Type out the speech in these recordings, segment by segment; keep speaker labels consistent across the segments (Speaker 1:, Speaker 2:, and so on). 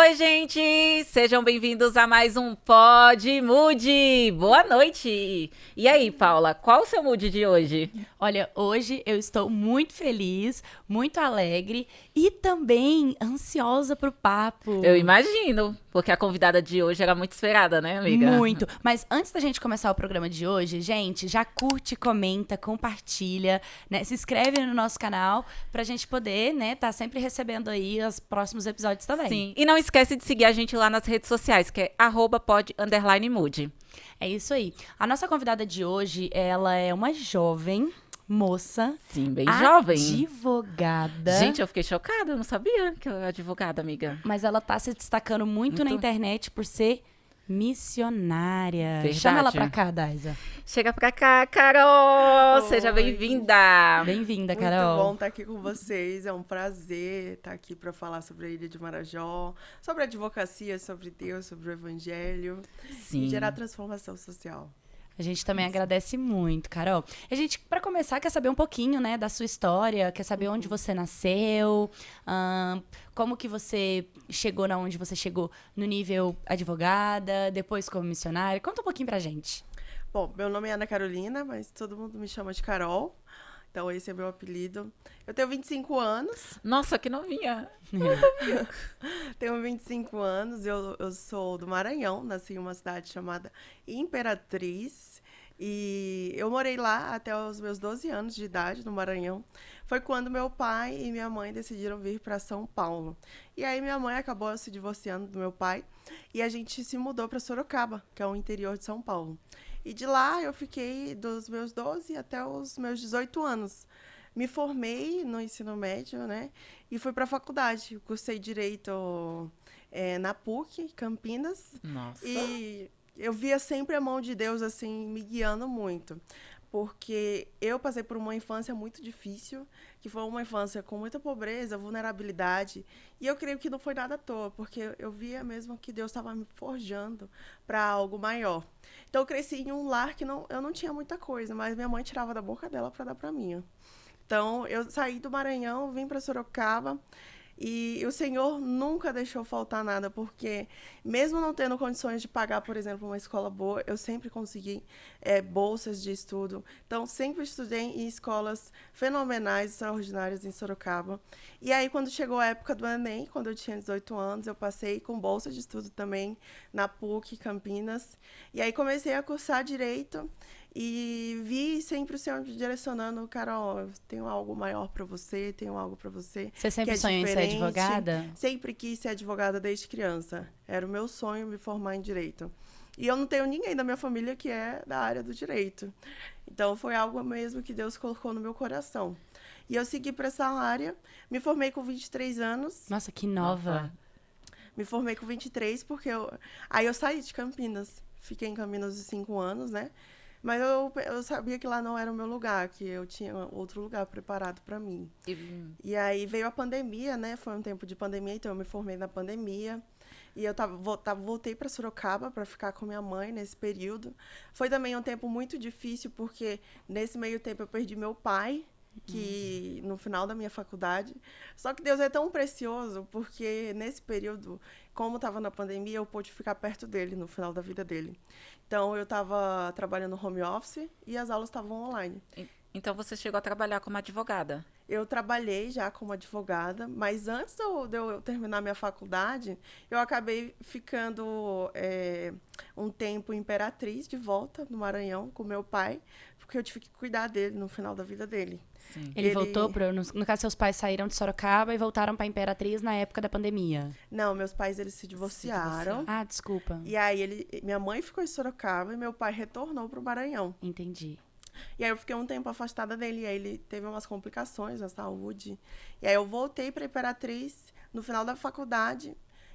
Speaker 1: Oi, gente! Sejam bem-vindos a mais um Pod Mood. Boa noite! E aí, Paula, qual o seu mood de hoje?
Speaker 2: Olha, hoje eu estou muito feliz, muito alegre e também ansiosa pro
Speaker 1: Eu
Speaker 2: papo.
Speaker 1: imagino, porque a convidada de hoje era muito esperada, né, amiga?
Speaker 2: Muito. Mas antes da gente começar o programa de hoje, gente, já curte, comenta, compartilha, né? Se inscreve no nosso canal pra gente poder, né, tá sempre recebendo aí os próximos episódios também.
Speaker 1: Sim. E não esquece de seguir a gente lá nas redes sociais, que é @pod_mood.
Speaker 2: É isso aí. A nossa convidada de hoje, ela é uma jovem moça,
Speaker 1: Sim, bem jovem.
Speaker 2: advogada.
Speaker 1: Gente, eu fiquei chocada, eu não sabia que eu era advogada, amiga.
Speaker 2: Mas ela tá se destacando muito na
Speaker 1: Muito
Speaker 2: internet por ser missionária. Chama ela
Speaker 1: verdade.
Speaker 2: pra cá, Daisa.
Speaker 1: Chega pra cá, Carol! Seja
Speaker 3: Oi.
Speaker 1: bem-vinda!
Speaker 2: Bem-vinda,
Speaker 3: Muito
Speaker 2: Carol.
Speaker 3: bom estar aqui com vocês. É um prazer estar aqui para falar sobre a Ilha de Marajó, sobre a advocacia, sobre Deus, sobre o Evangelho
Speaker 1: Sim.
Speaker 3: e gerar transformação social.
Speaker 2: A gente também agradece muito, Carol. A gente, pra começar, quer saber um pouquinho, né, da sua história, quer saber onde você nasceu, como que você chegou na onde você chegou no nível advogada, depois como missionária. Conta um pouquinho pra gente.
Speaker 3: Bom, meu nome é Ana Carolina, mas todo mundo me chama de Carol. Então, esse é meu apelido. Eu tenho 25 anos.
Speaker 1: Nossa, que novinha!
Speaker 3: Tenho 25 anos. Eu sou do Maranhão. Nasci em uma cidade chamada Imperatriz. E eu morei lá até os meus 12 anos de idade, no Maranhão. Foi quando meu pai e minha mãe decidiram vir para São Paulo. E aí minha mãe acabou se divorciando do meu pai e a gente se mudou para Sorocaba, que é o interior de São Paulo. E de lá eu fiquei dos meus 12 até os meus 18 anos. Me formei no ensino médio, né? E fui para a faculdade. Eu cursei direito na PUC, Campinas.
Speaker 1: Nossa.
Speaker 3: E eu via sempre a mão de Deus assim me guiando muito, porque eu passei por uma infância muito difícil, que foi uma infância com muita pobreza, vulnerabilidade, e eu creio que não foi nada à toa, porque eu via mesmo que Deus estava me forjando para algo maior. Então eu cresci em um lar que eu não tinha muita coisa, mas minha mãe tirava da boca dela para dar para mim. Então eu saí do Maranhão, vim para Sorocaba. E o Senhor nunca deixou faltar nada, porque mesmo não tendo condições de pagar, por exemplo, uma escola boa, eu sempre consegui bolsas de estudo. Então, sempre estudei em escolas fenomenais, extraordinárias em Sorocaba. E aí, quando chegou a época do Enem, quando eu tinha 18 anos, eu passei com bolsa de estudo também na PUC, Campinas. E aí comecei a cursar Direito. E vi sempre o Senhor me direcionando, Carol, eu tenho algo maior para você, tenho algo para você
Speaker 2: Você
Speaker 3: que
Speaker 2: sempre
Speaker 3: é
Speaker 2: sonhou em ser
Speaker 3: diferente.
Speaker 2: advogada?
Speaker 3: Sempre quis ser advogada desde criança. Era o meu sonho me formar em direito. E eu não tenho ninguém da minha família que é da área do direito. Então foi algo mesmo que Deus colocou no meu coração. E eu segui para essa área, me formei com 23 anos.
Speaker 2: Nossa, que nova.
Speaker 3: Me formei com 23 porque aí eu saí de Campinas. Fiquei em Campinas de 5 anos, né? Mas eu sabia que lá não era o meu lugar, que eu tinha outro lugar preparado para mim. E aí veio a pandemia, né? Foi um tempo de pandemia, então eu me formei na pandemia. E eu voltei para Sorocaba para ficar com minha mãe nesse período. Foi também um tempo muito difícil, porque nesse meio tempo eu perdi meu pai, que no final da minha faculdade. Só que Deus é tão precioso, porque nesse período, como estava na pandemia, eu pude ficar perto dele no final da vida dele. Então eu estava trabalhando no home office e as aulas estavam online.
Speaker 1: Então você chegou a trabalhar como advogada?
Speaker 3: Eu trabalhei já como advogada, mas antes de eu terminar minha faculdade, eu acabei ficando um tempo em Imperatriz, de volta, no Maranhão, com meu pai, porque eu tive que cuidar dele no final da vida dele.
Speaker 1: Sim.
Speaker 2: Ele voltou pro. No caso, seus pais saíram de Sorocaba e voltaram pra Imperatriz na época da pandemia.
Speaker 3: Não, meus pais eles se divorciaram.
Speaker 2: Ah, desculpa.
Speaker 3: E aí minha mãe ficou em Sorocaba e meu pai retornou para o Maranhão.
Speaker 2: Entendi.
Speaker 3: E aí eu fiquei um tempo afastada dele, e aí ele teve umas complicações na saúde. E aí eu voltei para Imperatriz no final da faculdade,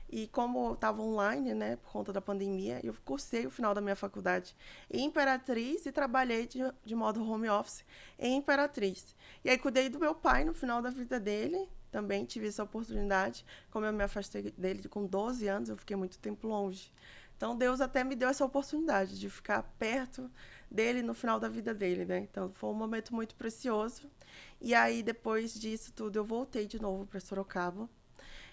Speaker 3: e como eu estava online, né, por conta da pandemia, eu cursei o final da minha faculdade em Imperatriz e trabalhei de modo home office em Imperatriz. E aí cuidei do meu pai no final da vida dele, também tive essa oportunidade. Como eu me afastei dele com 12 anos, eu fiquei muito tempo longe. Então Deus até me deu essa oportunidade de ficar perto dele no final da vida dele, né? Então foi um momento muito precioso. E aí depois disso tudo eu voltei de novo para Sorocaba.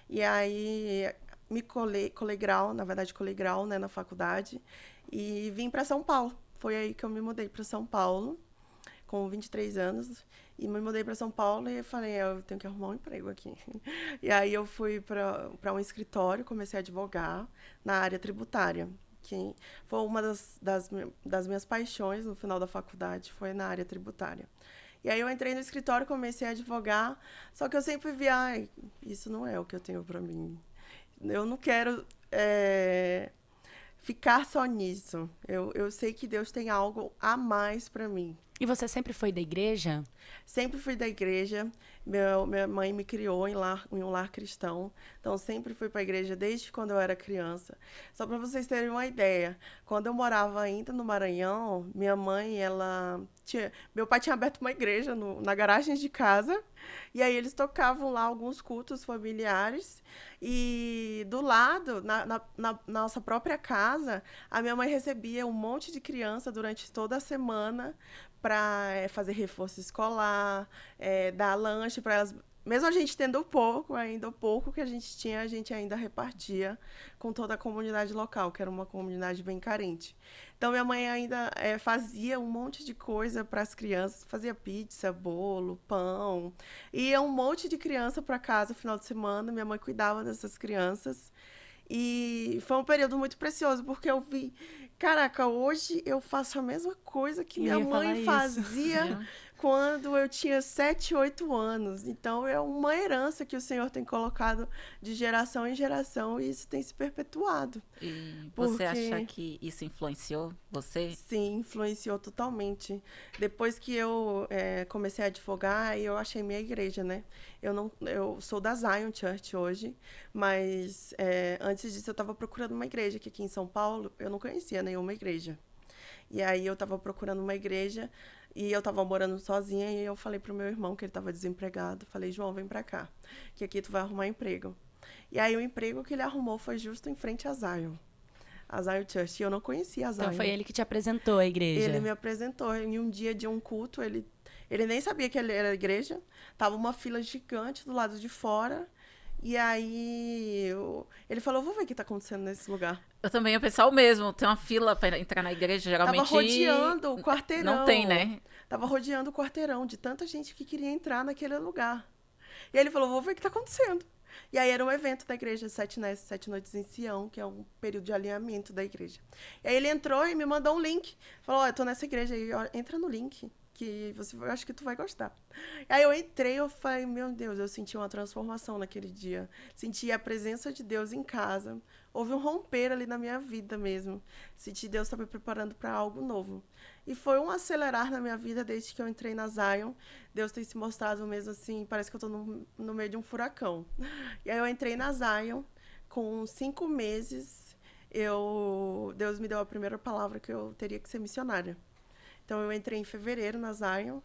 Speaker 3: E aí colei grau, na verdade colei grau, né, na faculdade, e vim para São Paulo. Foi aí que eu me mudei para São Paulo, com 23 anos, e me mudei para São Paulo e falei, eu tenho que arrumar um emprego aqui. E aí eu fui para um escritório, comecei a advogar na área tributária, que foi uma das minhas paixões no final da faculdade, foi na área tributária. E aí eu entrei no escritório, comecei a advogar, só que eu sempre vi, isso não é o que eu tenho para mim. Eu não quero ficar só nisso. Eu sei que Deus tem algo a mais para mim.
Speaker 2: E você sempre foi da igreja?
Speaker 3: Sempre fui da igreja. Minha mãe me criou em um lar cristão. Então, sempre fui para a igreja desde quando eu era criança. Só para vocês terem uma ideia, quando eu morava ainda no Maranhão, minha mãe, meu pai tinha aberto uma igreja na garagem de casa. E aí eles tocavam lá alguns cultos familiares. E do lado, na nossa própria casa, a minha mãe recebia um monte de criança durante toda a semana para fazer reforço escolar, dar lanche para elas. Mesmo a gente tendo pouco, ainda o pouco que a gente tinha, a gente ainda repartia com toda a comunidade local, que era uma comunidade bem carente. Então, minha mãe ainda fazia um monte de coisa para as crianças, fazia pizza, bolo, pão. Ia um monte de criança para casa no final de semana, minha mãe cuidava dessas crianças. E foi um período muito precioso, porque eu vi, caraca, hoje eu faço a mesma coisa que minha mãe fazia quando eu tinha 7, 8 anos. Então, é uma herança que o Senhor tem colocado de geração em geração e isso tem se perpetuado.
Speaker 1: E você acha que isso influenciou você?
Speaker 3: Sim, influenciou totalmente. Depois que eu comecei a advogar, eu achei minha igreja, né? Eu sou da Zion Church hoje, mas antes disso eu estava procurando uma igreja, que aqui em São Paulo eu não conhecia nenhuma igreja. E aí eu estava procurando uma igreja e eu estava morando sozinha e eu falei pro meu irmão que ele estava desempregado. Falei, João, vem pra cá, que aqui tu vai arrumar emprego. E aí o emprego que ele arrumou foi justo em frente a Zion Church. E eu não conhecia a Zion.
Speaker 2: Então foi ele que te apresentou a igreja?
Speaker 3: Ele me apresentou. Em um dia de um culto, ele nem sabia que ele era a igreja. Tava uma fila gigante do lado de fora. E aí ele falou, vou ver o que tá acontecendo nesse lugar.
Speaker 1: Eu também ia pensar o mesmo. Tem uma fila para entrar na igreja, geralmente...
Speaker 3: Tava rodeando o quarteirão.
Speaker 1: Não tem, né?
Speaker 3: Tava rodeando o quarteirão de tanta gente que queria entrar naquele lugar. E aí ele falou, vou ver o que tá acontecendo. E aí era um evento da igreja, 7 noites em Sião, que é um período de alinhamento da igreja. E aí ele entrou e me mandou um link. Falou, eu tô nessa igreja aí, entra no link, que eu acho que tu vai gostar. E aí eu entrei, eu falei, meu Deus, eu senti uma transformação naquele dia. Senti a presença de Deus em casa. Houve um romper ali na minha vida mesmo. Senti Deus estava me preparando para algo novo. E foi um acelerar na minha vida desde que eu entrei na Zion. Deus tem se mostrado mesmo assim, parece que eu estou no meio de um furacão. E aí eu entrei na Zion, com 5 meses, Deus me deu a primeira palavra que eu teria que ser missionária. Então eu entrei em fevereiro na Zion.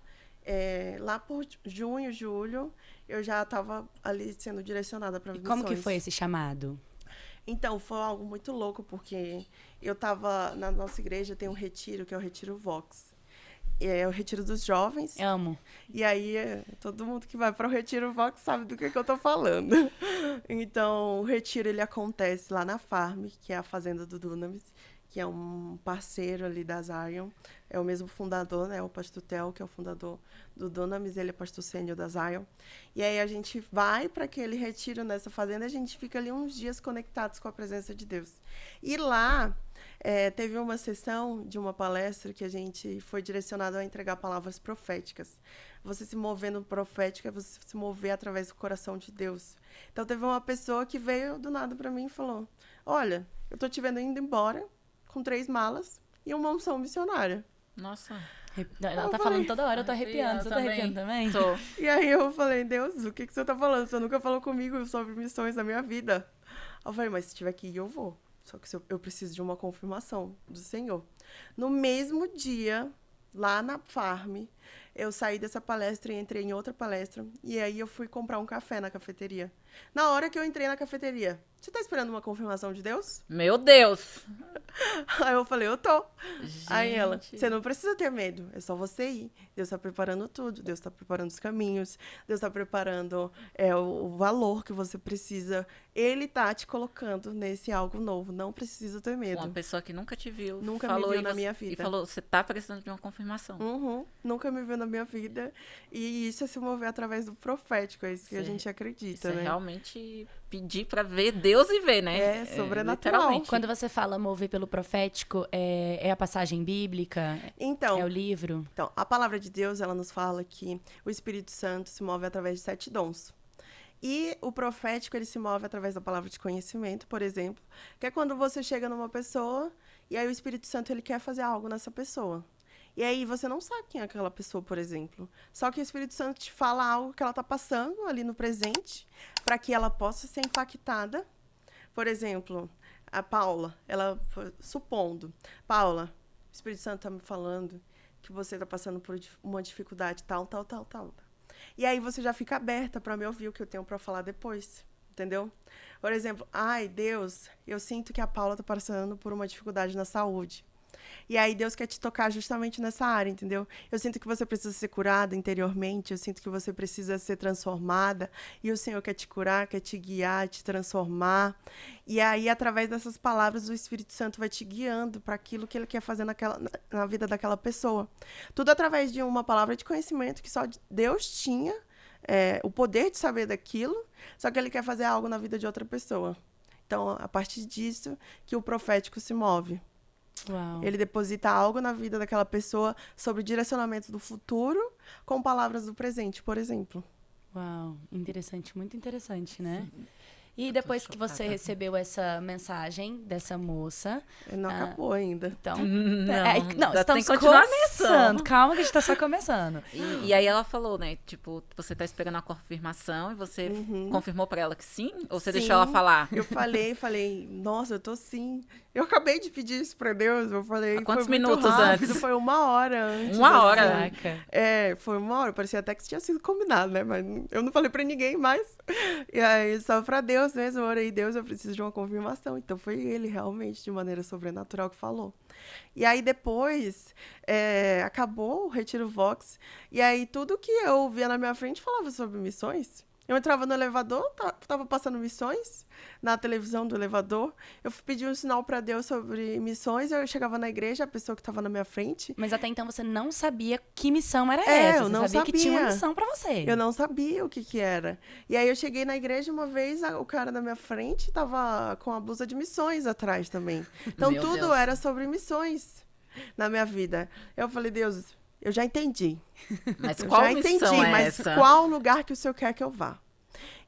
Speaker 3: Lá por junho, julho, eu já estava ali sendo direcionada para missões.
Speaker 2: E como que foi esse chamado?
Speaker 3: Então, foi algo muito louco, porque eu estava na nossa igreja, tem um retiro, que é o Retiro Vox. É o Retiro dos Jovens.
Speaker 2: Amo.
Speaker 3: E aí, todo mundo que vai para o Retiro Vox sabe do que eu estou falando. Então, o retiro, ele acontece lá na Farm, que é a fazenda do Dunamis, que é um parceiro ali da Zion. É o mesmo fundador, né? O pastor Theo, que é o fundador do Dunamis, ele é pastor sênior da Zion. E aí a gente vai para aquele retiro nessa fazenda, a gente fica ali uns dias conectados com a presença de Deus. E lá teve uma sessão de uma palestra que a gente foi direcionado a entregar palavras proféticas. Você se mover no profético é você se mover através do coração de Deus. Então teve uma pessoa que veio do nada para mim e falou, olha, eu tô te vendo indo embora com 3 malas e uma unção missionária.
Speaker 1: Nossa.
Speaker 2: Ela tá falando toda hora, eu tô arrepiando. Você tá arrepiando também?
Speaker 1: Tô.
Speaker 3: E aí eu falei, Deus, o que você tá falando? Você nunca falou comigo sobre missões na minha vida. Eu falei, mas se tiver que ir, eu vou. Só que eu preciso de uma confirmação do Senhor. No mesmo dia, lá na Farm, eu saí dessa palestra e entrei em outra palestra. E aí eu fui comprar um café na cafeteria. Na hora que eu entrei na cafeteria, você tá esperando uma confirmação de Deus?
Speaker 1: Meu Deus!
Speaker 3: Aí eu falei, eu tô. Aí ela,
Speaker 1: Gente.
Speaker 3: você não precisa ter medo, é só você ir. Deus tá preparando tudo, Deus tá preparando os caminhos, Deus tá preparando o valor que você precisa. Ele tá te colocando nesse algo novo, não precisa ter medo.
Speaker 1: Uma pessoa que nunca te viu.
Speaker 3: Nunca
Speaker 1: falou
Speaker 3: me viu
Speaker 1: e
Speaker 3: na
Speaker 1: você-
Speaker 3: minha
Speaker 1: E
Speaker 3: vida.
Speaker 1: falou, você tá precisando de uma confirmação.
Speaker 3: Uhum, nunca me viu na minha vida. E isso é se mover através do profético, é isso que a
Speaker 1: Sim.
Speaker 3: gente
Speaker 1: Isso
Speaker 3: acredita,
Speaker 1: é
Speaker 3: né?
Speaker 1: realmente pedir pra ver Deus e ver, né?
Speaker 3: É sobrenatural.
Speaker 1: Literalmente.
Speaker 2: Quando você fala mover pelo profético, é a passagem bíblica?
Speaker 3: Então,
Speaker 2: É o livro?
Speaker 3: Então, a palavra de Deus, ela nos fala que o Espírito Santo se move através de 7 dons. E o profético, ele se move através da palavra de conhecimento, por exemplo, que é quando você chega numa pessoa e aí o Espírito Santo, ele quer fazer algo nessa pessoa. E aí você não sabe quem é aquela pessoa, por exemplo. Só que o Espírito Santo te fala algo que ela está passando ali no presente, para que ela possa ser impactada. Por exemplo, a Paula, supondo, Paula, o Espírito Santo está me falando que você está passando por uma dificuldade tal. E aí você já fica aberta para me ouvir o que eu tenho para falar depois, entendeu? Por exemplo, ai, Deus, eu sinto que a Paula está passando por uma dificuldade na saúde. E aí Deus quer te tocar justamente nessa área, entendeu? Eu sinto que você precisa ser curada interiormente, eu sinto que você precisa ser transformada, e o Senhor quer te curar, quer te guiar, te transformar. E aí, através dessas palavras, o Espírito Santo vai te guiando para aquilo que ele quer fazer na vida daquela pessoa. Tudo através de uma palavra de conhecimento que só Deus tinha, o poder de saber daquilo, só que ele quer fazer algo na vida de outra pessoa. Então, a partir disso que o profético se move.
Speaker 2: Uau.
Speaker 3: Ele deposita algo na vida daquela pessoa sobre o direcionamento do futuro com palavras do presente, por exemplo.
Speaker 2: Uau, interessante, muito interessante, né? E depois que você recebeu essa mensagem dessa moça,
Speaker 3: Não acabou ainda.
Speaker 2: então...
Speaker 1: Não,
Speaker 2: não,
Speaker 1: ainda tem
Speaker 2: estamos
Speaker 1: que continuar a
Speaker 2: começando.
Speaker 1: missão.
Speaker 2: Calma que a gente tá só começando.
Speaker 1: E aí ela falou, né? Tipo, você tá esperando a confirmação e você confirmou pra ela que sim? Ou você deixou ela
Speaker 3: Sim.
Speaker 1: falar?
Speaker 3: Eu falei, nossa, eu tô sim. Eu acabei de pedir isso pra Deus, eu falei,
Speaker 1: Há quantos
Speaker 3: foi muito
Speaker 1: minutos
Speaker 3: rápido,
Speaker 1: antes?
Speaker 3: foi 1 hora antes.
Speaker 1: Uma hora?
Speaker 2: Caraca.
Speaker 3: Foi 1 hora, parecia até que tinha sido combinado, né? Mas eu não falei pra ninguém mais. E aí, só pra Deus mesmo, eu orei, Deus, eu preciso de uma confirmação. Então, foi ele, realmente, de maneira sobrenatural, que falou. E aí, depois, acabou o Retiro Vox, e aí, tudo que eu via na minha frente falava sobre missões. Eu entrava no elevador, tava passando missões na televisão do elevador. Eu pedi um sinal para Deus sobre missões. Eu chegava na igreja, a pessoa que estava na minha frente.
Speaker 2: Mas até então você não sabia que missão era
Speaker 3: É,
Speaker 2: essa.
Speaker 3: eu
Speaker 2: Você
Speaker 3: não
Speaker 2: sabia que tinha uma
Speaker 3: sabia.
Speaker 2: missão pra você.
Speaker 3: Eu não sabia o que era. E aí eu cheguei na igreja uma vez, o cara na minha frente tava com a blusa de missões atrás também. Então
Speaker 1: Meu
Speaker 3: tudo
Speaker 1: Deus.
Speaker 3: era sobre missões na minha vida. Eu falei, Deus, eu já entendi.
Speaker 1: Mas
Speaker 3: Eu
Speaker 1: qual
Speaker 3: já
Speaker 1: missão
Speaker 3: entendi,
Speaker 1: é
Speaker 3: mas
Speaker 1: essa?
Speaker 3: qual lugar que o Senhor quer que eu vá?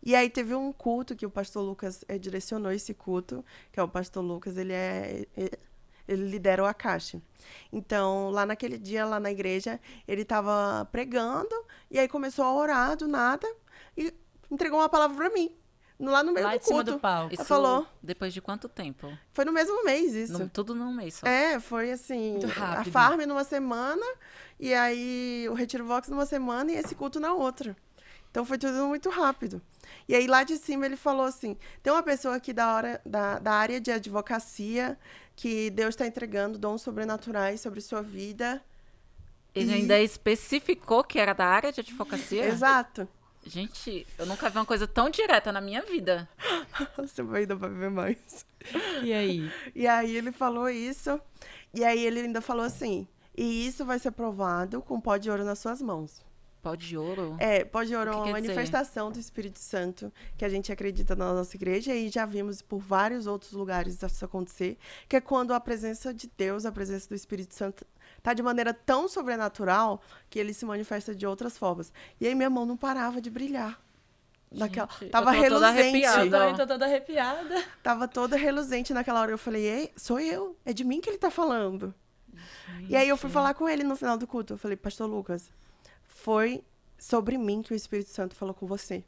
Speaker 3: E aí teve um culto que o pastor Lucas direcionou esse culto, que é o pastor Lucas, ele lidera o Akashi. Então, lá naquele dia, lá na igreja, ele estava pregando, e aí começou a orar do nada, e entregou uma palavra para mim, lá no meio
Speaker 2: Lá
Speaker 3: do
Speaker 2: de cima
Speaker 3: culto.
Speaker 2: do palco.
Speaker 1: Isso
Speaker 3: falou.
Speaker 1: depois de quanto tempo?
Speaker 3: Foi no mesmo mês, isso.
Speaker 1: Tudo num mês só.
Speaker 3: Foi assim,
Speaker 2: Muito
Speaker 3: a
Speaker 2: rápido.
Speaker 3: Farm numa semana, e aí o Retiro Vox numa semana, e esse culto na outra. Então, foi tudo muito rápido. E aí, lá de cima, ele falou assim, tem uma pessoa aqui da área de advocacia que Deus está entregando dons sobrenaturais sobre sua vida.
Speaker 1: Ele
Speaker 3: E-
Speaker 1: ainda especificou que era da área de advocacia?
Speaker 3: Exato.
Speaker 1: Gente, eu nunca vi uma coisa tão direta na minha vida.
Speaker 3: Você vai ainda vai ver mais.
Speaker 2: E aí?
Speaker 3: E aí, ele falou isso. E aí, ele ainda falou assim, e isso vai ser provado com pó de ouro nas suas mãos.
Speaker 1: Pó de ouro?
Speaker 3: Pó de ouro é
Speaker 1: O que
Speaker 3: uma
Speaker 1: quer dizer?
Speaker 3: manifestação do Espírito Santo que a gente acredita na nossa igreja e já vimos por vários outros lugares isso acontecer, que é quando a presença de Deus, a presença do Espírito Santo tá de maneira tão sobrenatural que ele se manifesta de outras formas. E aí minha mão não parava de brilhar.
Speaker 1: Gente,
Speaker 3: Tava
Speaker 1: eu tô toda
Speaker 3: reluzente.
Speaker 1: arrepiada.
Speaker 2: Eu tô toda arrepiada.
Speaker 3: Tava toda reluzente naquela hora. Eu falei, ei, sou eu. É de mim que ele tá falando. E aí eu fui falar com ele no final do culto. Eu falei, pastor Lucas, foi sobre mim que o Espírito Santo falou com você.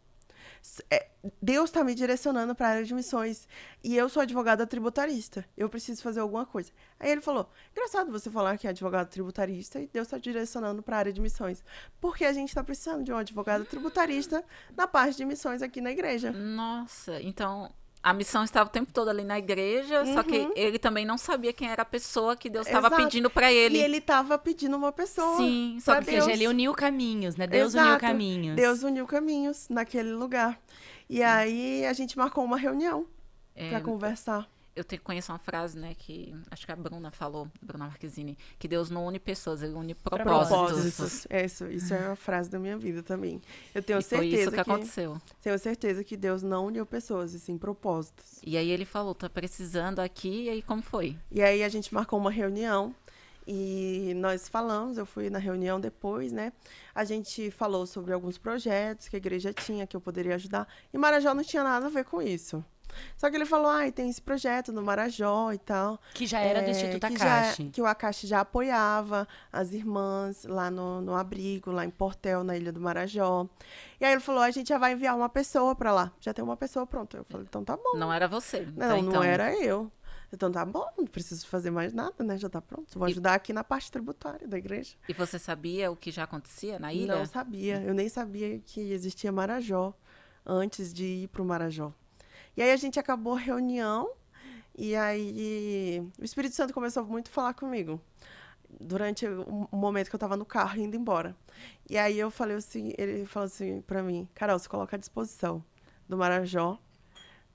Speaker 3: Deus está me direcionando para a área de missões. E eu sou advogada tributarista. Eu preciso fazer alguma coisa. Aí ele falou, engraçado você falar que é advogado tributarista e Deus está direcionando para a área de missões. Porque a gente está precisando de um advogado tributarista na parte de missões aqui na igreja.
Speaker 1: Nossa, então a missão estava o tempo todo ali na igreja, só que ele também não sabia quem era a pessoa que Deus estava
Speaker 3: Exato.
Speaker 1: pedindo para ele.
Speaker 3: E ele estava pedindo uma pessoa.
Speaker 1: Sim, só
Speaker 3: pra
Speaker 1: que
Speaker 2: Ou seja,
Speaker 3: Deus.
Speaker 2: ele uniu caminhos, né? Deus
Speaker 3: Exato.
Speaker 2: uniu caminhos.
Speaker 3: Deus uniu caminhos naquele lugar. E aí a gente marcou uma reunião para conversar.
Speaker 1: eu conheço uma frase, né, que acho que a Bruna falou, Bruna Marquezine, que Deus não une pessoas, ele une propósitos.
Speaker 3: Isso é uma frase da minha vida também. Eu tenho
Speaker 1: E foi
Speaker 3: certeza
Speaker 1: isso que aconteceu.
Speaker 3: Tenho certeza que Deus não uniu pessoas, e sim propósitos.
Speaker 1: E aí ele falou, tá precisando aqui, e aí como foi?
Speaker 3: E aí a gente marcou uma reunião e nós falamos, eu fui na reunião depois, né? A gente falou sobre alguns projetos que a igreja tinha, que eu poderia ajudar. E Marajó não tinha nada a ver com isso. Só que ele falou, tem esse projeto no Marajó e tal.
Speaker 2: Que já era do Instituto
Speaker 3: que
Speaker 2: Akashi.
Speaker 3: que o Akashi já apoiava as irmãs lá no abrigo, lá em Portel, na Ilha do Marajó. E aí ele falou, a gente já vai enviar uma pessoa pra lá. Já tem uma pessoa pronta. Eu falei, então tá bom.
Speaker 1: Não era você.
Speaker 3: Não era eu. Então tá bom, não preciso fazer mais nada, né? Já tá pronto. Vou ajudar aqui na parte tributária da igreja.
Speaker 1: E você sabia o que já acontecia na ilha?
Speaker 3: Não sabia. Eu nem sabia que existia Marajó antes de ir pro Marajó. E aí a gente acabou a reunião e aí o Espírito Santo começou muito a falar comigo durante o momento que eu estava no carro indo embora. E aí eu falei assim, ele falou assim para mim, Carol, você coloca à disposição do Marajó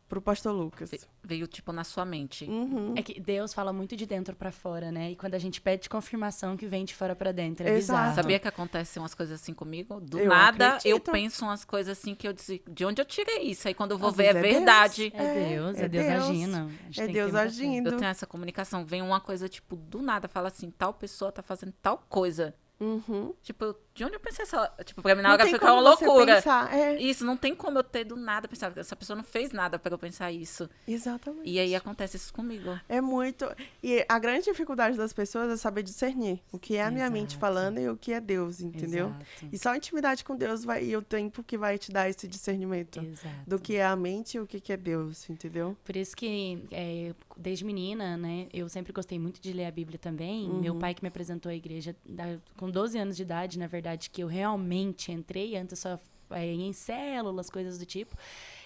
Speaker 3: pro pastor Lucas.
Speaker 1: Veio, tipo, na sua mente.
Speaker 2: É que Deus fala muito de dentro pra fora, né? E quando a gente pede confirmação, que vem de fora pra dentro. É
Speaker 3: Exato.
Speaker 2: bizarro.
Speaker 1: Sabia que acontecem umas coisas assim comigo? Do
Speaker 3: Eu
Speaker 1: nada,
Speaker 3: acredito.
Speaker 1: eu penso umas coisas assim que eu disse, de onde eu tirei isso? Aí quando eu vou
Speaker 3: Às
Speaker 1: ver, é
Speaker 3: vezes é Deus.
Speaker 1: verdade.
Speaker 2: É Deus agindo. A gente
Speaker 3: É
Speaker 2: tem que
Speaker 3: Deus
Speaker 2: ter muita fé.
Speaker 3: agindo.
Speaker 1: Eu tenho essa comunicação, vem uma coisa, tipo, do nada, fala assim, tal pessoa tá fazendo tal coisa. Tipo, de onde eu pensei essa... Tipo, pra mim na
Speaker 3: Não
Speaker 1: hora
Speaker 3: tem
Speaker 1: fica
Speaker 3: como
Speaker 1: uma
Speaker 3: você
Speaker 1: loucura.
Speaker 3: pensar,
Speaker 1: Isso, não tem como eu ter do nada pensar, essa pessoa não fez nada pra eu pensar isso.
Speaker 3: Exatamente.
Speaker 1: E aí acontece isso comigo.
Speaker 3: É muito. E a grande dificuldade das pessoas é saber discernir o que é a minha mente
Speaker 2: Exato.
Speaker 3: falando e o que é Deus, entendeu?
Speaker 2: Exato.
Speaker 3: E só a intimidade com Deus e o tempo que vai te dar esse discernimento
Speaker 2: Exato.
Speaker 3: do que é a mente e o que é Deus, entendeu?
Speaker 2: Por isso que, desde menina, né, eu sempre gostei muito de ler a Bíblia também. Meu pai que me apresentou à igreja com 12 anos de idade, na verdade, que eu realmente entrei, antes só em células, coisas do tipo.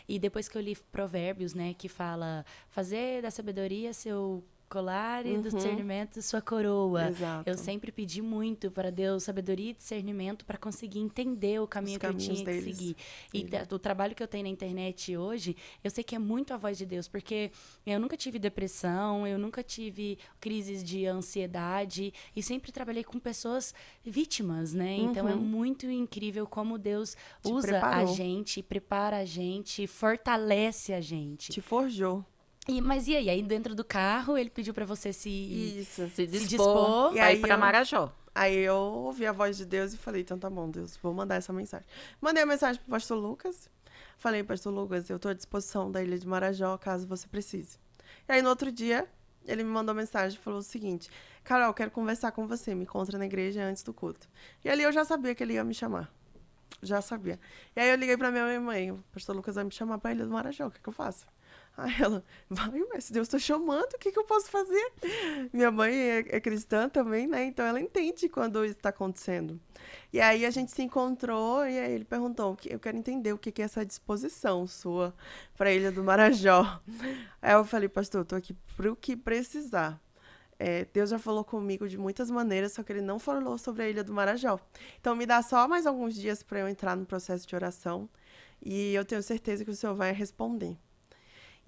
Speaker 2: E depois que eu li Provérbios, né, que fala, fazer da sabedoria seu colar e do discernimento sua coroa.
Speaker 3: Exato.
Speaker 2: Eu sempre pedi muito para Deus sabedoria e discernimento para conseguir entender o caminho que eu
Speaker 3: caminhos
Speaker 2: tinha que
Speaker 3: deles.
Speaker 2: seguir. E do trabalho que eu tenho na internet hoje, eu sei que é muito a voz de Deus, porque eu nunca tive depressão, eu nunca tive crises de ansiedade e sempre trabalhei com pessoas vítimas, né? Então é muito incrível como Deus usa
Speaker 3: preparou.
Speaker 2: a gente, prepara a gente, fortalece a gente.
Speaker 3: Te forjou.
Speaker 2: Mas e aí? Aí dentro do carro, ele pediu pra você
Speaker 3: Isso.
Speaker 1: Se
Speaker 2: dispor.
Speaker 1: dispor,
Speaker 3: E
Speaker 1: pra
Speaker 3: aí
Speaker 1: ir pra
Speaker 3: eu-
Speaker 1: Marajó.
Speaker 3: Aí eu ouvi a voz de Deus e falei, então tá bom, Deus, vou mandar essa mensagem. Mandei a mensagem pro pastor Lucas. Falei, pastor Lucas, eu tô à disposição da Ilha de Marajó, caso você precise. E aí no outro dia, ele me mandou mensagem e falou o seguinte, Carol, quero conversar com você, me encontra na igreja antes do culto. E ali eu já sabia que ele ia me chamar. Já sabia. E aí eu liguei pra minha mãe, o pastor Lucas vai me chamar pra Ilha do Marajó, o que eu faço? Aí ela, vai, mas se Deus tá chamando, o que eu posso fazer? Minha mãe é cristã também, né? Então ela entende quando isso tá acontecendo. E aí a gente se encontrou e aí ele perguntou, eu quero entender o que é essa disposição sua pra Ilha do Marajó. Aí eu falei, pastor, eu tô aqui pro que precisar. Deus já falou comigo de muitas maneiras, só que ele não falou sobre a Ilha do Marajó. Então me dá só mais alguns dias para eu entrar no processo de oração e eu tenho certeza que o Senhor vai responder.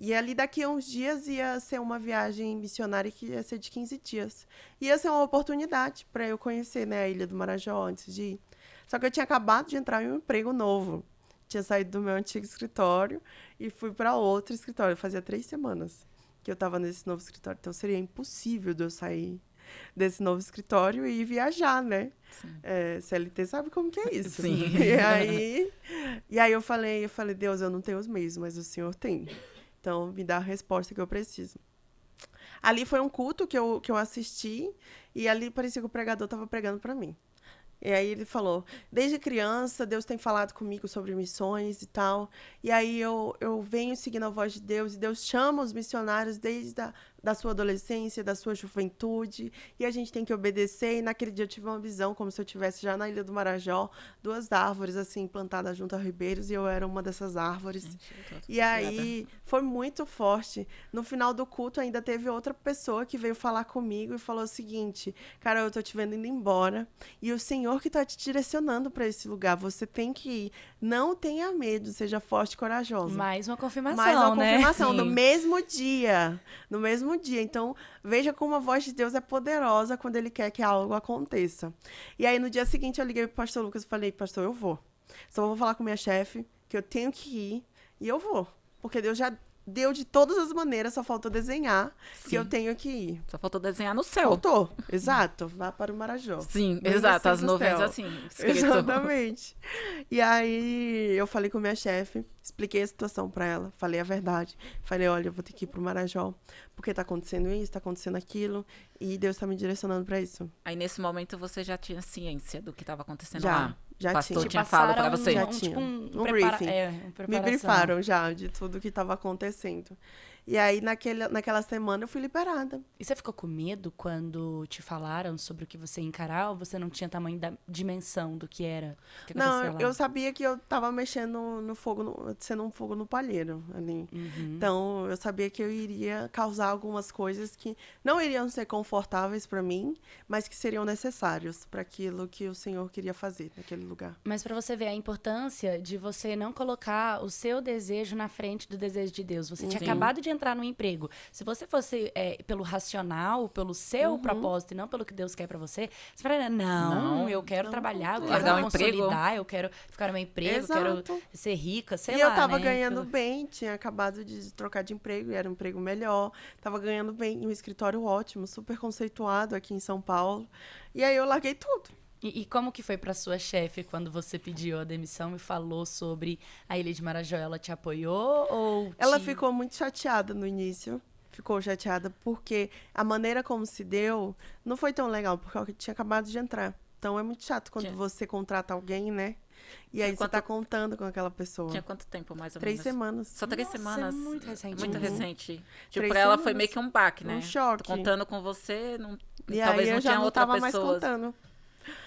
Speaker 3: E ali daqui a uns dias ia ser uma viagem missionária que ia ser de 15 dias. Ia ser uma oportunidade para eu conhecer, né, a Ilha do Marajó antes de ir. Só que eu tinha acabado de entrar em um emprego novo. Tinha saído do meu antigo escritório e fui para outro escritório. Fazia 3 semanas que eu estava nesse novo escritório. Então seria impossível de eu sair desse novo escritório e ir viajar, né? CLT sabe como que é isso.
Speaker 1: Sim.
Speaker 3: E aí eu falei, Deus, eu não tenho os meios, mas o Senhor tem. Então, me dá a resposta que eu preciso. Ali foi um culto que eu assisti e ali parecia que o pregador estava pregando para mim. E aí ele falou, desde criança, Deus tem falado comigo sobre missões e tal. E aí eu venho seguindo a voz de Deus, e Deus chama os missionários desde da sua adolescência, da sua juventude, e a gente tem que obedecer. E naquele dia eu tive uma visão, como se eu estivesse já na Ilha do Marajó, 2 árvores, assim, plantadas junto a ribeiros, e eu era uma dessas árvores. E aí foi muito forte. No final do culto ainda teve outra pessoa que veio falar comigo e falou o seguinte, cara, eu tô te vendo indo embora, e o Senhor que tá te direcionando para esse lugar, você tem que ir. Não tenha medo, seja forte e corajosa.
Speaker 2: Mais uma confirmação,
Speaker 3: Mais uma
Speaker 2: né?
Speaker 3: confirmação, no
Speaker 1: Sim.
Speaker 3: mesmo dia. No mesmo dia. Então, veja como a voz de Deus é poderosa quando ele quer que algo aconteça. E aí, no dia seguinte, eu liguei pro pastor Lucas e falei, pastor, eu vou. Só vou falar com minha chefe, que eu tenho que ir, e eu vou. Porque Deus já deu de todas as maneiras, só faltou desenhar,
Speaker 1: Sim.
Speaker 3: e eu tenho que ir.
Speaker 1: Só faltou desenhar no céu.
Speaker 3: Faltou, exato. Vá para o Marajó.
Speaker 1: Sim,
Speaker 3: Bem
Speaker 1: exato.
Speaker 3: assim
Speaker 1: As
Speaker 3: no
Speaker 1: nuvens
Speaker 3: céu.
Speaker 1: assim, escrito.
Speaker 3: Exatamente. E aí eu falei com minha chefe, expliquei a situação pra ela, falei a verdade. Falei, olha, eu vou ter que ir pro Marajó, porque tá acontecendo isso, tá acontecendo aquilo, e Deus tá me direcionando pra isso.
Speaker 1: Aí nesse momento você já tinha ciência do que estava acontecendo
Speaker 3: Já,
Speaker 1: lá.
Speaker 3: já
Speaker 1: O pastor
Speaker 3: tinha.
Speaker 1: tinha falado pra
Speaker 2: passaram
Speaker 1: você.
Speaker 3: Já
Speaker 2: Um,
Speaker 3: tinha.
Speaker 2: tipo,
Speaker 3: Um
Speaker 2: prepara-
Speaker 3: briefing.
Speaker 2: uma
Speaker 3: Me
Speaker 2: preparação.
Speaker 3: brifaram já de tudo que tava acontecendo. E aí, naquela semana, eu fui liberada.
Speaker 2: E você ficou com medo quando te falaram sobre o que você ia encarar, ou você não tinha tamanho da dimensão do que era? Que
Speaker 3: Não,
Speaker 2: acontecia lá?
Speaker 3: eu sabia que eu tava mexendo no fogo, sendo um fogo no palheiro ali.
Speaker 2: Uhum.
Speaker 3: Então, eu sabia que eu iria causar algumas coisas que não iriam ser confortáveis para mim, mas que seriam necessários para aquilo que o Senhor queria fazer naquele lugar.
Speaker 2: Mas para você ver a importância de você não colocar o seu desejo na frente do desejo de Deus. Você tinha
Speaker 1: Sim.
Speaker 2: acabado de entrar no emprego. Se você fosse pelo racional, pelo seu
Speaker 3: Uhum.
Speaker 2: propósito e não pelo que Deus quer para você, você falaria, não, eu quero
Speaker 3: não,
Speaker 2: trabalhar, eu
Speaker 3: não.
Speaker 2: quero
Speaker 1: Largar
Speaker 2: me
Speaker 1: o emprego.
Speaker 2: consolidar, eu quero ficar no meu emprego, eu quero
Speaker 3: Exato.
Speaker 2: ser rica, sei
Speaker 3: E
Speaker 2: lá,
Speaker 3: eu tava
Speaker 2: né?
Speaker 3: ganhando bem, tinha acabado de trocar de emprego, e era um emprego melhor. Tava ganhando bem, em um escritório ótimo, super conceituado aqui em São Paulo. E aí eu larguei tudo.
Speaker 2: E como que foi para sua chefe quando você pediu a demissão e falou sobre a Ilha de Marajó? Ela te apoiou ou
Speaker 3: Ela
Speaker 2: te...
Speaker 3: ficou muito chateada no início. Ficou chateada porque a maneira como se deu não foi tão legal, porque eu tinha acabado de entrar. Então é muito chato quando
Speaker 1: Tinha-
Speaker 3: você contrata alguém, né? E aí
Speaker 1: Tinha
Speaker 3: você tá contando com aquela pessoa.
Speaker 1: Tinha quanto tempo, mais ou
Speaker 3: 3
Speaker 1: menos?
Speaker 3: semanas.
Speaker 1: Só 3
Speaker 2: Nossa,
Speaker 1: semanas.
Speaker 2: é muito recente.
Speaker 1: Muito
Speaker 3: Uhum.
Speaker 1: recente. Tipo,
Speaker 3: 3
Speaker 1: pra ela foi
Speaker 3: semanas.
Speaker 1: meio que um baque, né?
Speaker 3: Um choque.
Speaker 1: Tô contando com você, não,
Speaker 3: E
Speaker 1: talvez
Speaker 3: aí
Speaker 1: não
Speaker 3: eu já
Speaker 1: tinha
Speaker 3: não
Speaker 1: outra
Speaker 3: tava mais
Speaker 1: pessoa.
Speaker 3: contando.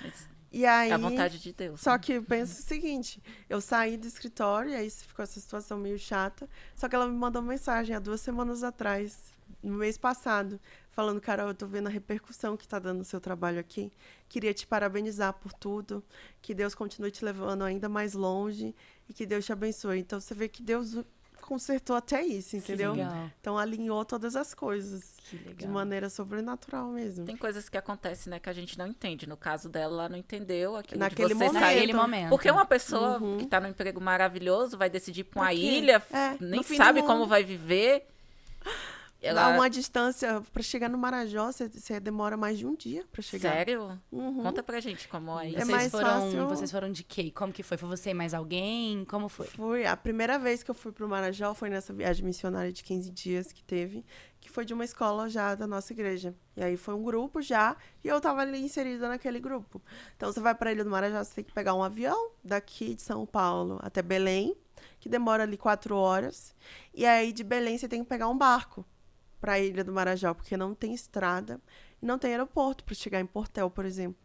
Speaker 1: Mas
Speaker 3: E aí,
Speaker 1: é a vontade de Deus.
Speaker 3: só que eu penso o seguinte, eu saí do escritório, e aí ficou essa situação meio chata, só que ela me mandou mensagem há 2 semanas atrás, no mês passado, falando, Carol, eu tô vendo a repercussão que tá dando no seu trabalho aqui, queria te parabenizar por tudo, que Deus continue te levando ainda mais longe, e que Deus te abençoe. Então, você vê que Deus consertou até isso, entendeu?
Speaker 2: Legal.
Speaker 3: Então, alinhou todas as coisas,
Speaker 2: Que
Speaker 3: de
Speaker 2: legal.
Speaker 3: maneira sobrenatural mesmo.
Speaker 1: Tem coisas que acontecem, né, que a gente não entende. No caso dela, ela não entendeu aquilo
Speaker 3: Naquele
Speaker 1: de você
Speaker 3: momento.
Speaker 1: sair.
Speaker 2: Naquele momento.
Speaker 1: Porque uma pessoa
Speaker 3: Uhum.
Speaker 1: que tá num emprego maravilhoso vai decidir pra uma
Speaker 3: Pra quê?
Speaker 1: ilha,
Speaker 3: É,
Speaker 1: nem
Speaker 3: no fim
Speaker 1: sabe
Speaker 3: do
Speaker 1: como
Speaker 3: mundo.
Speaker 1: vai viver.
Speaker 3: Dá
Speaker 1: Ela...
Speaker 3: uma distância para chegar no Marajó, você demora mais de um dia para chegar.
Speaker 1: Sério?
Speaker 3: Uhum.
Speaker 1: Conta pra gente como é isso.
Speaker 3: É mais fácil.
Speaker 2: Vocês foram de quê? Como que foi? Foi você e mais alguém? Como foi?
Speaker 3: Foi a primeira vez que eu fui pro Marajó, foi nessa viagem missionária de 15 dias que teve, que foi de uma escola já da nossa igreja. E aí foi um grupo já, e eu tava ali inserida naquele grupo. Então você vai pra Ilha do Marajó, você tem que pegar um avião daqui de São Paulo até Belém, que demora ali 4 horas. E aí de Belém você tem que pegar um barco para a Ilha do Marajó, porque não tem estrada e não tem aeroporto para chegar em Portel, por exemplo.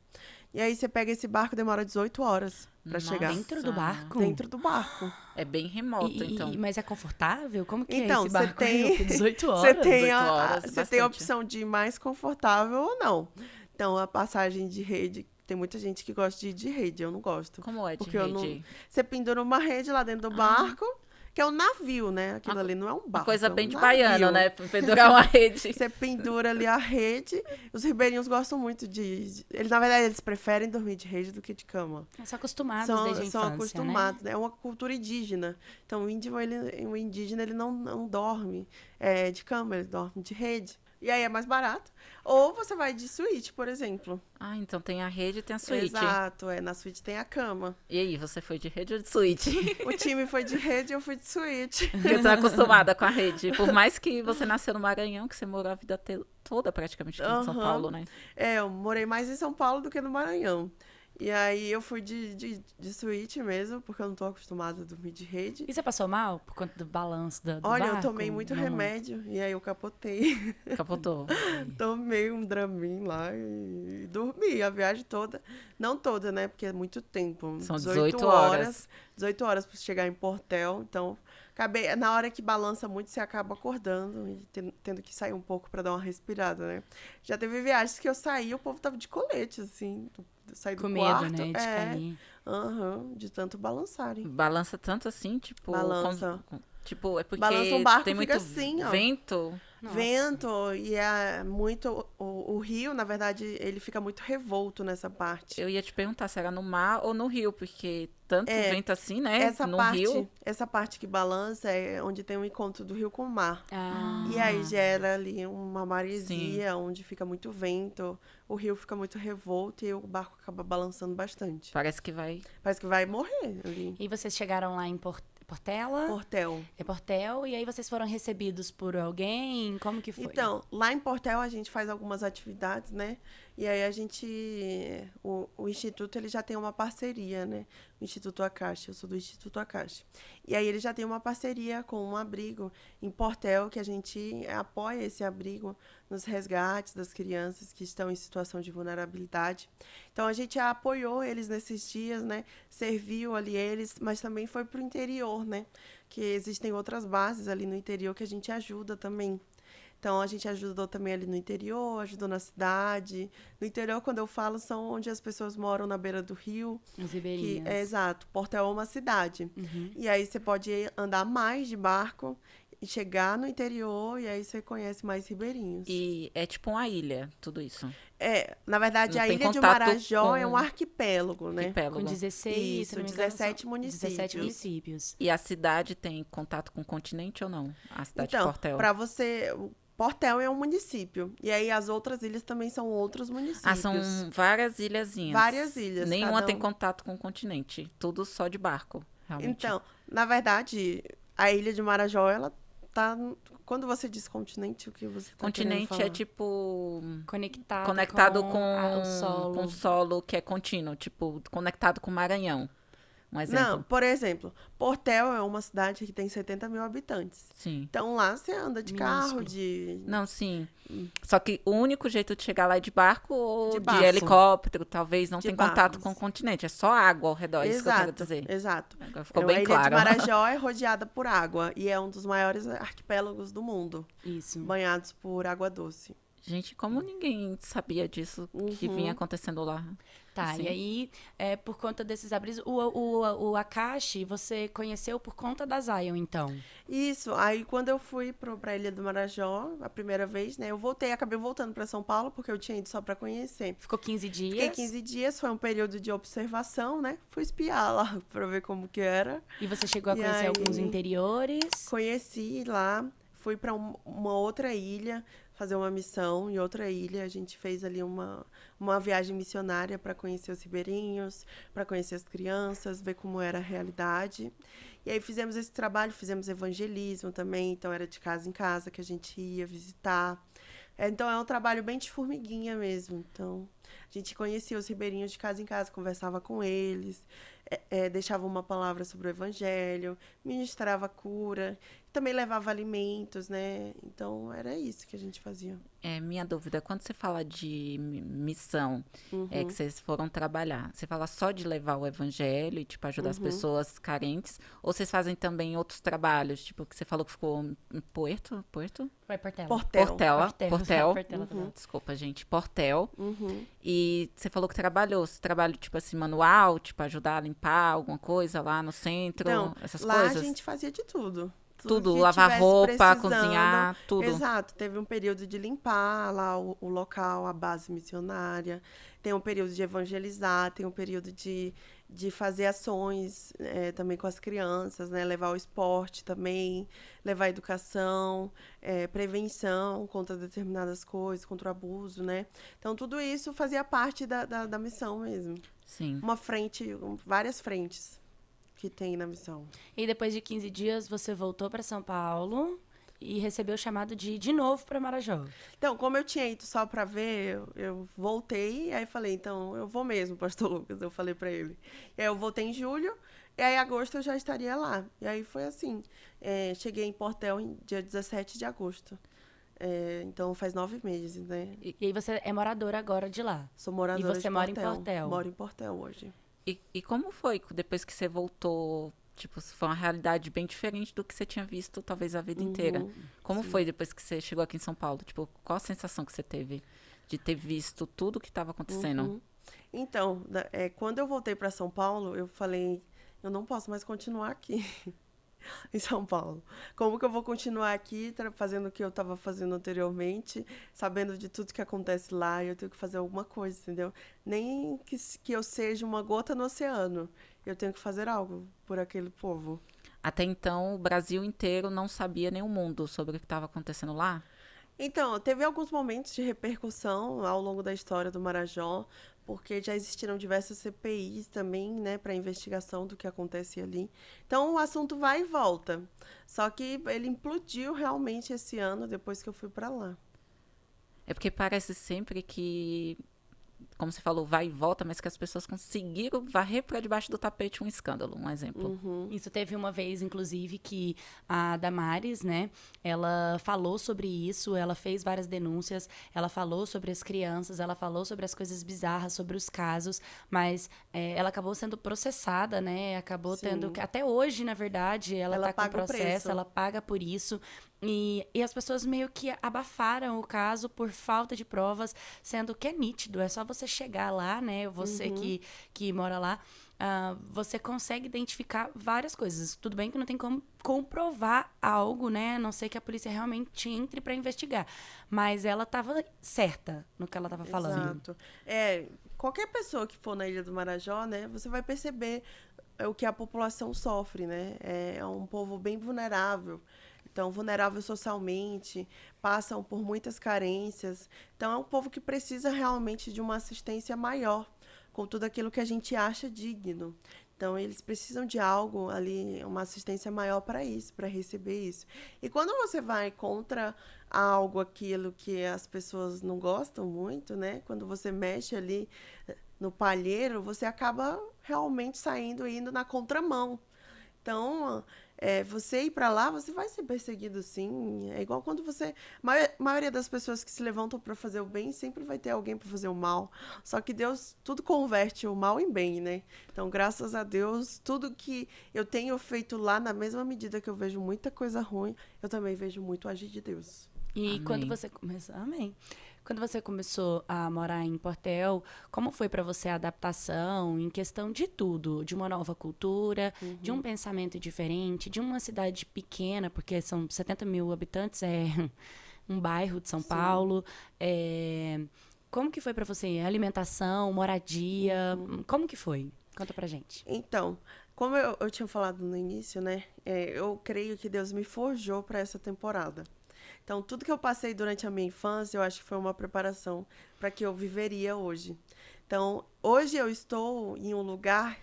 Speaker 3: E aí você pega esse barco, demora 18 horas para
Speaker 1: Nossa.
Speaker 3: chegar
Speaker 2: Dentro do barco?
Speaker 3: dentro do barco.
Speaker 1: É bem remoto, então.
Speaker 2: Mas é confortável? Como que
Speaker 3: Então,
Speaker 2: é esse
Speaker 3: você
Speaker 2: barco?
Speaker 3: tem-
Speaker 2: aí? 18 horas?
Speaker 3: Você tem,
Speaker 1: 18
Speaker 3: a,
Speaker 1: horas,
Speaker 3: você tem a
Speaker 1: bastante.
Speaker 3: opção de ir mais confortável ou não. Então, a passagem de rede, tem muita gente que gosta de ir de rede, eu não gosto.
Speaker 1: Como é de
Speaker 3: Porque eu
Speaker 1: rede?
Speaker 3: não- Você pendura uma rede lá dentro do barco, que é um navio, né? Aquilo
Speaker 1: Uma
Speaker 3: ali não é um barco.
Speaker 1: Uma coisa
Speaker 3: é um
Speaker 1: bem de
Speaker 3: navio.
Speaker 1: baiano, né? Pendurar uma rede.
Speaker 3: Você pendura ali a rede. Os ribeirinhos gostam muito eles, na verdade, eles preferem dormir de rede do que de cama.
Speaker 2: São acostumados
Speaker 3: São,
Speaker 2: desde a infância,
Speaker 3: são acostumados,
Speaker 2: né?
Speaker 3: né? É uma cultura indígena. Então, o indígena, ele não dorme de cama, ele dorme de rede. E aí é mais barato. Ou você vai de suíte, por exemplo.
Speaker 1: Ah, então tem a rede e tem a suíte.
Speaker 3: Exato, na suíte tem a cama.
Speaker 1: E aí, você foi de rede ou de suíte?
Speaker 3: O time foi de rede, eu fui de suíte.
Speaker 1: Porque você tá acostumada com a rede. Por mais que você nasceu no Maranhão, que você morou a vida toda praticamente aqui em São
Speaker 3: Aham.
Speaker 1: Paulo, né?
Speaker 3: Eu morei mais em São Paulo do que no Maranhão. E aí eu fui de suíte mesmo, porque eu não tô acostumada a dormir de rede.
Speaker 2: E você passou mal por conta do balanço do
Speaker 3: Olha,
Speaker 2: barco?
Speaker 3: eu tomei muito
Speaker 2: Não
Speaker 3: remédio e aí eu capotei.
Speaker 1: Capotou.
Speaker 3: Tomei um Dramin lá e dormi a viagem toda. Não toda, né? Porque é muito tempo.
Speaker 1: São 18 horas.
Speaker 3: 18 horas para chegar em Portel. Então, acabei, na hora que balança muito, você acaba acordando e tendo que sair um pouco para dar uma respirada, né? Já teve viagens que eu saí, o povo tava de colete, assim. Saí do
Speaker 2: Com
Speaker 3: quarto.
Speaker 2: medo, né, de cair.
Speaker 3: De tanto balançarem.
Speaker 1: Balança tanto assim, tipo...
Speaker 3: Balança.
Speaker 1: Tipo, é porque
Speaker 3: Balança um barco,
Speaker 1: tem
Speaker 3: fica
Speaker 1: muito
Speaker 3: assim, ó.
Speaker 1: vento.
Speaker 2: Nossa.
Speaker 3: Vento e é muito o rio, na verdade, ele fica muito revolto nessa parte.
Speaker 1: Eu ia te perguntar se era no mar ou no rio, porque tanto vento assim, né?
Speaker 3: Essa
Speaker 1: no
Speaker 3: parte,
Speaker 1: rio.
Speaker 3: essa parte que balança é onde tem o encontro do rio com o mar.
Speaker 2: Ah.
Speaker 3: E aí gera ali uma maresia, onde fica muito vento, o rio fica muito revolto e o barco acaba balançando bastante.
Speaker 1: Parece que vai.
Speaker 3: Parece que vai morrer ali.
Speaker 2: E vocês chegaram lá em Portela?
Speaker 3: Portel.
Speaker 2: É Portel. E aí vocês foram recebidos por alguém? Como que foi?
Speaker 3: Então, lá em Portel a gente faz algumas atividades, né? E aí a gente, o Instituto, ele já tem uma parceria, né? O Instituto Akashi, eu sou do Instituto Akashi. E aí ele já tem uma parceria com um abrigo em Portel, que a gente apoia esse abrigo nos resgates das crianças que estão em situação de vulnerabilidade. Então a gente apoiou eles nesses dias, né? Serviu ali eles, mas também foi para o interior, né? Que existem outras bases ali no interior que a gente ajuda também. Então, a gente ajudou também ali no interior, ajudou na cidade. No interior, quando eu falo, são onde as pessoas moram na beira do rio.
Speaker 2: Os ribeirinhos.
Speaker 3: Exato. Portel é uma cidade. E aí, você pode andar mais de barco e chegar no interior, e aí você conhece mais ribeirinhos.
Speaker 1: E é tipo uma ilha, tudo isso.
Speaker 3: Na verdade,
Speaker 1: Não
Speaker 3: a
Speaker 1: tem
Speaker 3: Ilha de
Speaker 1: contato
Speaker 3: Marajó é
Speaker 1: com
Speaker 3: um arquipélago, né?
Speaker 1: arquipélago.
Speaker 2: Com 16,
Speaker 3: Isso,
Speaker 2: se não me engano,
Speaker 3: 17 municípios.
Speaker 2: 17 municípios.
Speaker 1: E a cidade tem contato com o continente ou não? A cidade de
Speaker 3: Então,
Speaker 1: Portel.
Speaker 3: para você... Portel é um município. E aí, as outras ilhas também são outros municípios.
Speaker 1: Ah, são várias ilhazinhas.
Speaker 3: Várias ilhas.
Speaker 1: Nenhuma
Speaker 3: cada
Speaker 1: tem
Speaker 3: um.
Speaker 1: contato com o continente. Tudo só de barco, realmente.
Speaker 3: Então, na verdade, a Ilha de Marajó, ela tá... Quando você diz continente, o que você tá querendo
Speaker 1: Continente
Speaker 3: falar?
Speaker 1: é tipo...
Speaker 2: Conectado
Speaker 1: com
Speaker 2: o solo.
Speaker 1: com o solo que é contínuo. Tipo, conectado com o Maranhão. Um exemplo.
Speaker 3: Não, por exemplo, Portel é uma cidade que tem 70 mil habitantes.
Speaker 1: Sim.
Speaker 3: Então, lá você anda de carro, de...
Speaker 1: Não, sim. Só que o único jeito de chegar lá é de barco ou
Speaker 3: De
Speaker 1: de,
Speaker 3: barco.
Speaker 1: helicóptero, talvez não
Speaker 3: De
Speaker 1: tem contato
Speaker 3: barcos.
Speaker 1: com o continente. É só água ao redor, é isso que eu quero dizer.
Speaker 3: Exato.
Speaker 1: Agora ficou
Speaker 3: A
Speaker 1: bem
Speaker 3: Ilha
Speaker 1: claro.
Speaker 3: de Marajó é rodeada por água e é um dos maiores arquipélagos do mundo,
Speaker 2: Isso.
Speaker 3: banhados por água doce.
Speaker 1: Gente, como ninguém sabia disso que vinha acontecendo lá?
Speaker 2: Tá,
Speaker 1: Assim.
Speaker 2: e aí, por conta desses abrigos, o Akashi você conheceu por conta da Zion, então?
Speaker 3: Isso, aí quando eu fui pra Ilha do Marajó, a primeira vez, né, acabei voltando para São Paulo, porque eu tinha ido só para conhecer.
Speaker 2: Ficou 15 dias?
Speaker 3: Fiquei 15 dias, foi um período de observação, né, fui espiar lá para ver como que era.
Speaker 2: E você chegou a
Speaker 3: E
Speaker 2: conhecer
Speaker 3: aí-
Speaker 2: alguns interiores?
Speaker 3: Conheci lá, fui para uma outra ilha, fazer uma missão em outra ilha. A gente fez ali uma viagem missionária para conhecer os ribeirinhos, para conhecer as crianças, ver como era a realidade. E aí fizemos esse trabalho, fizemos evangelismo também, então era de casa em casa que a gente ia visitar. Então é um trabalho bem de formiguinha mesmo. Então a gente conhecia os ribeirinhos de casa em casa, conversava com eles, deixava uma palavra sobre o evangelho, ministrava cura, também levava alimentos, né? Então era isso que a gente fazia.
Speaker 1: Minha dúvida, quando você fala de missão, que vocês foram trabalhar, você fala só de levar o evangelho e, tipo, ajudar as pessoas carentes? Ou vocês fazem também outros trabalhos, tipo, que você falou que ficou em Puerto?
Speaker 2: Foi Portela.
Speaker 1: Portel.
Speaker 2: Portela, tá.
Speaker 1: Desculpa, gente. Portel.
Speaker 3: Uhum.
Speaker 1: E você falou que trabalhou. Você trabalha, tipo assim, manual, tipo, ajudar a limpar alguma coisa lá no centro,
Speaker 3: Então,
Speaker 1: essas
Speaker 3: lá
Speaker 1: coisas?
Speaker 3: a gente fazia de tudo.
Speaker 1: Tudo,
Speaker 3: que
Speaker 1: lavar
Speaker 3: tivesse
Speaker 1: roupa,
Speaker 3: precisando.
Speaker 1: cozinhar, tudo.
Speaker 3: Exato, teve um período de limpar lá o local, a base missionária, tem um período de evangelizar, tem um período de fazer ações também com as crianças, né? Levar o esporte também, levar a educação, prevenção contra determinadas coisas, contra o abuso, né? Então, tudo isso fazia parte da missão mesmo.
Speaker 1: Sim.
Speaker 3: Uma frente, várias frentes que tem na missão.
Speaker 2: E depois de 15 dias, você voltou para São Paulo e recebeu o chamado de ir de novo para Marajó.
Speaker 3: Então, como eu tinha ido só para ver, eu voltei, aí falei, então, eu vou mesmo, pastor Lucas, eu falei para ele. E aí eu voltei em julho, e aí em agosto eu já estaria lá. E aí foi assim, cheguei em Portel em dia 17 de agosto. Então faz 9 meses, né?
Speaker 2: E aí você é moradora agora de lá.
Speaker 3: Sou moradora
Speaker 2: E você
Speaker 3: de
Speaker 2: mora
Speaker 3: Portel.
Speaker 2: em Portel.
Speaker 3: Moro em Portel hoje.
Speaker 1: E como foi depois que você voltou? Tipo, foi uma realidade bem diferente do que você tinha visto, talvez, a vida inteira. Como foi depois que você chegou aqui em São Paulo? Tipo, qual a sensação que você teve de ter visto tudo o que estava acontecendo?
Speaker 3: Então, quando eu voltei para São Paulo, eu falei, eu não posso mais continuar aqui em São Paulo. Como que eu vou continuar aqui fazendo o que eu estava fazendo anteriormente, sabendo de tudo que acontece lá, e eu tenho que fazer alguma coisa, entendeu? Nem que eu seja uma gota no oceano, eu tenho que fazer algo por aquele povo.
Speaker 1: Até então, o Brasil inteiro não sabia, nem o mundo, sobre o que estava acontecendo lá?
Speaker 3: Então, teve alguns momentos de repercussão ao longo da história do Marajó, porque já existiram diversas CPIs também, né, para investigação do que acontece ali. Então, o assunto vai e volta. Só que ele implodiu realmente esse ano, depois que eu fui para lá.
Speaker 1: É porque parece sempre que, como você falou, vai e volta, mas que as pessoas conseguiram varrer para debaixo do tapete um escândalo, um exemplo.
Speaker 2: Isso teve uma vez, inclusive, que a Damares, né, ela falou sobre isso, ela fez várias denúncias, ela falou sobre as crianças, ela falou sobre as coisas bizarras, sobre os casos, mas ela acabou sendo processada, né, acabou tendo, até hoje, na verdade, ela tá com
Speaker 3: paga o
Speaker 2: processo,
Speaker 3: preço.
Speaker 2: ela paga por isso. E as pessoas meio que abafaram o caso por falta de provas, sendo que é nítido, é só você chegar lá, né? Você que mora lá, você consegue identificar várias coisas. Tudo bem que não tem como comprovar algo, né? A não ser que a polícia realmente entre para investigar. Mas ela estava certa no que ela estava falando.
Speaker 3: Exato. Qualquer pessoa que for na Ilha do Marajó, né, você vai perceber o que a população sofre, né? É um povo bem vulnerável. Então, vulnerável socialmente, passam por muitas carências. Então, é um povo que precisa realmente de uma assistência maior, com tudo aquilo que a gente acha digno. Então, eles precisam de algo ali, uma assistência maior para isso, para receber isso. E quando você vai contra algo, aquilo que as pessoas não gostam muito, né? Quando você mexe ali no palheiro, você acaba realmente indo na contramão. Então, você ir para lá, você vai ser perseguido, sim. É igual quando você... maioria das pessoas que se levantam para fazer o bem, sempre vai ter alguém para fazer o mal. Só que Deus, tudo converte o mal em bem, né? Então, graças a Deus, tudo que eu tenho feito lá, na mesma medida que eu vejo muita coisa ruim, eu também vejo muito agir de Deus.
Speaker 2: E
Speaker 1: Amém.
Speaker 2: quando você começou... Amém. Quando você começou a morar em Portel, como foi para você a adaptação em questão de tudo? De uma nova cultura, de um pensamento diferente, de uma cidade pequena, porque são 70 mil habitantes, é um bairro de São Paulo. Como que foi para você? Alimentação, moradia, como que foi? Conta pra gente.
Speaker 3: Então, como eu tinha falado no início, né? Eu creio que Deus me forjou para essa temporada. Então, tudo que eu passei durante a minha infância, eu acho que foi uma preparação para que eu viveria hoje. Então, hoje eu estou em um lugar,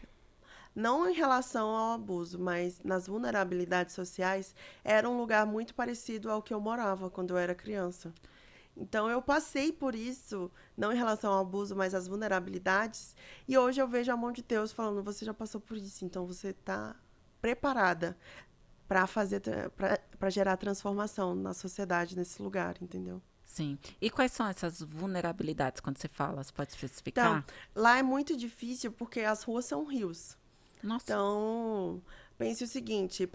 Speaker 3: não em relação ao abuso, mas nas vulnerabilidades sociais, era um lugar muito parecido ao que eu morava quando eu era criança. Então, eu passei por isso, não em relação ao abuso, mas às vulnerabilidades. E hoje eu vejo a mão de Deus falando, você já passou por isso, então você está preparada para gerar transformação na sociedade, nesse lugar, entendeu?
Speaker 1: Sim. E quais são essas vulnerabilidades quando você fala? Você pode especificar?
Speaker 3: Então, lá é muito difícil porque as ruas são rios.
Speaker 1: Nossa.
Speaker 3: Então, pense o seguinte,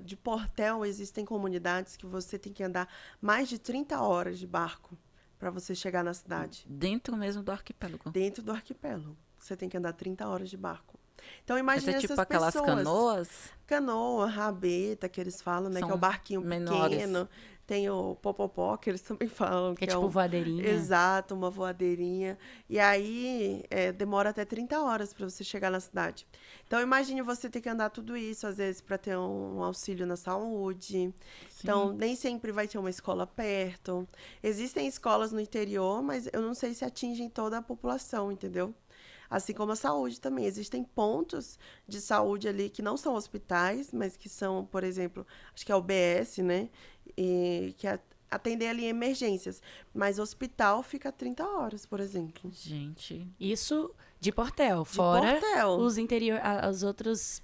Speaker 3: de Portel existem comunidades que você tem que andar mais de 30 horas de barco para você chegar na cidade.
Speaker 1: Dentro mesmo do arquipélago?
Speaker 3: Dentro do arquipélago. Você tem que andar 30 horas de barco. Então, imagine essas
Speaker 1: tipo aquelas
Speaker 3: pessoas.
Speaker 1: canoas?
Speaker 3: Canoa, rabeta, que eles falam, né?
Speaker 1: São
Speaker 3: que é o barquinho
Speaker 1: menores.
Speaker 3: pequeno. Tem o popopó, que eles também falam.
Speaker 2: Que é tipo voadeirinha.
Speaker 3: Exato, uma voadeirinha. E aí, demora até 30 horas para você chegar na cidade. Então, imagine você ter que andar tudo isso, às vezes, para ter um auxílio na saúde.
Speaker 1: Sim.
Speaker 3: Então, nem sempre vai ter uma escola perto. Existem escolas no interior, mas eu não sei se atingem toda a população, entendeu? Assim como a saúde também. Existem pontos de saúde ali que não são hospitais, mas que são, por exemplo, acho que é o UBS, né? e que atender ali emergências. Mas hospital fica 30 horas, por exemplo.
Speaker 1: Gente,
Speaker 2: Isso de Portel,
Speaker 3: De
Speaker 2: fora
Speaker 3: Portel.
Speaker 2: os interior, as outras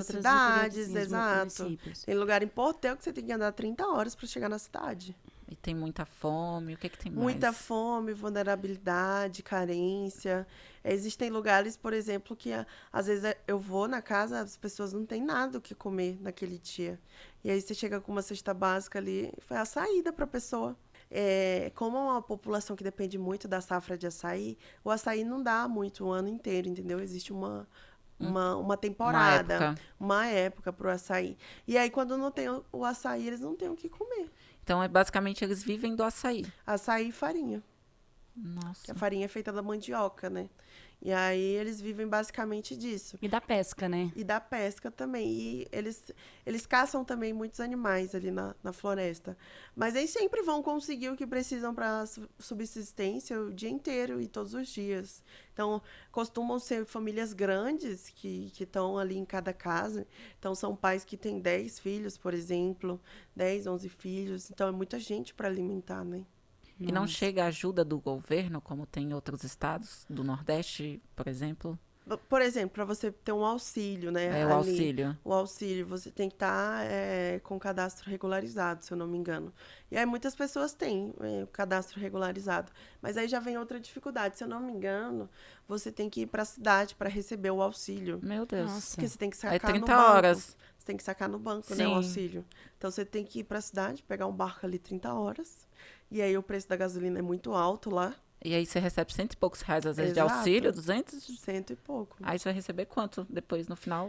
Speaker 3: Cidades,
Speaker 2: interiorzinhas,
Speaker 3: exato.
Speaker 2: municípios.
Speaker 3: Tem lugar em Portel que você tem que andar 30 horas para chegar na cidade.
Speaker 1: e tem muita fome, o que tem
Speaker 3: Muita
Speaker 1: mais?
Speaker 3: fome, vulnerabilidade, carência. Existem lugares, por exemplo, que às vezes eu vou na casa, as pessoas não têm nada o que comer naquele dia. E aí você chega com uma cesta básica ali, foi a saída para a pessoa. Como é uma população que depende muito da safra de açaí, o açaí não dá muito o ano inteiro, entendeu? Existe uma temporada, uma época para o açaí. E aí, quando não tem o açaí, eles não têm o que comer.
Speaker 1: Então, basicamente, eles vivem do açaí.
Speaker 3: Açaí e farinha.
Speaker 1: Nossa.
Speaker 3: A farinha é feita da mandioca, né? E aí eles vivem basicamente disso.
Speaker 2: E da pesca, né?
Speaker 3: E da pesca também. E eles caçam também muitos animais ali na floresta. Mas eles sempre vão conseguir o que precisam para subsistência o dia inteiro e todos os dias. Então, costumam ser famílias grandes que estão ali em cada casa. Então, são pais que têm 10 filhos, por exemplo. 10, 11 filhos. Então, é muita gente para alimentar, né?
Speaker 1: E não chega a ajuda do governo, como tem em outros estados, do Nordeste, por exemplo?
Speaker 3: Por exemplo, para você ter um auxílio, né?
Speaker 1: É o auxílio.
Speaker 3: O auxílio, você tem que estar com cadastro regularizado, se eu não me engano. E aí muitas pessoas têm o cadastro regularizado. Mas aí já vem outra dificuldade. Se eu não me engano, você tem que ir para a cidade para receber o auxílio.
Speaker 1: Meu Deus.
Speaker 2: Nossa.
Speaker 3: Porque você tem que sacar
Speaker 1: É 30
Speaker 3: no banco.
Speaker 1: horas.
Speaker 3: Você tem que sacar no banco, né, o
Speaker 1: Sim.
Speaker 3: auxílio. Então você tem que ir para a cidade, pegar um barco ali 30 horas. E aí o preço da gasolina é muito alto lá.
Speaker 1: E aí você recebe 100 e poucos reais, às vezes,
Speaker 3: Exato.
Speaker 1: de auxílio, 200.
Speaker 3: 100 e pouco.
Speaker 1: Aí você vai receber quanto depois, no final?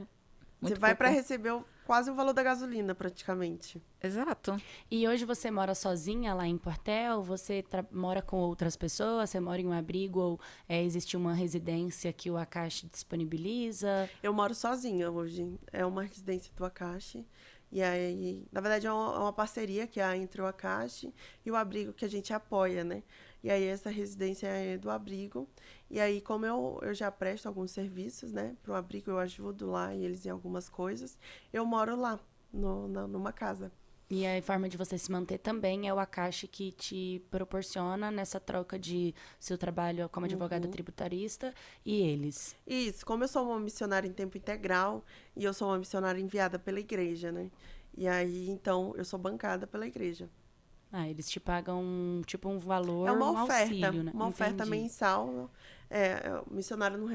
Speaker 1: Muito
Speaker 3: Você vai para
Speaker 1: pouco.
Speaker 3: receber quase o valor da gasolina, praticamente.
Speaker 1: Exato.
Speaker 2: E hoje você mora sozinha lá em Portel? Você mora com outras pessoas? Você mora em um abrigo ou existe uma residência que o Akashi disponibiliza?
Speaker 3: Eu moro sozinha hoje. É uma residência do Akashi. E aí, na verdade, é uma parceria que há entre o Akashi e o abrigo que a gente apoia, né? E aí, essa residência é do abrigo. E aí, como eu já presto alguns serviços, né? Para o abrigo, eu ajudo lá e eles em algumas coisas. Eu moro lá, numa casa.
Speaker 2: E a forma de você se manter também é o Akashi que te proporciona nessa troca de seu trabalho como advogada tributarista e eles.
Speaker 3: Isso, como eu sou uma missionária em tempo integral e eu sou uma missionária enviada pela igreja, né? E aí, então, eu sou bancada pela igreja.
Speaker 2: Ah, eles te pagam, tipo, um valor,
Speaker 3: É uma
Speaker 2: um
Speaker 3: oferta,
Speaker 2: auxílio, né?
Speaker 3: uma oferta
Speaker 2: Entendi.
Speaker 3: mensal. O missionário não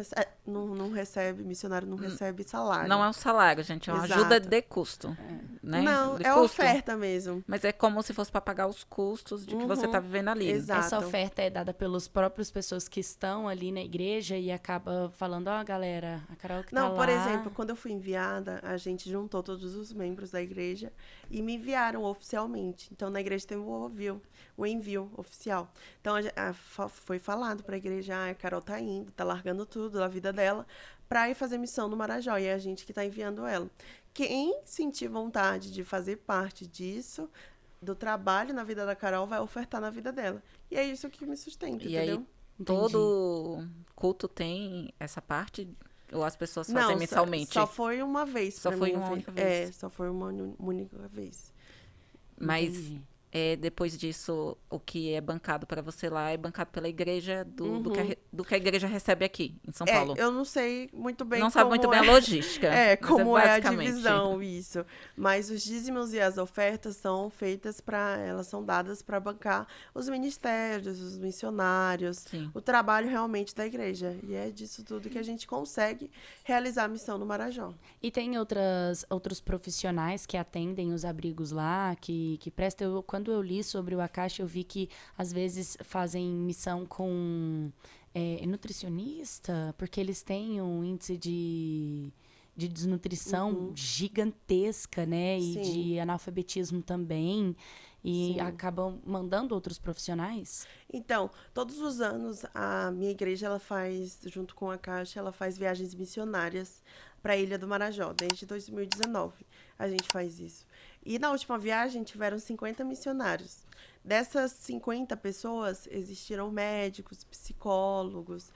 Speaker 3: recebe, missionário não recebe salário.
Speaker 1: Não é um salário, gente, é uma
Speaker 3: Exato.
Speaker 1: ajuda de custo. Né?
Speaker 3: Não,
Speaker 1: De
Speaker 3: é
Speaker 1: custo.
Speaker 3: oferta mesmo.
Speaker 1: Mas é como se fosse para pagar os custos de que você está vivendo ali.
Speaker 3: Exato.
Speaker 2: Essa oferta é dada pelas próprias pessoas que estão ali na igreja e acaba falando, ó, galera, a Carol que tá lá...
Speaker 3: Não, por exemplo, quando eu fui enviada, a gente juntou todos os membros da igreja e me enviaram oficialmente. Então, na igreja tem o envio oficial. Então, foi falado para a igreja, a Carol tá indo, tá largando tudo da vida dela para ir fazer missão no Marajó. E é a gente que tá enviando ela. Quem sentir vontade de fazer parte disso, do trabalho na vida da Carol, vai ofertar na vida dela. E é isso que me sustenta,
Speaker 1: E
Speaker 3: entendeu?
Speaker 1: aí, todo culto tem essa parte? Ou as pessoas fazem
Speaker 3: Não,
Speaker 1: mensalmente?
Speaker 3: só foi uma vez
Speaker 1: Só
Speaker 3: pra
Speaker 1: foi
Speaker 3: mim.
Speaker 1: uma única vez.
Speaker 3: Só foi uma única vez.
Speaker 1: Mas
Speaker 2: Entendi.
Speaker 1: depois disso, o que é bancado para você lá é bancado pela igreja do que a igreja recebe aqui, em São Paulo.
Speaker 3: Eu não sei muito bem
Speaker 1: Não sabe muito bem a logística. mas
Speaker 3: como é a
Speaker 1: basicamente.
Speaker 3: divisão, isso. Mas os dízimos e as ofertas são feitas elas são dadas para bancar os ministérios, os missionários,
Speaker 1: Sim.
Speaker 3: o trabalho realmente da igreja. E é disso tudo que a gente consegue realizar a missão no Marajó.
Speaker 2: E tem outros profissionais que atendem os abrigos lá, que prestam... Quando eu li sobre o Akashi, eu vi que às vezes fazem missão com nutricionista, porque eles têm um índice de desnutrição gigantesca, né? E
Speaker 3: Sim.
Speaker 2: de analfabetismo também. E
Speaker 3: Sim.
Speaker 2: acabam mandando outros profissionais.
Speaker 3: Então, todos os anos, a minha igreja, ela faz, junto com a Caixa, ela faz viagens missionárias para a Ilha do Marajó, desde 2019. A gente faz isso. E na última viagem, tiveram 50 missionários. Dessas 50 pessoas, existiram médicos, psicólogos,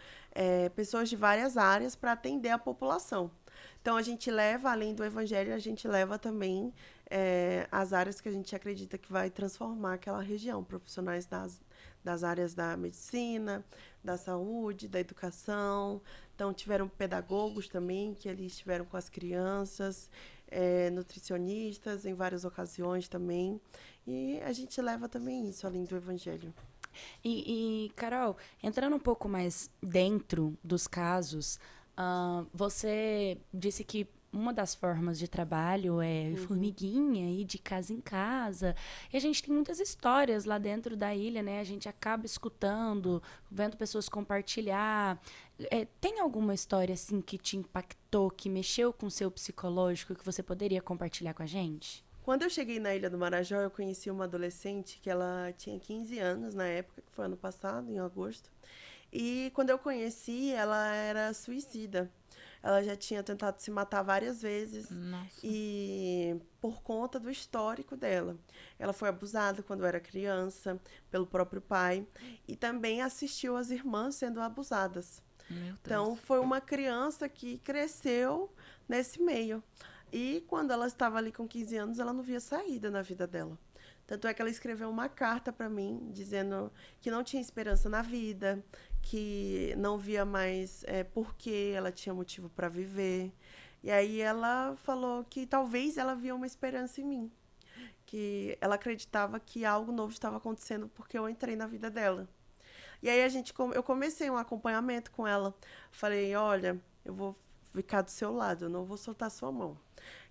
Speaker 3: pessoas de várias áreas para atender a população. Então, a gente leva, além do evangelho, a gente leva também as áreas que a gente acredita que vai transformar aquela região. Profissionais das áreas da medicina, da saúde, da educação. Então, tiveram pedagogos também, que eles estiveram com as crianças, nutricionistas em várias ocasiões também. E a gente leva também isso, além do evangelho.
Speaker 2: Carol, entrando um pouco mais dentro dos casos, você disse que uma das formas de trabalho é formiguinha, ir de casa em casa. E a gente tem muitas histórias lá dentro da ilha, né? A gente acaba escutando, vendo pessoas compartilhar. Tem alguma história, assim, que te impactou, que mexeu com o seu psicológico, que você poderia compartilhar com a gente?
Speaker 3: Quando eu cheguei na Ilha do Marajó, eu conheci uma adolescente que ela tinha 15 anos na época, que foi ano passado, em agosto. E quando eu conheci, ela era suicida. Ela já tinha tentado se matar várias vezes.
Speaker 1: Nossa.
Speaker 3: E por conta do histórico dela. Ela foi abusada quando era criança pelo próprio pai. E também assistiu as irmãs sendo abusadas.
Speaker 1: Meu Deus.
Speaker 3: Então, foi uma criança que cresceu nesse meio. E quando ela estava ali com 15 anos, ela não via saída na vida dela. Tanto é que ela escreveu uma carta para mim, dizendo que não tinha esperança na vida, que não via mais por que ela tinha motivo para viver. E aí ela falou que talvez ela via uma esperança em mim, que ela acreditava que algo novo estava acontecendo porque eu entrei na vida dela. E aí eu comecei um acompanhamento com ela. Falei, olha, eu vou ficar do seu lado, eu não vou soltar sua mão.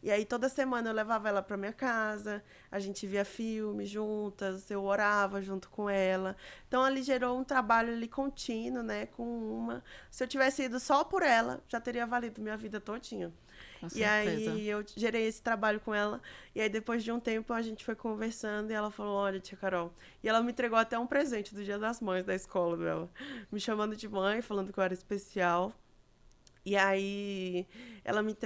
Speaker 3: E aí toda semana eu levava ela para minha casa, a gente via filme juntas, eu orava junto com ela. Então ali gerou um trabalho ali contínuo, né, com uma. Se eu tivesse ido só por ela, já teria valido minha vida todinha.
Speaker 1: Com
Speaker 3: E
Speaker 1: certeza.
Speaker 3: aí eu gerei esse trabalho com ela. E aí depois de um tempo a gente foi conversando e ela falou, olha, tia Carol. E ela me entregou até um presente do Dia das Mães da escola dela. Me chamando de mãe, falando que eu era especial. E aí ela me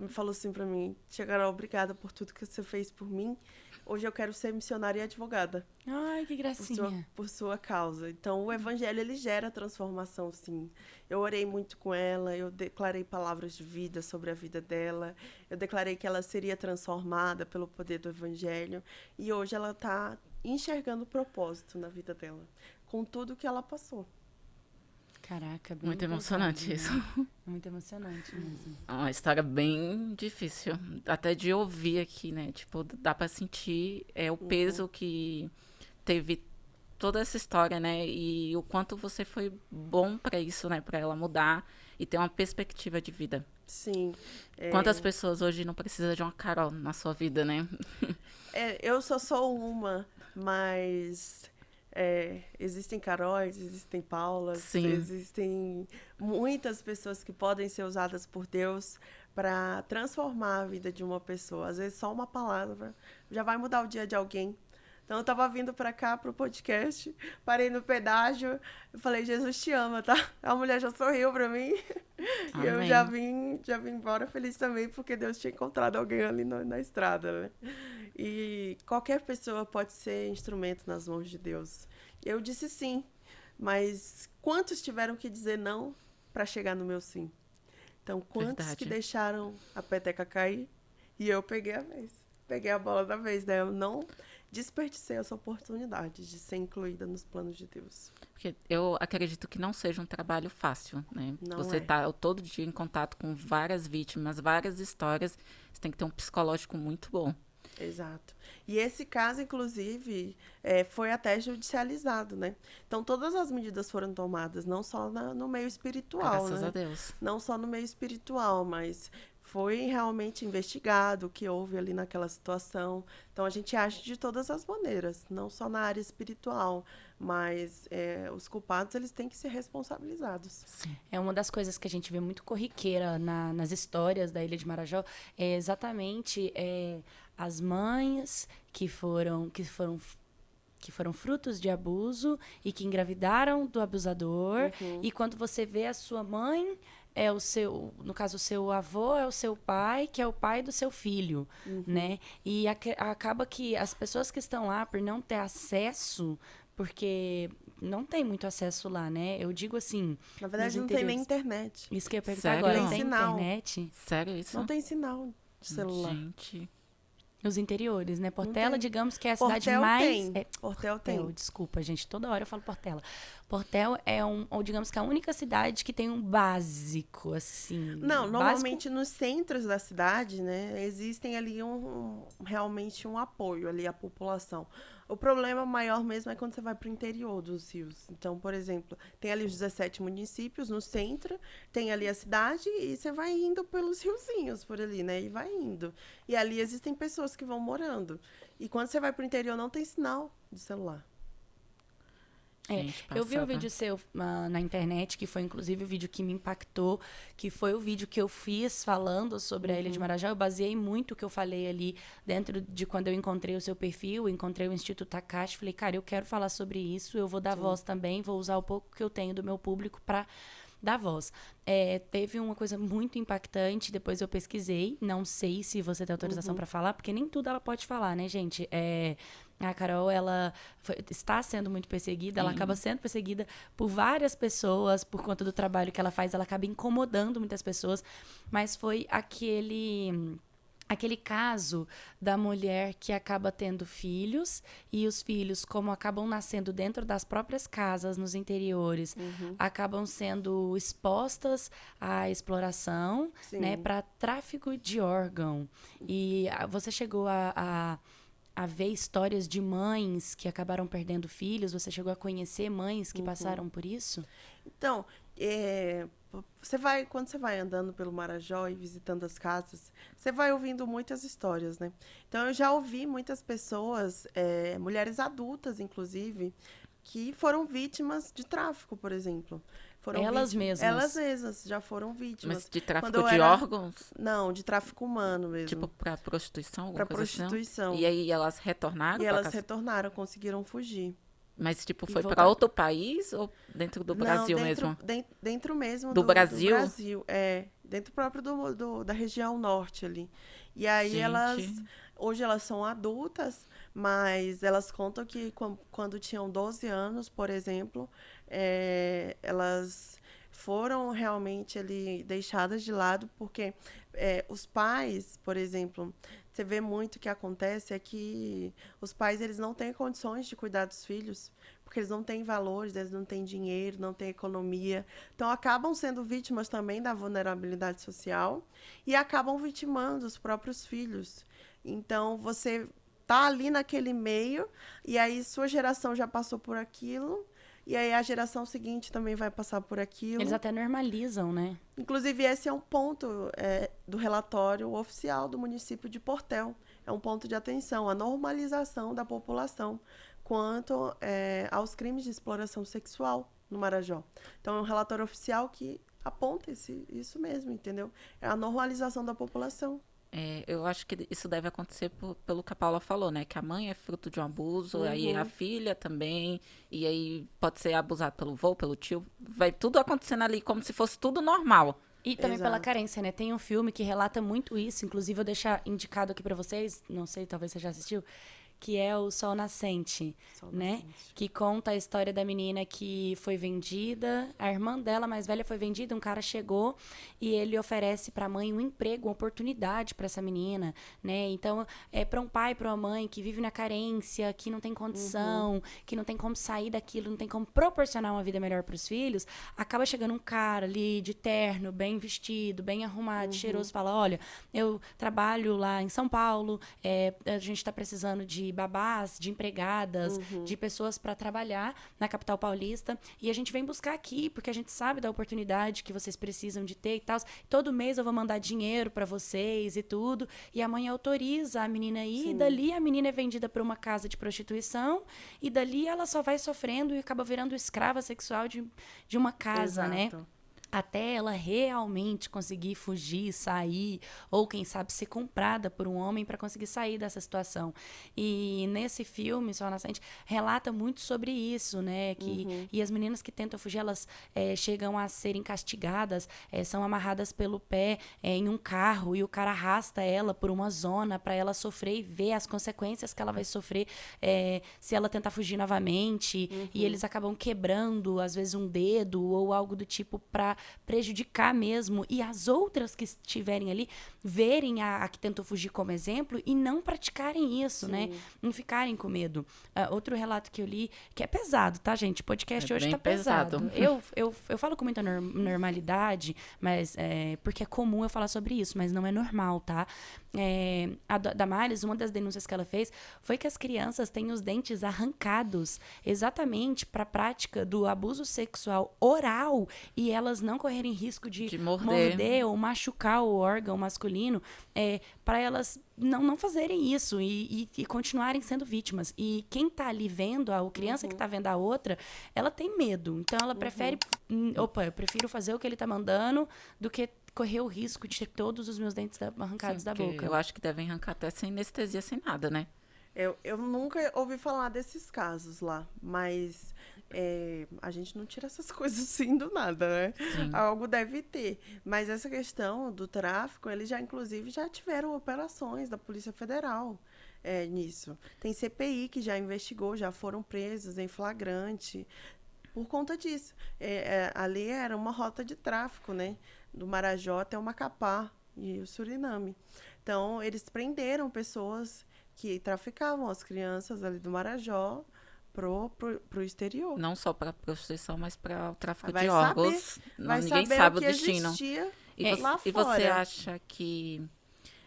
Speaker 3: falou assim pra mim, tia Carol, obrigada por tudo que você fez por mim. Hoje eu quero ser missionária e advogada.
Speaker 2: Ai, que gracinha.
Speaker 3: Por sua causa. Então, o evangelho, ele gera transformação, sim. Eu orei muito com ela, eu declarei palavras de vida sobre a vida dela, eu declarei que ela seria transformada pelo poder do evangelho, e hoje ela está enxergando o propósito na vida dela, com tudo que ela passou.
Speaker 2: Caraca, bem
Speaker 1: Muito emocionante isso.
Speaker 2: né? Muito emocionante mesmo.
Speaker 1: É uma história bem difícil, até de ouvir aqui, né? Tipo, dá pra sentir o peso que teve toda essa história, né? E o quanto você foi bom pra isso, né? Pra ela mudar e ter uma perspectiva de vida.
Speaker 3: Sim.
Speaker 1: Quantas pessoas hoje não precisam de uma Carol na sua vida, né?
Speaker 3: Eu só sou uma, mas... existem Caróis, existem Paulas,
Speaker 1: Sim.
Speaker 3: existem muitas pessoas que podem ser usadas por Deus para transformar a vida de uma pessoa. Às vezes só uma palavra já vai mudar o dia de alguém. Então eu estava vindo para cá, para o podcast, parei no pedágio, eu falei, Jesus te ama, tá? A mulher já sorriu para mim. E eu já vim embora feliz também, porque Deus tinha encontrado alguém ali na estrada, né? E qualquer pessoa pode ser instrumento nas mãos de Deus. Eu disse sim, mas quantos tiveram que dizer não para chegar no meu sim? Então, quantos que deixaram a peteca cair e eu peguei a vez? Peguei a bola da vez, né? Eu não desperdicei essa oportunidade de ser incluída nos planos de Deus.
Speaker 1: Porque eu acredito que não seja um trabalho fácil, né? Você tá todo dia em contato com várias vítimas, várias histórias, você tem que ter um psicológico muito bom.
Speaker 3: Exato. E esse caso, inclusive, foi até judicializado, né? Então, todas as medidas foram tomadas, não só no meio espiritual,
Speaker 1: Graças
Speaker 3: né?
Speaker 1: a Deus.
Speaker 3: Não só no meio espiritual, mas foi realmente investigado o que houve ali naquela situação. Então, a gente age de todas as maneiras, não só na área espiritual, mas os culpados, eles têm que ser responsabilizados.
Speaker 1: Sim.
Speaker 2: É uma das coisas que a gente vê muito corriqueira nas histórias da Ilha de Marajó, é exatamente as mães que foram frutos de abuso e que engravidaram do abusador. E quando você vê a sua mãe, no caso, o seu avô é o seu pai, que é o pai do seu filho, né? E acaba que as pessoas que estão lá, por não ter acesso, porque não tem muito acesso lá, né? Eu digo assim...
Speaker 3: Na verdade,
Speaker 2: nos
Speaker 3: não tem nem
Speaker 2: interiores.
Speaker 3: internet.
Speaker 2: Isso que eu ia perguntar
Speaker 1: Sério?
Speaker 2: agora.
Speaker 3: Tem
Speaker 2: Tem
Speaker 3: sinal.
Speaker 2: internet?
Speaker 1: Sério isso?
Speaker 3: Não tem sinal de celular.
Speaker 1: Gente.
Speaker 2: Nos interiores, né? Portela,
Speaker 3: tem.
Speaker 2: digamos que é a cidade
Speaker 3: Portel
Speaker 2: mais...
Speaker 3: tem.
Speaker 2: É,
Speaker 3: Portel tem.
Speaker 2: desculpa, gente. Toda hora eu falo Portela. Portel é ou digamos que a única cidade que tem um básico, assim.
Speaker 3: Não,
Speaker 2: básico.
Speaker 3: normalmente nos centros da cidade, né, existem ali realmente um apoio ali à população. O problema maior mesmo é quando você vai para o interior dos rios. Então, por exemplo, tem ali os 17 municípios no centro, tem ali a cidade e você vai indo pelos riozinhos por ali, né, e vai indo. E ali existem pessoas que vão morando. E quando você vai para o interior não tem sinal de celular.
Speaker 1: Gente,
Speaker 2: Eu vi um
Speaker 1: passada.
Speaker 2: vídeo seu na internet, que foi inclusive o vídeo que me impactou, que foi o vídeo que eu fiz falando sobre a Ilha de Marajó. Eu baseei muito o que eu falei ali dentro de quando eu encontrei o seu perfil, encontrei o Instituto Takashi, falei, cara, eu quero falar sobre isso, eu vou dar voz também, vou usar o pouco que eu tenho do meu público para dar voz. Teve uma coisa muito impactante, depois eu pesquisei, não sei se você tem autorização para falar, porque nem tudo ela pode falar, né, gente? A Carol, ela está sendo muito perseguida, ela acaba sendo perseguida por várias pessoas, por conta do trabalho que ela faz, ela acaba incomodando muitas pessoas, mas foi aquele caso da mulher que acaba tendo filhos, e os filhos, como acabam nascendo dentro das próprias casas, nos interiores, acabam sendo expostas à exploração, né, para tráfico de órgão. E você chegou a ver histórias de mães que acabaram perdendo filhos? Você chegou a conhecer mães que passaram por isso?
Speaker 3: Então, quando você vai andando pelo Marajó e visitando as casas, você vai ouvindo muitas histórias, né? Então, eu já ouvi muitas pessoas, mulheres adultas, inclusive, que foram vítimas de tráfico, por exemplo.
Speaker 2: Elas mesmas?
Speaker 3: Elas mesmas já foram vítimas.
Speaker 1: Mas de tráfico
Speaker 3: Quando eu
Speaker 1: de
Speaker 3: era-
Speaker 1: órgãos?
Speaker 3: Não, de tráfico humano mesmo.
Speaker 1: Tipo, pra prostituição?
Speaker 3: Pra
Speaker 1: Alguma coisa assim, não?
Speaker 3: prostituição.
Speaker 1: E aí elas retornaram
Speaker 3: E
Speaker 1: pra
Speaker 3: elas
Speaker 1: casa?
Speaker 3: retornaram, conseguiram fugir.
Speaker 1: Mas, tipo,
Speaker 2: E
Speaker 1: foi pra
Speaker 2: voltaram.
Speaker 1: outro país ou dentro do Brasil
Speaker 3: Não,
Speaker 1: mesmo?
Speaker 3: Dentro mesmo
Speaker 1: Do Brasil?
Speaker 3: Do Brasil, dentro próprio da região norte ali. E aí
Speaker 1: Gente.
Speaker 3: hoje elas são adultas, mas elas contam que quando tinham 12 anos, por exemplo, elas foram realmente ali deixadas de lado, porque os pais, por exemplo, você vê muito que acontece é que os pais eles não têm condições de cuidar dos filhos, porque eles não têm valores, eles não têm dinheiro, não têm economia. Então, acabam sendo vítimas também da vulnerabilidade social e acabam vitimando os próprios filhos. Então, você tá ali naquele meio e aí sua geração já passou por aquilo e aí a geração seguinte também vai passar por aquilo.
Speaker 2: Eles até normalizam, né?
Speaker 3: Inclusive, esse é um ponto do relatório oficial do município de Portel. É um ponto de atenção, a normalização da população quanto aos crimes de exploração sexual no Marajó. Então, é um relatório oficial que aponta isso mesmo, entendeu? É a normalização da população.
Speaker 1: Eu acho que isso deve acontecer pelo que a Paula falou, né? Que a mãe é fruto de um abuso, aí a filha também, e aí pode ser abusado pelo vô, pelo tio. Vai tudo acontecendo ali como se fosse tudo normal.
Speaker 2: E também pela
Speaker 3: Exato.
Speaker 2: carência, né? Tem um filme que relata muito isso, inclusive eu vou deixar indicado aqui pra vocês, não sei, talvez você já assistiu, que é o Sol Nascente, né? Que conta a história da menina que foi vendida, a irmã dela mais velha foi vendida, um cara chegou e ele oferece pra mãe um emprego, uma oportunidade pra essa menina, né? Então, pra um pai, pra uma mãe que vive na carência, que não tem condição, que não tem como sair daquilo, não tem como proporcionar uma vida melhor pros filhos, acaba chegando um cara ali de terno, bem vestido, bem arrumado, cheiroso, fala, olha, eu trabalho lá em São Paulo, a gente tá precisando de babás, de empregadas, de pessoas para trabalhar na capital paulista, e a gente vem buscar aqui, porque a gente sabe da oportunidade que vocês precisam de ter e tal. Todo mês eu vou mandar dinheiro para vocês e tudo, e a mãe autoriza a menina a ir, e dali a menina é vendida para uma casa de prostituição, e dali ela só vai sofrendo e acaba virando escrava sexual de uma casa, né?
Speaker 3: Exato.
Speaker 2: até ela realmente conseguir fugir, sair, ou quem sabe ser comprada por um homem para conseguir sair dessa situação. E nesse filme, Sol Nascente, relata muito sobre isso, né? E as meninas que tentam fugir, elas chegam a serem castigadas, são amarradas pelo pé em um carro, e o cara arrasta ela por uma zona para ela sofrer e ver as consequências que ela vai sofrer se ela tentar fugir novamente. E eles acabam quebrando, às vezes, um dedo ou algo do tipo para prejudicar mesmo, e as outras que estiverem ali verem a que tentou fugir como exemplo e não praticarem isso, né? Não ficarem com medo. Outro relato que eu li, que é pesado, tá, gente? O podcast hoje tá pesado. Eu falo com muita normalidade, mas porque é comum eu falar sobre isso, mas não é normal, tá? A Damares, uma das denúncias que ela fez foi que as crianças têm os dentes arrancados exatamente para a prática do abuso sexual oral, e elas não correrem risco de morder ou machucar o órgão masculino, para elas não fazerem isso e continuarem sendo vítimas. E quem tá ali vendo, a criança que tá vendo a outra, ela tem medo. Então ela prefere, eu prefiro fazer o que ele tá mandando do que correr o risco de ter todos os meus dentes arrancados da boca.
Speaker 1: Eu acho que devem arrancar até sem anestesia, sem nada, né?
Speaker 3: Eu nunca ouvi falar desses casos lá, mas a gente não tira essas coisas assim do nada, né?
Speaker 1: Sim.
Speaker 3: Algo deve ter. Mas essa questão do tráfico, eles inclusive, já tiveram operações da Polícia Federal nisso. Tem CPI que já investigou, já foram presos em flagrante por conta disso. Ali era uma rota de tráfico, né? Do Marajó até o Macapá e o Suriname. Então, eles prenderam pessoas que traficavam as crianças ali do Marajó pro exterior.
Speaker 1: Não só para prostituição, mas para o tráfico
Speaker 3: Vai
Speaker 1: de
Speaker 3: saber,
Speaker 1: órgãos.
Speaker 3: vai
Speaker 1: Ninguém
Speaker 3: saber
Speaker 1: sabe
Speaker 3: o que
Speaker 1: o destino.
Speaker 3: existia
Speaker 1: E
Speaker 3: lá
Speaker 1: você
Speaker 3: fora.
Speaker 1: acha que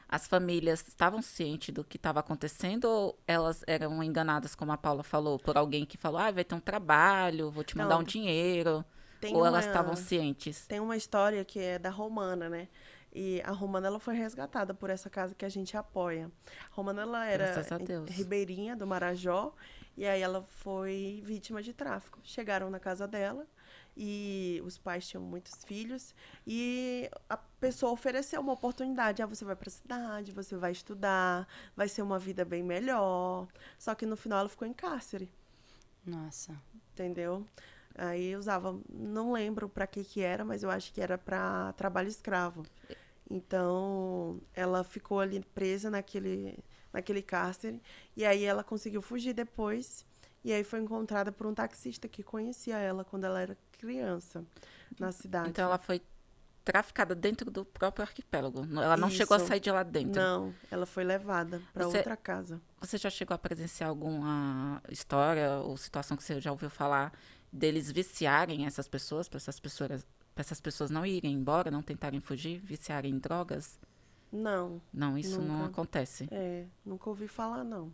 Speaker 1: as famílias estavam cientes do que estava acontecendo, ou elas eram enganadas, como a Paula falou, por alguém que falou, vai ter um trabalho, vou te mandar
Speaker 3: Não,
Speaker 1: um dinheiro,
Speaker 3: tem
Speaker 1: ou elas
Speaker 3: uma-
Speaker 1: estavam cientes?
Speaker 3: Tem uma história que é da Romana, né? E a Romana, ela foi resgatada por essa casa que a gente apoia. A Romana, ela era
Speaker 1: Graças a Deus.
Speaker 3: ribeirinha do Marajó, e aí ela foi vítima de tráfico. Chegaram na casa dela, e os pais tinham muitos filhos, e a pessoa ofereceu uma oportunidade. Você vai para a cidade, você vai estudar, vai ser uma vida bem melhor. Só que no final ela ficou em cárcere,
Speaker 2: Nossa.
Speaker 3: entendeu? Aí usava, não lembro para que era, mas eu acho que era para trabalho escravo. Então, ela ficou ali presa naquele cárcere, e aí ela conseguiu fugir depois, e aí foi encontrada por um taxista que conhecia ela quando ela era criança, na cidade.
Speaker 1: Então ela foi traficada dentro do próprio arquipélago. Ela não chegou a
Speaker 3: Isso.
Speaker 1: sair de lá dentro.
Speaker 3: Não, ela foi levada para
Speaker 1: Você-
Speaker 3: outra casa.
Speaker 1: Você já chegou a presenciar alguma história ou situação que você já ouviu falar deles viciarem essas pessoas, para essas pessoas não irem embora, não tentarem fugir, viciarem em drogas?
Speaker 3: Não,
Speaker 1: Não, isso não
Speaker 3: Nunca.
Speaker 1: acontece.
Speaker 3: nunca ouvi falar, não,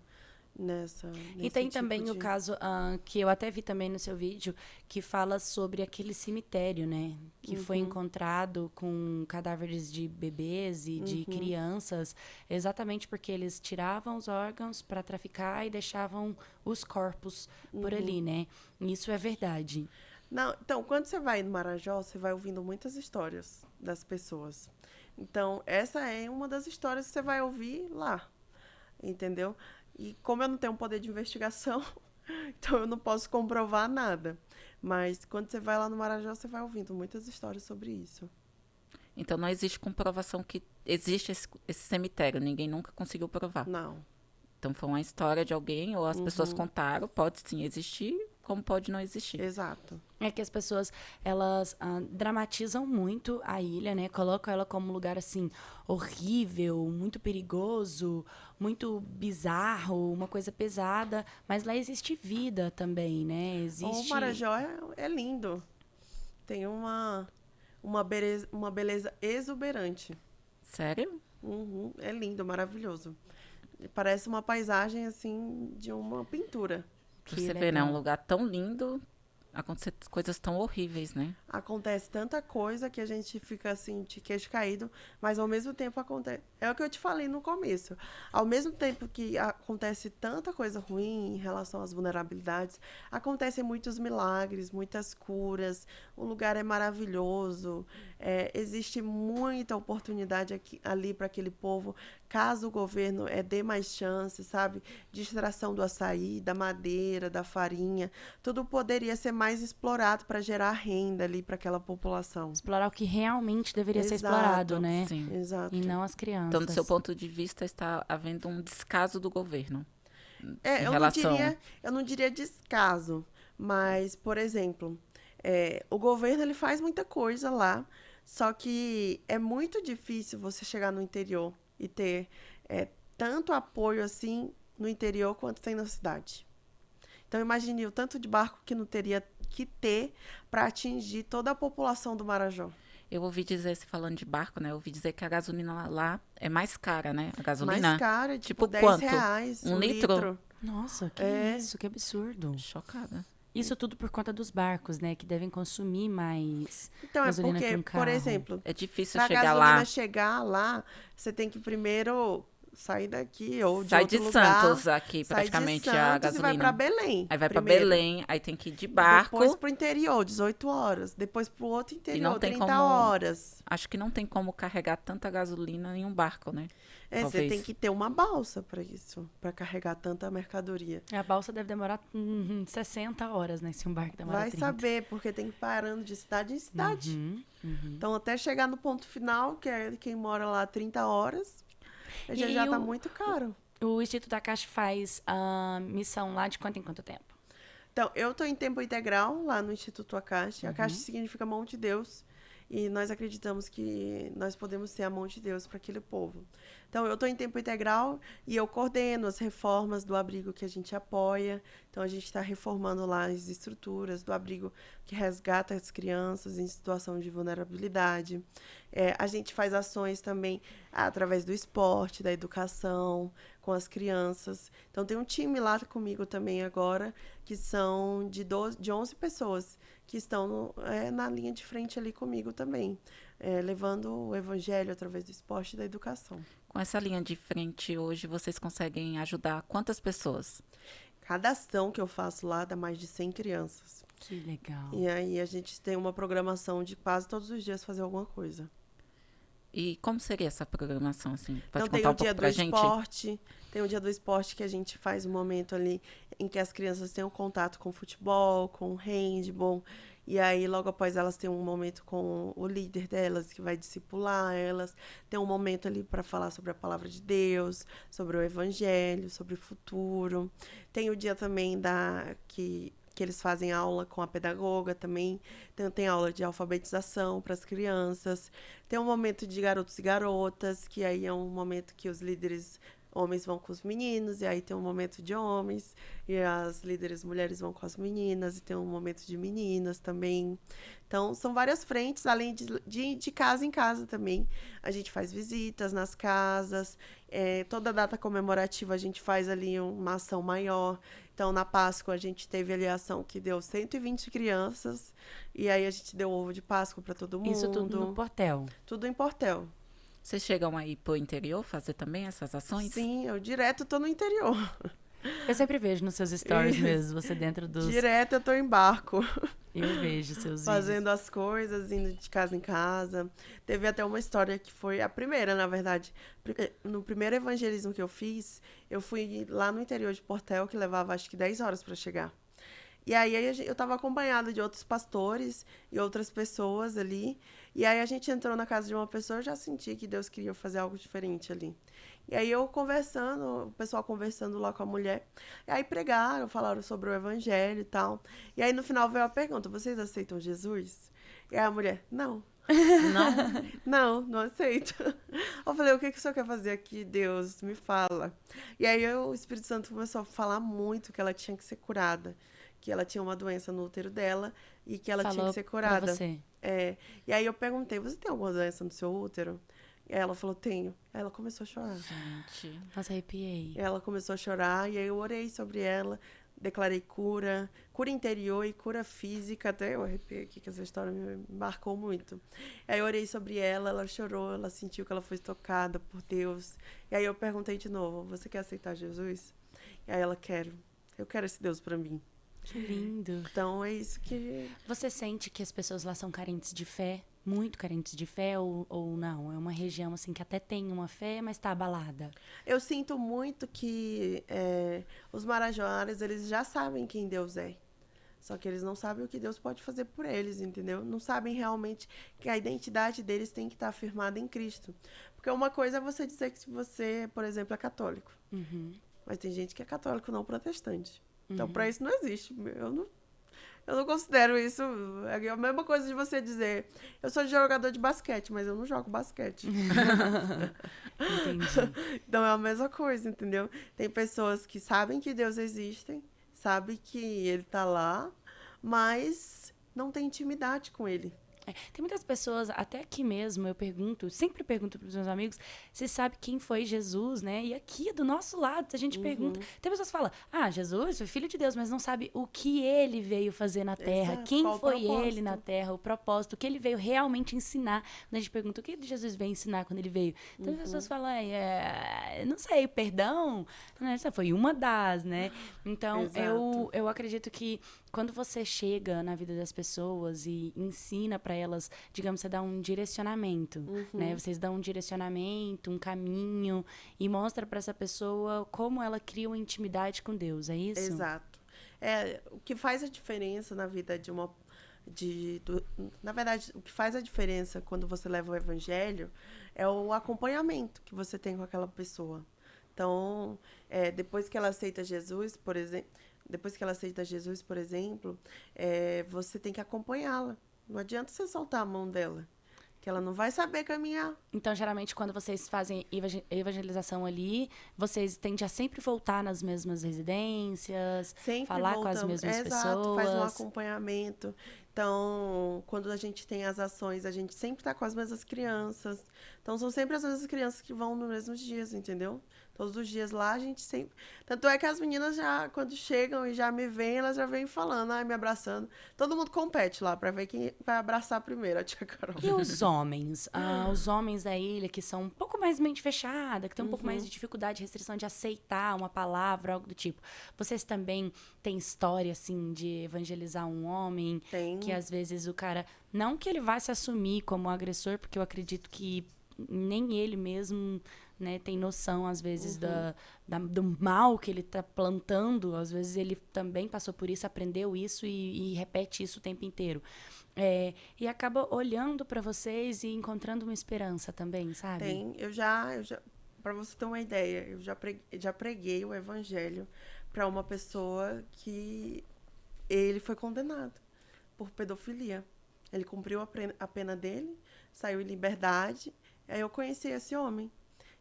Speaker 2: E
Speaker 3: nesse
Speaker 2: tem
Speaker 3: tipo
Speaker 2: também o
Speaker 3: de-
Speaker 2: caso que eu até vi também no seu vídeo, que fala sobre aquele cemitério, né? Que foi encontrado com cadáveres de bebês e de crianças, exatamente porque eles tiravam os órgãos para traficar e deixavam os corpos por ali, né? Isso é verdade.
Speaker 3: Não, então, quando você vai no Marajó, você vai ouvindo muitas histórias das pessoas. Então, essa é uma das histórias que você vai ouvir lá, entendeu? E como eu não tenho poder de investigação, então eu não posso comprovar nada. Mas quando você vai lá no Marajó, você vai ouvindo muitas histórias sobre isso.
Speaker 1: Então não existe comprovação que existe esse cemitério. Ninguém nunca conseguiu provar.
Speaker 3: Não.
Speaker 1: Então foi uma história de alguém, ou as pessoas contaram, pode sim existir, como pode não existir.
Speaker 3: Exato.
Speaker 2: É que as pessoas, elas dramatizam muito a ilha, né? Colocam ela como um lugar, assim, horrível, muito perigoso, muito bizarro, uma coisa pesada. Mas lá existe vida também, né?
Speaker 3: O
Speaker 2: Existe...
Speaker 3: Marajó é lindo. Tem uma beleza exuberante.
Speaker 1: Sério?
Speaker 3: É lindo, maravilhoso. Parece uma paisagem, assim, de uma pintura.
Speaker 1: Pra
Speaker 2: Que
Speaker 1: você ver, né?
Speaker 2: legal.
Speaker 1: Um lugar tão lindo, acontecer coisas tão horríveis, né?
Speaker 3: Acontece tanta coisa que a gente fica, assim, de queixo caído, mas ao mesmo tempo É o que eu te falei no começo. Ao mesmo tempo que acontece tanta coisa ruim em relação às vulnerabilidades, acontecem muitos milagres, muitas curas, o lugar é maravilhoso, existe muita oportunidade ali para aquele povo, caso o governo dê mais chances, sabe? De extração do açaí, da madeira, da farinha, tudo poderia ser mais explorado para gerar renda ali para aquela população.
Speaker 2: Explorar o que realmente deveria ser
Speaker 3: Exato.
Speaker 2: explorado, né?
Speaker 1: Sim.
Speaker 3: Exato.
Speaker 2: E não as crianças.
Speaker 1: Então, do seu ponto de vista, está havendo um descaso do governo em
Speaker 3: Eu
Speaker 1: relação...
Speaker 3: eu não diria descaso, mas, por exemplo, o governo ele faz muita coisa lá, só que é muito difícil você chegar no interior e ter tanto apoio assim no interior quanto tem na cidade. Então, imagine o tanto de barco que não teria que ter para atingir toda a população do Marajó.
Speaker 1: Eu ouvi dizer, se falando de barco, né? Eu ouvi dizer que a gasolina lá é mais cara, né? A gasolina.
Speaker 3: Mais cara, tipo
Speaker 1: Tipo
Speaker 3: 10
Speaker 1: quanto?
Speaker 3: reais
Speaker 1: Um
Speaker 3: um
Speaker 1: litro?
Speaker 2: Nossa, que isso, que absurdo.
Speaker 1: Chocada.
Speaker 2: Isso tudo por conta dos barcos, né? Que devem consumir mais
Speaker 3: Então,
Speaker 2: gasolina que
Speaker 3: porque,
Speaker 2: um carro.
Speaker 3: por exemplo,
Speaker 1: É difícil
Speaker 3: para a
Speaker 1: chegar
Speaker 3: gasolina
Speaker 1: lá.
Speaker 3: chegar lá, você tem que primeiro sair daqui ou de
Speaker 1: Sai
Speaker 3: outro
Speaker 1: de
Speaker 3: lugar.
Speaker 1: Santos aqui,
Speaker 3: Sai
Speaker 1: praticamente,
Speaker 3: de Santos
Speaker 1: a gasolina.
Speaker 3: e vai para Belém.
Speaker 1: Aí vai pra
Speaker 3: primeiro.
Speaker 1: Belém, aí tem que ir de barco.
Speaker 3: Depois pro interior, 18 horas. Depois pro outro interior,
Speaker 1: tem
Speaker 3: 30
Speaker 1: como-
Speaker 3: horas.
Speaker 1: Acho que não tem como carregar tanta gasolina em um barco, né?
Speaker 3: Você
Speaker 1: Talvez.
Speaker 3: tem que ter uma balsa para isso, para carregar tanta mercadoria.
Speaker 2: A balsa deve demorar 60 horas, né? Se um barco demora
Speaker 3: Vai
Speaker 2: 30.
Speaker 3: saber, porque tem que ir parando de cidade em cidade.
Speaker 2: Uhum.
Speaker 3: Então, até chegar no ponto final, que é quem mora lá 30 horas, já tá muito caro.
Speaker 2: O Instituto da Caixa faz a missão lá de quanto em quanto tempo?
Speaker 3: Então, eu estou em tempo integral lá no Instituto Akashi. Akashi significa mão de Deus. E nós acreditamos que nós podemos ser a mão de Deus para aquele povo. Então, eu estou em tempo integral e eu coordeno as reformas do abrigo que a gente apoia. Então, a gente está reformando lá as estruturas do abrigo que resgata as crianças em situação de vulnerabilidade. A gente faz ações também através do esporte, da educação, com as crianças. Então, tem um time lá comigo também agora, que são de 11 pessoas, que estão na linha de frente ali comigo também, levando o evangelho através do esporte e da educação.
Speaker 1: Com essa linha de frente hoje, vocês conseguem ajudar quantas pessoas?
Speaker 3: Cada ação que eu faço lá dá mais de 100 crianças.
Speaker 2: Que legal.
Speaker 3: E aí a gente tem uma programação de quase todos os dias fazer alguma coisa.
Speaker 1: E como seria essa programação, assim? Pode
Speaker 3: Então, tem
Speaker 1: contar
Speaker 3: o
Speaker 1: um
Speaker 3: dia
Speaker 1: pouco
Speaker 3: do
Speaker 1: pra gente?
Speaker 3: esporte, tem o dia do esporte que a gente faz um momento ali em que as crianças têm um contato com futebol, com handball, e aí logo após elas têm um momento com o líder delas, que vai discipular elas, tem um momento ali para falar sobre a palavra de Deus, sobre o evangelho, sobre o futuro. Tem o dia também que eles fazem aula com a pedagoga também. Tem aula de alfabetização para as crianças. Tem um momento de garotos e garotas, que aí é um momento que os líderes homens vão com os meninos, e aí tem um momento de homens, e as líderes mulheres vão com as meninas, e tem um momento de meninas também. Então, são várias frentes, além de casa em casa também. A gente faz visitas nas casas, toda data comemorativa a gente faz ali uma ação maior. Então, na Páscoa, a gente teve ali a ação que deu 120 crianças, e aí a gente deu ovo de Páscoa para todo mundo.
Speaker 2: Isso tudo no Portel.
Speaker 3: Tudo em Portel.
Speaker 1: Vocês chegam aí pro interior fazer também essas ações?
Speaker 3: Sim, eu direto tô no interior.
Speaker 2: Eu sempre vejo nos seus stories mesmo, você dentro dos...
Speaker 3: Direto eu tô em barco.
Speaker 2: Eu vejo seus
Speaker 3: Fazendo
Speaker 2: vídeos.
Speaker 3: as coisas, indo de casa em casa. Teve até uma história que foi a primeira, na verdade. No primeiro evangelismo que eu fiz, eu fui lá no interior de Portel, que levava acho que 10 horas para chegar. E aí eu estava acompanhada de outros pastores e outras pessoas ali. E aí a gente entrou na casa de uma pessoa, eu já senti que Deus queria fazer algo diferente ali. E aí eu conversando, o pessoal conversando lá com a mulher. E aí pregaram, falaram sobre o evangelho e tal. E aí no final veio a pergunta, vocês aceitam Jesus? E aí a mulher, não. Não aceito. Eu falei, o que o senhor quer fazer aqui, Deus? Me fala. E aí o Espírito Santo começou a falar muito que ela tinha que ser curada. Que ela tinha uma doença no útero dela e que ela tinha que ser curada.
Speaker 2: Pra você.
Speaker 3: E aí eu perguntei, você tem alguma doença no seu útero? E aí ela falou, tenho. Aí ela começou a chorar.
Speaker 1: Gente.
Speaker 2: Nossa, arrepiei.
Speaker 3: Ela começou a chorar e aí eu orei sobre ela. declarei cura, cura interior e cura física. Até eu arrepiei aqui, que essa história me marcou muito. Aí eu orei sobre ela, ela chorou, ela sentiu que ela foi tocada por Deus. E aí eu perguntei de novo, você quer aceitar Jesus? E aí ela, eu quero esse Deus pra mim.
Speaker 2: Que lindo.
Speaker 3: Então é isso que...
Speaker 2: Você sente que as pessoas lá são carentes de fé? Muito carentes de fé ou não? É uma região assim que até tem uma fé, mas está abalada.
Speaker 3: Eu sinto muito que os marajoaras, eles já sabem quem Deus é. Só que eles não sabem o que Deus pode fazer por eles, entendeu? Não sabem realmente que a identidade deles tem que estar afirmada em Cristo. Porque uma coisa é você dizer que você, por exemplo, é católico.
Speaker 2: Uhum.
Speaker 3: Mas tem gente que é católico não protestante. Então, para isso não existe. Eu não considero isso. É a mesma coisa de você dizer, eu sou jogador de basquete, mas eu não jogo basquete.
Speaker 2: Entendi.
Speaker 3: Então é a mesma coisa, entendeu? Tem pessoas que sabem que Deus existe, sabem que Ele tá lá, mas não tem intimidade com Ele.
Speaker 2: Tem muitas pessoas, até aqui mesmo, sempre pergunto para os meus amigos, se sabe quem foi Jesus, né? E aqui, do nosso lado, a gente pergunta. Tem pessoas que falam, Jesus foi filho de Deus, mas não sabe o que ele veio fazer na Terra,
Speaker 3: Exato.
Speaker 2: quem
Speaker 3: Qual
Speaker 2: foi
Speaker 3: o propósito?
Speaker 2: ele na Terra, o propósito, o que ele veio realmente ensinar. Quando a gente pergunta, o que Jesus veio ensinar quando ele veio? Então as pessoas falam, não sei, perdão, essa foi uma das, né? Então, eu acredito que quando você chega na vida das pessoas e ensina para elas, digamos, você dá um direcionamento, né? Vocês dão um direcionamento, um caminho e mostra para essa pessoa como ela cria uma intimidade com Deus, é isso?
Speaker 3: Exato. O que faz a diferença na vida na verdade, o que faz a diferença quando você leva o evangelho é o acompanhamento que você tem com aquela pessoa. Então, depois que ela aceita Jesus, por exemplo, você tem que acompanhá-la. Não adianta você soltar a mão dela, que ela não vai saber caminhar.
Speaker 2: Então, geralmente, quando vocês fazem evangelização ali, vocês tendem a sempre voltar nas mesmas residências,
Speaker 3: Sempre
Speaker 2: falar com as
Speaker 3: voltamos.
Speaker 2: mesmas
Speaker 3: Exato,
Speaker 2: pessoas.
Speaker 3: faz um acompanhamento. Então, quando a gente tem as ações, a gente sempre está com as mesmas crianças. Então, são sempre as mesmas crianças que vão nos mesmos dias, entendeu? Todos os dias lá, a gente sempre... Tanto é que as meninas já, quando chegam e já me veem, elas já vêm falando, me abraçando. Todo mundo compete lá para ver quem vai abraçar primeiro, a tia Carol.
Speaker 2: E os homens? Os homens da ilha que são um pouco mais mente fechada, que tem um pouco mais de dificuldade, restrição de aceitar uma palavra, algo do tipo. Vocês também têm história, assim, de evangelizar um homem?
Speaker 3: Tem.
Speaker 2: Que às vezes o cara... Não que ele vá se assumir como agressor, porque eu acredito que nem ele mesmo... Né, tem noção, às vezes, do mal que ele está plantando. Às vezes ele também passou por isso, aprendeu isso e repete isso o tempo inteiro. E acaba olhando para vocês e encontrando uma esperança também, sabe?
Speaker 3: Tem. Para você ter uma ideia, eu já preguei o evangelho para uma pessoa que ele foi condenado por pedofilia. Ele cumpriu a pena dele, saiu em liberdade. Aí eu conheci esse homem.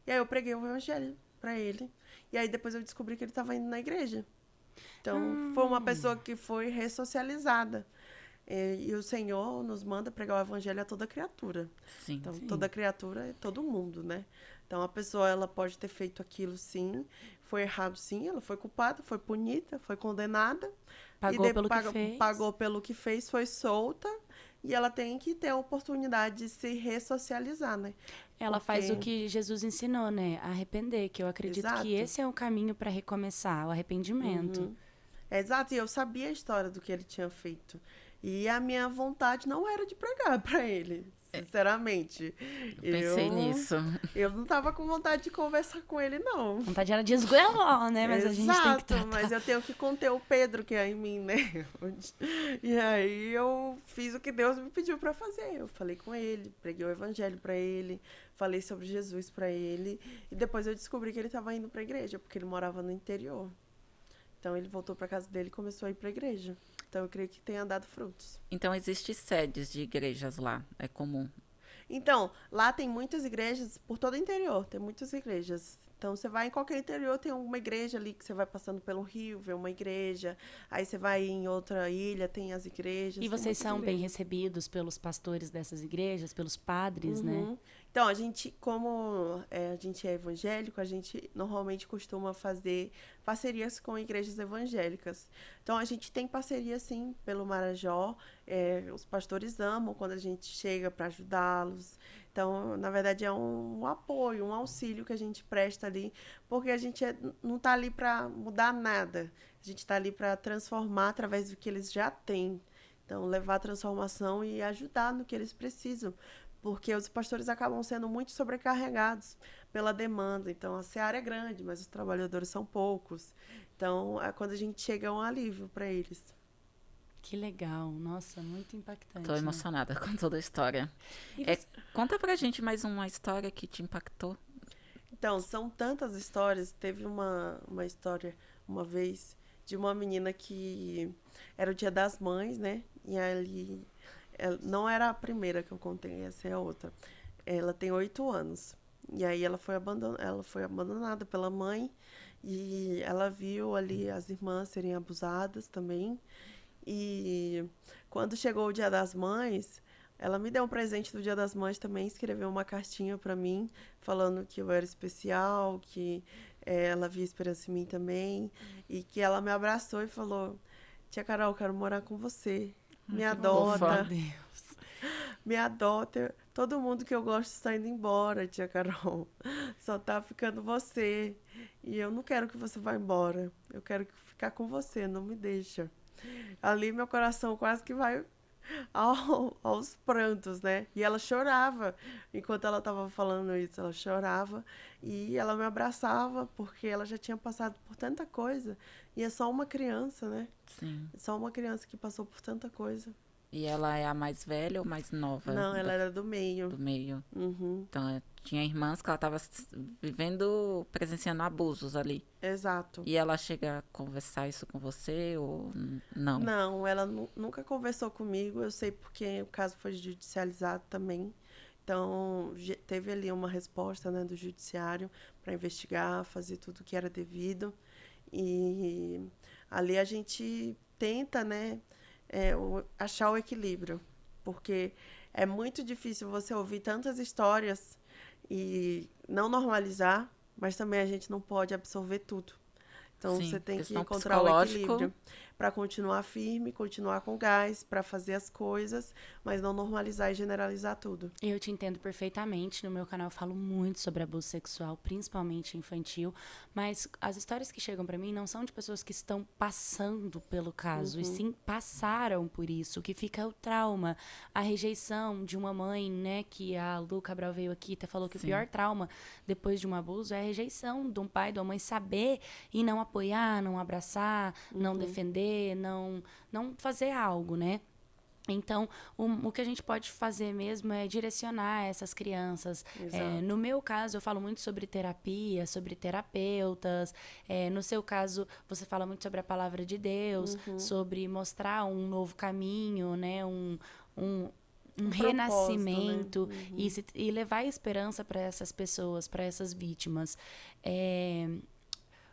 Speaker 3: E aí eu preguei o evangelho para ele. E aí depois eu descobri que ele estava indo na igreja. Então, foi uma pessoa que foi ressocializada. E o Senhor nos manda pregar o evangelho a toda criatura.
Speaker 1: Sim.
Speaker 3: Então,
Speaker 2: Sim.
Speaker 3: toda criatura é todo mundo, né? Então, a pessoa, ela pode ter feito aquilo, sim. Foi errado, sim. Ela foi culpada, foi punida, foi condenada.
Speaker 2: Pagou pelo que fez.
Speaker 3: Pagou pelo que fez, foi solta. E ela tem que ter a oportunidade de se ressocializar, né?
Speaker 2: Ela faz o que Jesus ensinou, né? Arrepender, que eu acredito
Speaker 3: Exato.
Speaker 2: que esse é o caminho para recomeçar, o arrependimento.
Speaker 3: Exato, e eu sabia a história do que ele tinha feito. E a minha vontade não era de pregar para ele, sinceramente.
Speaker 1: Eu pensei nisso.
Speaker 3: Eu não tava com vontade de conversar com ele, não.
Speaker 2: Vontade era de esgoelar, né? Mas
Speaker 3: Exato,
Speaker 2: a gente tem que tratar.
Speaker 3: mas eu tenho que conter o Pedro que é em mim, né? E aí eu fiz o que Deus me pediu para fazer. Eu falei com ele, preguei o evangelho para ele, falei sobre Jesus para ele. E depois eu descobri que ele estava indo para a igreja, porque ele morava no interior. Então ele voltou para casa dele e começou a ir para a igreja. Então eu creio que tenha dado frutos.
Speaker 1: Então, existem sedes de igrejas lá, é comum.
Speaker 3: Então, lá tem muitas igrejas, por todo o interior, tem muitas igrejas. Então, você vai em qualquer interior, tem uma igreja ali que você vai passando pelo rio, vê uma igreja. Aí você vai em outra ilha, tem as igrejas.
Speaker 2: E vocês são bem recebidos pelos pastores dessas igrejas, pelos padres, né?
Speaker 3: Então, a gente, como a gente é evangélico, a gente normalmente costuma fazer parcerias com igrejas evangélicas. Então, a gente tem parceria, sim, pelo Marajó. Os pastores amam quando a gente chega para ajudá-los. Então, na verdade, é um apoio, um auxílio que a gente presta ali, porque a gente não está ali para mudar nada. A gente está ali para transformar através do que eles já têm. Então, levar a transformação e ajudar no que eles precisam. Porque os pastores acabam sendo muito sobrecarregados pela demanda. Então, a seara é grande, mas os trabalhadores são poucos. Então, quando a gente chega, é um alívio para eles.
Speaker 2: Que legal. Nossa, muito impactante.
Speaker 1: Tô emocionada com toda a história. Conta pra gente mais uma história que te impactou.
Speaker 3: Então, são tantas histórias. Teve uma história, uma vez, de uma menina que era o Dia das Mães, né? E ali... não era a primeira que eu contei, essa é a outra. Ela tem 8 anos. E aí ela foi abandonada pela mãe. E ela viu ali as irmãs serem abusadas também. E quando chegou o Dia das Mães, ela me deu um presente do Dia das Mães também, escreveu uma cartinha para mim, falando que eu era especial, que ela via esperança em mim também. E que ela me abraçou e falou: Tia Carol, quero morar com você. Me adota. Me adota. Todo mundo que eu gosto está indo embora, tia Carol. Só tá ficando você. E eu não quero que você vá embora. Eu quero ficar com você, não me deixa. Ali meu coração quase que vai aos prantos, né? E ela chorava. Enquanto ela estava falando isso, ela chorava. E ela me abraçava, porque ela já tinha passado por tanta coisa. E é só uma criança, né?
Speaker 1: Sim.
Speaker 3: É só uma criança que passou por tanta coisa.
Speaker 1: E ela é a mais velha ou mais nova?
Speaker 3: Não, ela era do meio.
Speaker 1: Do meio.
Speaker 3: Uhum.
Speaker 1: Então, tinha irmãs que ela estava vivendo, presenciando abusos ali.
Speaker 3: Exato.
Speaker 1: E ela chega a conversar isso com você ou não?
Speaker 3: Não, ela nunca conversou comigo. Eu sei porque o caso foi judicializado também. Então, teve ali uma resposta, né, do judiciário para investigar, fazer tudo o que era devido. E ali a gente tenta, né, achar o equilíbrio. Porque é muito difícil você ouvir tantas histórias e não normalizar, mas também a gente não pode absorver tudo. Então,
Speaker 1: Sim,
Speaker 3: você tem que
Speaker 1: questão
Speaker 3: encontrar o
Speaker 1: psicológico.
Speaker 3: equilíbrio para continuar firme, continuar com gás, para fazer as coisas, mas não normalizar e generalizar tudo.
Speaker 2: Eu te entendo perfeitamente. No meu canal eu falo muito sobre abuso sexual, principalmente infantil, mas as histórias que chegam para mim não são de pessoas que estão passando pelo caso, e sim passaram por isso, que fica o trauma, a rejeição de uma mãe, né, que a Lu Cabral veio aqui e até falou que
Speaker 1: Sim.
Speaker 2: o pior trauma depois de um abuso é a rejeição de um pai, de uma mãe saber e não apoiar, não abraçar, não defender, não fazer algo, né? Então, o que a gente pode fazer mesmo é direcionar essas crianças. No meu caso, eu falo muito sobre terapia, sobre terapeutas. No seu caso, você fala muito sobre a palavra de Deus, sobre mostrar um novo caminho, né? Um renascimento, né? E levar esperança para essas pessoas, para essas vítimas.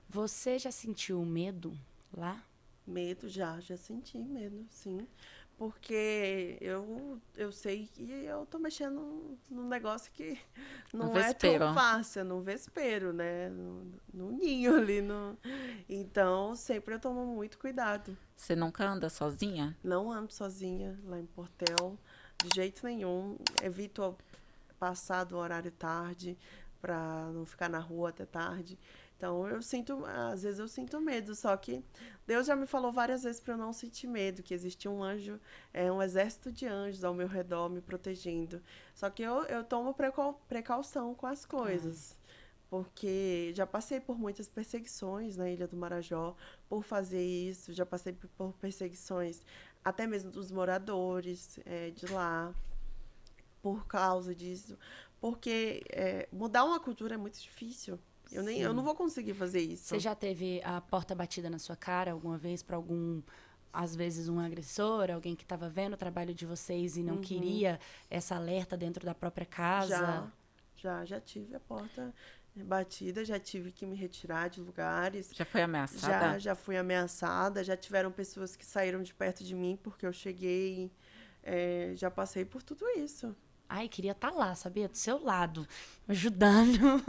Speaker 2: Você já sentiu medo lá?
Speaker 3: Medo, já senti medo, sim. Porque eu sei que eu tô mexendo num negócio que não é tão fácil, no vespeiro, né? No ninho ali. Então, sempre eu tomo muito cuidado.
Speaker 1: Você nunca anda sozinha?
Speaker 3: Não ando sozinha lá em Portel, de jeito nenhum. Evito passar do horário tarde, para não ficar na rua até tarde. Então, às vezes eu sinto medo, só que Deus já me falou várias vezes para eu não sentir medo, que existe um anjo, um exército de anjos ao meu redor me protegendo. Só que eu tomo precaução com as coisas, porque já passei por muitas perseguições na Ilha do Marajó por fazer isso, já passei por perseguições até mesmo dos moradores de lá, por causa disso. Porque mudar uma cultura é muito difícil. Eu não vou conseguir fazer isso.
Speaker 2: Você já teve a porta batida na sua cara alguma vez para às vezes um agressor, alguém que estava vendo o trabalho de vocês e não queria essa alerta dentro da própria casa?
Speaker 3: Já tive a porta batida, já tive que me retirar de lugares.
Speaker 1: Já foi ameaçada?
Speaker 3: Já fui ameaçada, já tiveram pessoas que saíram de perto de mim porque eu cheguei. Já passei por tudo isso.
Speaker 2: ai, queria estar lá, sabia? Do seu lado, ajudando.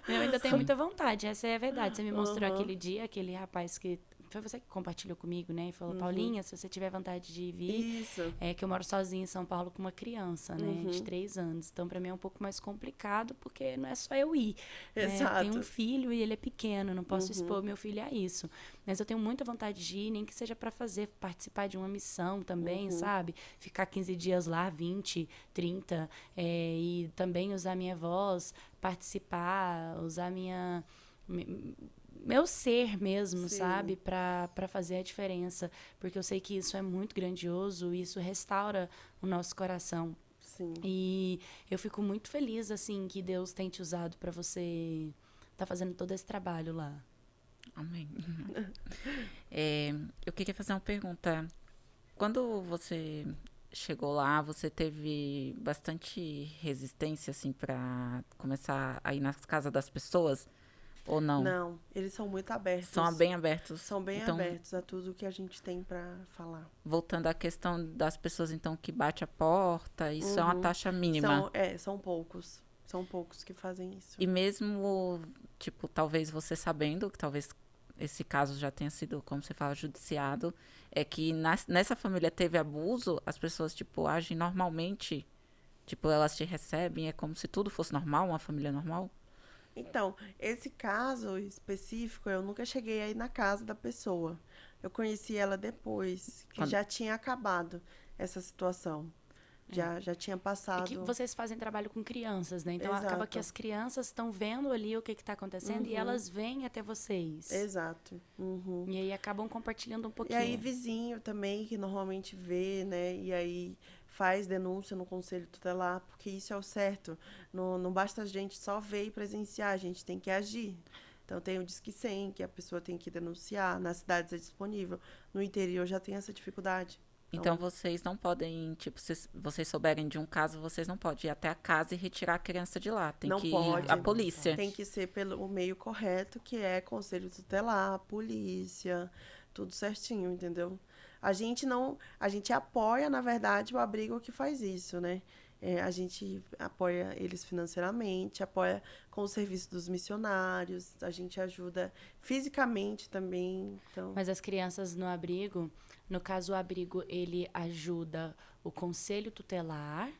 Speaker 2: Eu ainda tenho muita vontade, essa é a verdade. Você me mostrou aquele dia, aquele rapaz que... Foi você que compartilhou comigo, né? E falou, Paulinha, se você tiver vontade de vir...
Speaker 3: Isso.
Speaker 2: É que eu moro sozinha em São Paulo com uma criança, né? De 3 anos. Então, pra mim é um pouco mais complicado, porque não é só eu ir. Né?
Speaker 3: Exato.
Speaker 2: Eu tenho um filho e ele é pequeno, não posso expor meu filho a isso. Mas eu tenho muita vontade de ir, nem que seja pra participar de uma missão também, sabe? Ficar 15 dias lá, 20, 30. E também usar minha voz, participar, usar meu ser mesmo,
Speaker 3: Sim.
Speaker 2: sabe? Pra fazer a diferença. Porque eu sei que isso é muito grandioso e isso restaura o nosso coração.
Speaker 3: Sim.
Speaker 2: E eu fico muito feliz, assim, que Deus tem te usado pra você tá fazendo todo esse trabalho lá.
Speaker 1: Amém. Eu queria fazer uma pergunta. Quando você chegou lá, você teve bastante resistência, assim, pra começar a ir nas casas das pessoas? Ou não?
Speaker 3: Não, eles são muito abertos.
Speaker 1: São bem abertos.
Speaker 3: São bem
Speaker 1: Então,
Speaker 3: abertos a tudo que a gente tem pra falar.
Speaker 1: voltando à questão das pessoas, então, que bate a porta, isso é uma taxa mínima.
Speaker 3: São poucos. São poucos que fazem isso.
Speaker 1: E mesmo, tipo, talvez você sabendo que talvez esse caso já tenha sido, como você fala, judiciado, é que nessa família teve abuso, as pessoas, tipo, agem normalmente, tipo, elas te recebem, é como se tudo fosse normal, uma família normal?
Speaker 3: Então, esse caso específico, eu nunca cheguei aí na casa da pessoa. Eu conheci ela depois, que já tinha acabado essa situação. Já tinha
Speaker 2: É
Speaker 3: passado.
Speaker 2: que vocês fazem trabalho com crianças, né? Então acaba
Speaker 3: Exato.
Speaker 2: que as crianças estão vendo ali o que está acontecendo e elas vêm até vocês.
Speaker 3: Exato. Uhum.
Speaker 2: E aí acabam compartilhando um
Speaker 3: E
Speaker 2: pouquinho.
Speaker 3: aí, vizinho também, que normalmente vê, né? E aí faz denúncia no conselho tutelar, porque isso é o certo. Não basta a gente só ver e presenciar, a gente tem que agir. Então, tem o Disque 100, que a pessoa tem que denunciar, nas cidades é disponível. No interior já tem essa dificuldade.
Speaker 1: Então, vocês não podem, tipo, se vocês souberem de um caso, vocês não podem ir até a casa e retirar a criança de lá. Tem
Speaker 3: Não
Speaker 1: que
Speaker 3: pode.
Speaker 1: ir a polícia.
Speaker 3: Tem que ser pelo meio correto, que é conselho tutelar, polícia, tudo certinho, entendeu? A gente apoia, na verdade, o abrigo que faz isso, né? A gente apoia eles financeiramente, apoia com o serviço dos missionários, a gente ajuda fisicamente também. Então...
Speaker 2: Mas as crianças no abrigo, no caso o abrigo, ele ajuda o conselho tutelar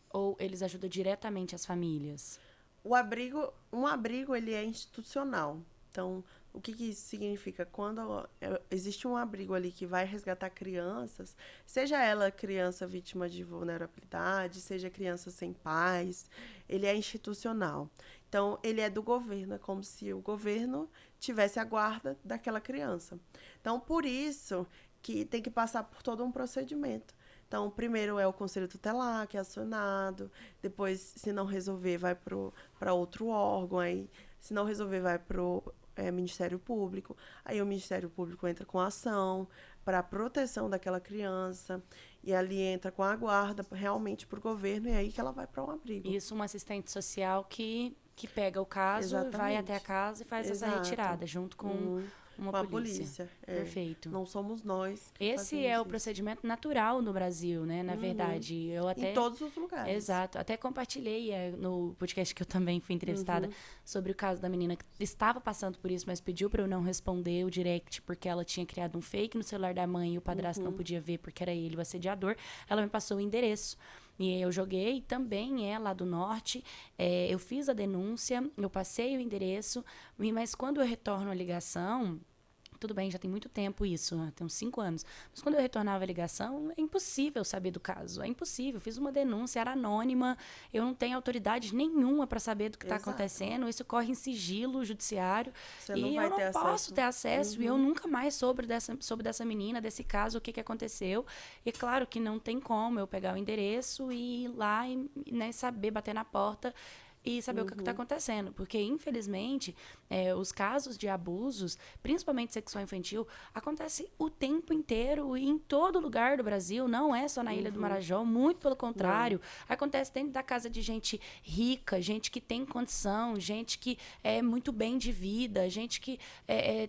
Speaker 2: ou eles ajudam diretamente as famílias?
Speaker 3: Um abrigo, ele é institucional. Então, o que isso significa? Quando existe um abrigo ali que vai resgatar crianças, seja ela criança vítima de vulnerabilidade, seja criança sem pais, ele é institucional. Então, ele é do governo, é como se o governo tivesse a guarda daquela criança. Então, por isso que tem que passar por todo um procedimento. Então, primeiro é o conselho tutelar, que é acionado, depois, se não resolver, vai para outro órgão, aí, se não resolver, vai para o Ministério Público, aí o Ministério Público entra com ação para a proteção daquela criança, e ali entra com a guarda realmente para o governo, e aí que ela vai para um abrigo.
Speaker 2: Isso, um assistente social que pega o caso,
Speaker 3: Exatamente.
Speaker 2: vai até a casa e faz essa
Speaker 3: Exato.
Speaker 2: retirada, junto com uma
Speaker 3: com a
Speaker 2: polícia.
Speaker 3: Perfeito. Não somos nós que
Speaker 2: Esse
Speaker 3: fazemos
Speaker 2: é o
Speaker 3: isso.
Speaker 2: procedimento natural no Brasil, né? Na verdade, eu até...
Speaker 3: Em todos os lugares.
Speaker 2: Exato. Até compartilhei no podcast que eu também fui entrevistada sobre o caso da menina que estava passando por isso, mas pediu para eu não responder o direct porque ela tinha criado um fake no celular da mãe e o padrasto não podia ver porque era ele o assediador. Ela me passou o endereço. E eu joguei, também é lá do norte. Eu fiz a denúncia, eu passei o endereço, mas quando eu retorno a ligação... Tudo bem, já tem muito tempo isso, né? Tem uns 5 anos. Mas quando eu retornava a ligação, é impossível saber do caso. É impossível. Fiz uma denúncia, era anônima. Eu não tenho autoridade nenhuma para saber do que está acontecendo. Isso corre em sigilo judiciário.
Speaker 3: Você não vai
Speaker 2: eu não
Speaker 3: ter
Speaker 2: posso
Speaker 3: acesso.
Speaker 2: ter acesso. E eu nunca mais soube dessa menina, desse caso, o que aconteceu. E claro que não tem como eu pegar o endereço e ir lá e, né, saber bater na porta e saber o que está acontecendo. Porque, infelizmente, os casos de abusos, principalmente sexual infantil, acontecem o tempo inteiro e em todo lugar do Brasil. Não é só na Ilha do Marajó, muito pelo contrário. Acontece dentro da casa de gente rica, gente que tem condição, gente que é muito bem de vida, gente que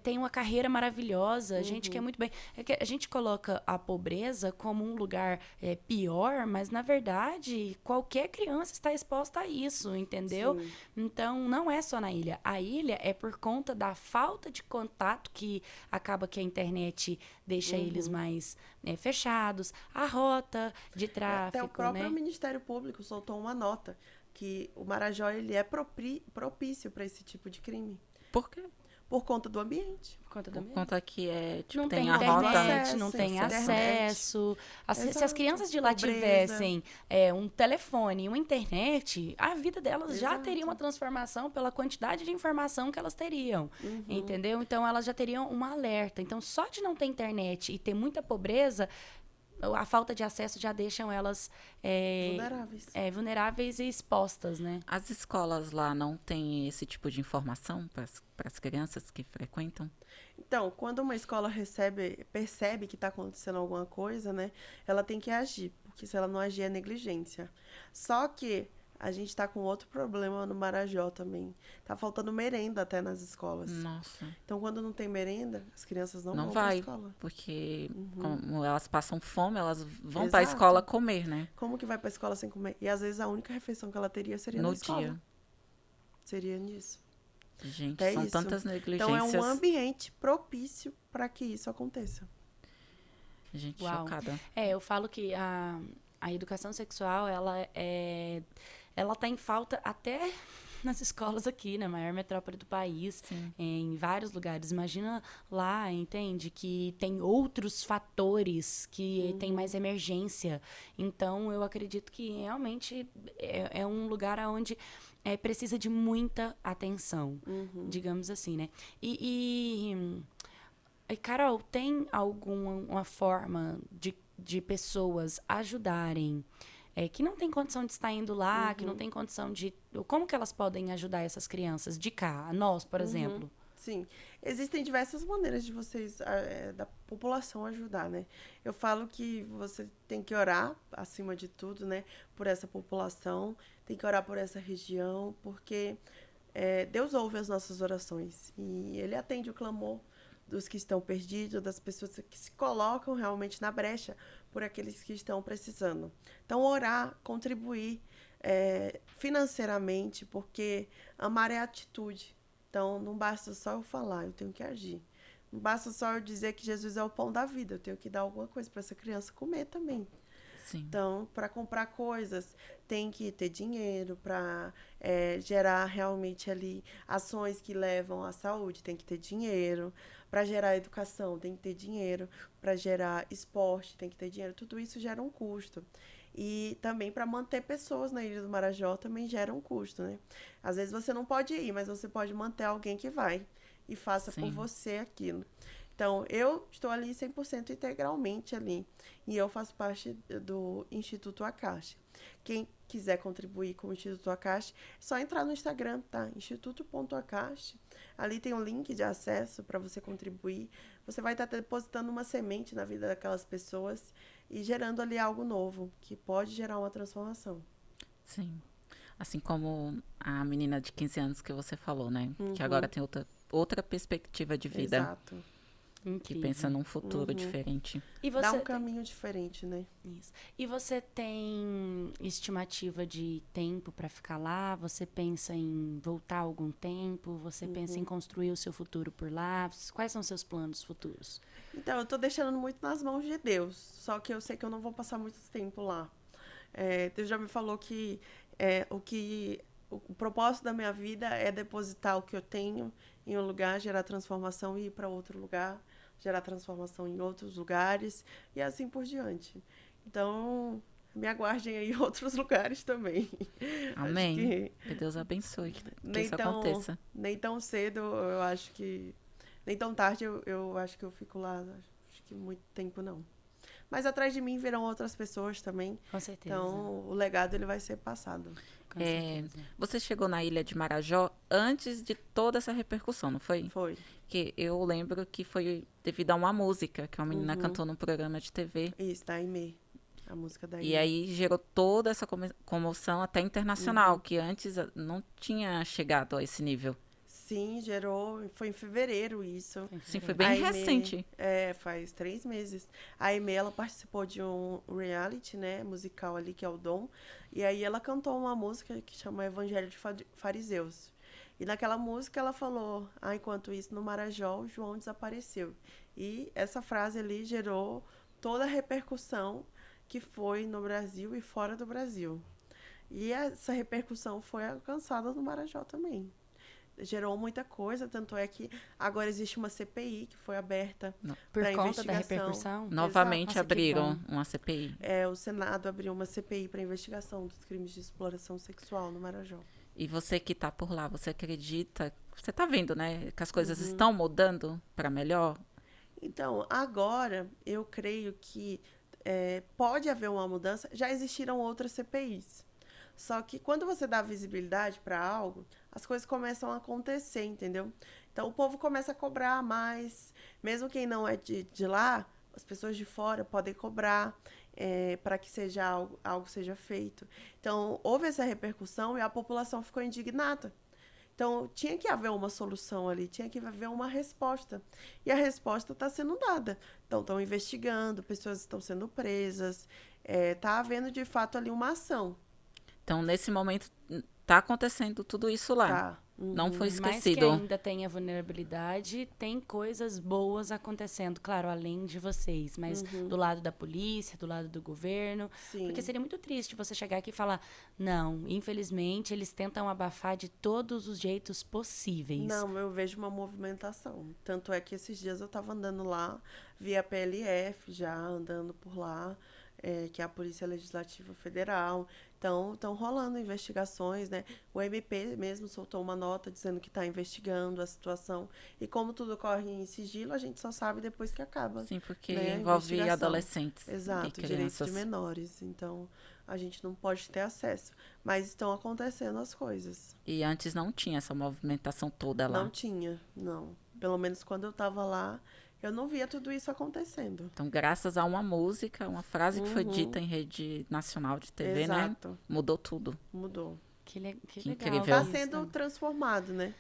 Speaker 2: tem uma carreira maravilhosa, gente que é muito bem... É que a gente coloca a pobreza como um lugar pior, mas, na verdade, qualquer criança está exposta a isso, entendeu? Sim. Então, não é só na ilha. A ilha é por conta da falta de contato que acaba que a internet deixa eles mais fechados. A rota de tráfico,
Speaker 3: até o próprio Ministério Público soltou uma nota que o Marajó ele é propício para esse tipo de crime.
Speaker 1: Por quê?
Speaker 3: Por conta do ambiente.
Speaker 1: Por conta que
Speaker 2: não
Speaker 1: tem
Speaker 2: a internet,
Speaker 1: rota.
Speaker 2: não tem acesso. Se as crianças de lá
Speaker 3: pobreza.
Speaker 2: Tivessem um telefone e uma internet, a vida delas já teria uma transformação pela quantidade de informação que elas teriam. Entendeu? Então, elas já teriam um alerta. Então, só de não ter internet e ter muita pobreza, a falta de acesso já deixam elas vulneráveis e expostas, né?
Speaker 1: As escolas lá não têm esse tipo de informação para as crianças que frequentam?
Speaker 3: Então, quando uma escola percebe que está acontecendo alguma coisa, né, ela tem que agir, porque se ela não agir é negligência. Só que a gente está com outro problema no Marajó também. Tá faltando merenda até nas escolas.
Speaker 1: Nossa.
Speaker 3: Então, quando não tem merenda, as crianças não vão para a escola.
Speaker 1: Porque como elas passam fome, elas vão para a escola comer, né?
Speaker 3: Como que vai para a escola sem comer? E às vezes a única refeição que ela teria seria na escola. No dia. Seria nisso.
Speaker 1: Gente, são tantas negligências.
Speaker 3: Então, é um ambiente propício para que isso aconteça.
Speaker 1: Gente, chocada.
Speaker 2: Eu falo que a educação sexual, ela tá em falta até nas escolas aqui, na maior metrópole do país, em vários lugares. Imagina lá, entende? Que tem outros fatores, que tem mais emergência. Então, eu acredito que realmente é um lugar onde precisa de muita atenção, digamos assim, né? E Carol, tem alguma forma de pessoas ajudarem que não tem condição de estar indo lá, que não tem condição de... Como que elas podem ajudar essas crianças de cá? Nós, por exemplo.
Speaker 3: Sim. Existem diversas maneiras de vocês, da população, ajudar, né? Eu falo que você tem que orar, acima de tudo, né? Por essa população, tem que orar por essa região, porque Deus ouve as nossas orações e Ele atende o clamor dos que estão perdidos, das pessoas que se colocam realmente na brecha por aqueles que estão precisando. Então, orar, contribuir financeiramente, porque amar é atitude. Então, não basta só eu falar, eu tenho que agir. Não basta só eu dizer que Jesus é o pão da vida, eu tenho que dar alguma coisa para essa criança comer também.
Speaker 1: Sim.
Speaker 3: Então, para comprar coisas, tem que ter dinheiro, para gerar realmente ali ações que levam à saúde, tem que ter dinheiro. Para gerar educação, tem que ter dinheiro. Para gerar esporte, tem que ter dinheiro. Tudo isso gera um custo. E também para manter pessoas na Ilha do Marajó também gera um custo, né? Às vezes você não pode ir, mas você pode manter alguém que vai e faça por você aquilo. Então, eu estou ali 100% integralmente ali. E eu faço parte do Instituto Akashi. Quem quiser contribuir com o Instituto Akashi, é só entrar no Instagram, tá? Instituto.akashi. Ali tem um link de acesso para você contribuir. Você vai estar depositando uma semente na vida daquelas pessoas e gerando ali algo novo, que pode gerar uma transformação.
Speaker 1: Sim. Assim como a menina de 15 anos que você falou, né? Que agora tem outra perspectiva de vida.
Speaker 3: Exato.
Speaker 1: Que pensa num futuro diferente.
Speaker 2: E você
Speaker 3: dá um caminho diferente, né?
Speaker 2: Isso. E você tem estimativa de tempo para ficar lá? Você pensa em voltar algum tempo? Você pensa em construir o seu futuro por lá? Quais são os seus planos futuros?
Speaker 3: Então, eu tô deixando muito nas mãos de Deus. Só que eu sei que eu não vou passar muito tempo lá. Deus já me falou que o propósito da minha vida é depositar o que eu tenho em um lugar, gerar transformação e ir para outro lugar, gerar transformação em outros lugares e assim por diante. Então, me aguardem aí em outros lugares também.
Speaker 1: Amém. Que Deus abençoe que isso aconteça.
Speaker 3: Nem tão cedo, eu acho que... Nem tão tarde, eu acho que eu fico lá. Acho que muito tempo, não. Mas atrás de mim virão outras pessoas também.
Speaker 2: Com certeza.
Speaker 3: Então, o legado ele vai ser passado.
Speaker 2: Com certeza.
Speaker 1: Você chegou na ilha de Marajó antes de toda essa repercussão, não foi?
Speaker 3: Foi.
Speaker 1: Que eu lembro que foi devido a uma música que uma menina cantou num programa de TV.
Speaker 3: Isso, da Aimee. A música da Aimee.
Speaker 1: E aí gerou toda essa comoção até internacional, que antes não tinha chegado a esse nível.
Speaker 3: Sim, gerou. Foi em fevereiro isso.
Speaker 1: Sim, foi bem
Speaker 3: A Aimee,
Speaker 1: recente.
Speaker 3: Faz 3 meses. A Aimee, ela participou de um reality, né, musical ali, que é o Dom. E aí ela cantou uma música que chama Evangelho de Fariseus. E naquela música ela falou, enquanto isso, no Marajó, João desapareceu. E essa frase ali gerou toda a repercussão que foi no Brasil e fora do Brasil. E essa repercussão foi alcançada no Marajó também. Gerou muita coisa, tanto é que agora existe uma CPI que foi aberta
Speaker 2: Por
Speaker 3: para
Speaker 2: conta da
Speaker 3: investigação.
Speaker 2: repercussão?
Speaker 1: Novamente
Speaker 2: Nossa, que
Speaker 1: abriram
Speaker 2: bom.
Speaker 1: uma CPI.
Speaker 3: O Senado abriu uma CPI para investigação dos crimes de exploração sexual no Marajó.
Speaker 1: E você que tá por lá, você acredita? Você tá vendo, né? Que as coisas estão mudando para melhor?
Speaker 3: Então, agora, eu creio que pode haver uma mudança. Já existiram outras CPIs. Só que quando você dá visibilidade para algo, as coisas começam a acontecer, entendeu? Então, o povo começa a cobrar mais. Mesmo quem não é de lá, as pessoas de fora podem cobrar para que seja algo seja feito. Então, houve essa repercussão e a população ficou indignada. Então, tinha que haver uma solução ali, tinha que haver uma resposta. E a resposta está sendo dada. Então, estão investigando, pessoas estão sendo presas, está havendo, de fato, ali uma ação.
Speaker 1: Então, nesse momento, tá acontecendo tudo isso lá.
Speaker 3: Tá.
Speaker 1: Não foi
Speaker 2: Por mais que
Speaker 1: esquecido.
Speaker 2: ainda tenha vulnerabilidade, tem coisas boas acontecendo, claro, além de vocês, mas do lado da polícia, do lado do governo.
Speaker 3: Sim.
Speaker 2: Porque seria muito triste você chegar aqui e falar, não, infelizmente, eles tentam abafar de todos os jeitos possíveis.
Speaker 3: Não, eu vejo uma movimentação. Tanto é que esses dias eu estava andando lá, vi a PLF já andando por lá, que é a Polícia Legislativa Federal. Então, estão rolando investigações, né? O MP mesmo soltou uma nota dizendo que está investigando a situação. E como tudo ocorre em sigilo, a gente só sabe depois que acaba.
Speaker 1: Sim, porque
Speaker 3: né, a
Speaker 1: envolve
Speaker 3: investigação.
Speaker 1: adolescentes.
Speaker 3: Exato,
Speaker 1: e
Speaker 3: direitos
Speaker 1: crianças.
Speaker 3: de menores. Então, a gente não pode ter acesso. Mas estão acontecendo as coisas.
Speaker 1: E antes não tinha essa movimentação toda lá.
Speaker 3: Não tinha, não. Pelo menos quando eu estava lá, eu não via tudo isso acontecendo.
Speaker 1: Então, graças a uma música, uma frase que foi dita em rede nacional de TV,
Speaker 3: Exato.
Speaker 1: né? Mudou tudo.
Speaker 3: Mudou.
Speaker 2: Que legal.
Speaker 1: incrível.
Speaker 3: Está
Speaker 2: isso.
Speaker 3: sendo transformado, né?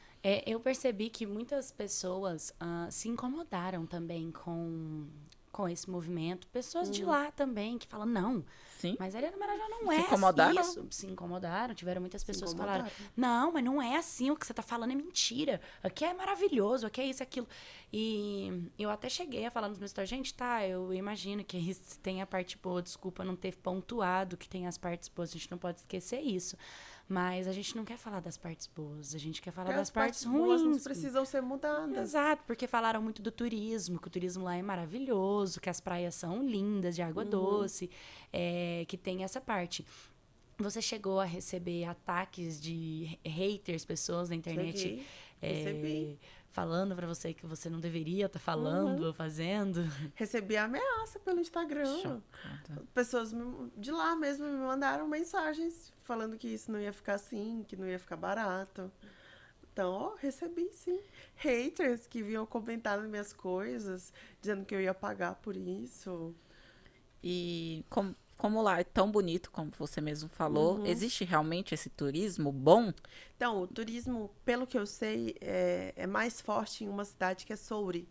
Speaker 2: Eu percebi que muitas pessoas se incomodaram também com esse movimento. Pessoas de lá também, que falam, não,
Speaker 1: Sim.
Speaker 2: mas a Ilha do Marajó não
Speaker 1: Se
Speaker 2: é
Speaker 1: incomodaram?
Speaker 2: isso. Se incomodaram, tiveram muitas pessoas que falaram,
Speaker 3: incomodaram.
Speaker 2: não, mas não é assim, o que você tá falando é mentira. Aqui é maravilhoso, aqui é isso, aquilo. E eu até cheguei a falar nos meus stories, gente, tá, eu imagino que tem a parte boa, desculpa não ter pontuado que tem as partes boas, a gente não pode esquecer isso. Mas a gente não quer falar das partes boas, a gente quer falar
Speaker 3: Porque
Speaker 2: das
Speaker 3: as
Speaker 2: partes
Speaker 3: boas não
Speaker 2: ruins.
Speaker 3: precisam ser mudadas.
Speaker 2: Exato, porque falaram muito do turismo, que o turismo lá é maravilhoso, que as praias são lindas, de água doce, que tem essa parte. Você chegou a receber ataques de haters, pessoas na internet
Speaker 3: Cheguei, recebi.
Speaker 2: falando pra você que você não deveria estar falando ou fazendo?
Speaker 3: Recebi ameaça pelo Instagram.
Speaker 1: Chocada.
Speaker 3: Pessoas de lá mesmo me mandaram mensagens falando que isso não ia ficar assim, que não ia ficar barato. Então, recebi sim. Haters que vinham comentar nas minhas coisas, dizendo que eu ia pagar por isso.
Speaker 1: E como lá é tão bonito, como você mesmo falou, existe realmente esse turismo bom?
Speaker 3: Então, o turismo, pelo que eu sei, é mais forte em uma cidade que é Soure,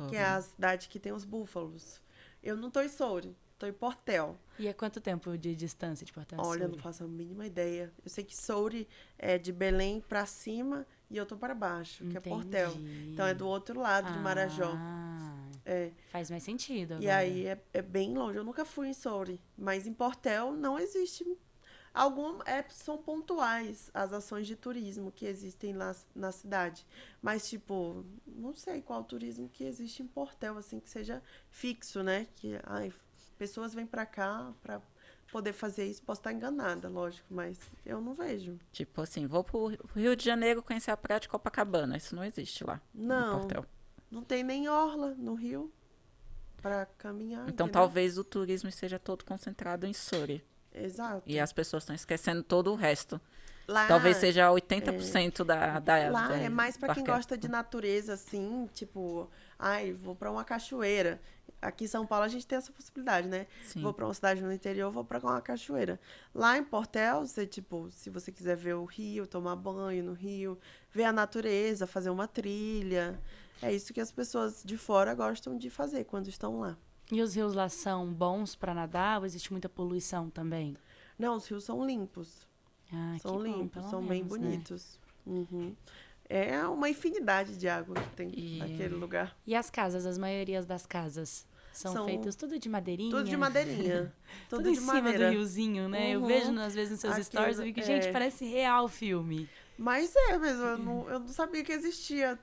Speaker 3: que é a cidade que tem os búfalos. Eu não estou em Soure, estou em Portel.
Speaker 2: E há quanto tempo de distância de Porto
Speaker 3: Olha, eu
Speaker 2: Açúcar?
Speaker 3: não faço a mínima ideia. Eu sei que Soure é de Belém para cima e eu tô para baixo, que é Portel.
Speaker 2: Entendi.
Speaker 3: Então é do outro lado de Marajó. É.
Speaker 2: Faz mais sentido agora.
Speaker 3: E aí é bem longe. Eu nunca fui em Soure, mas em Portel não existe. São pontuais as ações de turismo que existem lá na cidade. Mas, tipo, não sei qual turismo que existe em Portel, assim, que seja fixo, né? Que pessoas vêm para cá para poder fazer isso. Posso estar enganada, lógico, mas eu não vejo.
Speaker 1: Tipo assim, vou pro Rio de Janeiro conhecer a praia de Copacabana. Isso não existe lá.
Speaker 3: Não.
Speaker 1: Em Portel.
Speaker 3: Não tem nem orla no Rio para caminhar.
Speaker 1: Então
Speaker 3: entendeu?
Speaker 1: talvez o turismo esteja todo concentrado em Soure.
Speaker 3: Exato.
Speaker 1: E as pessoas estão esquecendo todo o resto.
Speaker 3: Lá,
Speaker 1: Talvez seja 80%
Speaker 3: lá é mais pra quem
Speaker 1: do arquétipo.
Speaker 3: gosta de natureza, assim, tipo, ai, vou pra uma cachoeira. Aqui em São Paulo a gente tem essa possibilidade, né?
Speaker 1: Sim.
Speaker 3: Vou pra uma cidade no interior, vou pra uma cachoeira. Lá em Portel, você, tipo, se você quiser ver o rio, tomar banho no rio, ver a natureza, fazer uma trilha. É isso que as pessoas de fora gostam de fazer quando estão lá.
Speaker 2: E os rios lá são bons pra nadar ou existe muita poluição também?
Speaker 3: Não, os rios são limpos.
Speaker 2: Ah,
Speaker 3: São
Speaker 2: que bom,
Speaker 3: limpos,
Speaker 2: pelo
Speaker 3: são bem
Speaker 2: menos, né?
Speaker 3: bonitos. Uhum. É uma infinidade de água que tem
Speaker 1: E-
Speaker 3: naquele lugar.
Speaker 2: E as casas, as maiorias das casas são feitas tudo de madeirinha?
Speaker 3: Tudo de madeirinha.
Speaker 2: Tudo
Speaker 3: Tudo
Speaker 2: em
Speaker 3: de
Speaker 2: cima
Speaker 3: madeira.
Speaker 2: do riozinho, né? Eu
Speaker 3: Uhum.
Speaker 2: vejo, às vezes, nos seus
Speaker 3: Aquilo,
Speaker 2: stories, eu fico, gente,
Speaker 3: é.
Speaker 2: parece real o filme.
Speaker 3: Mas mesmo, eu não sabia que existia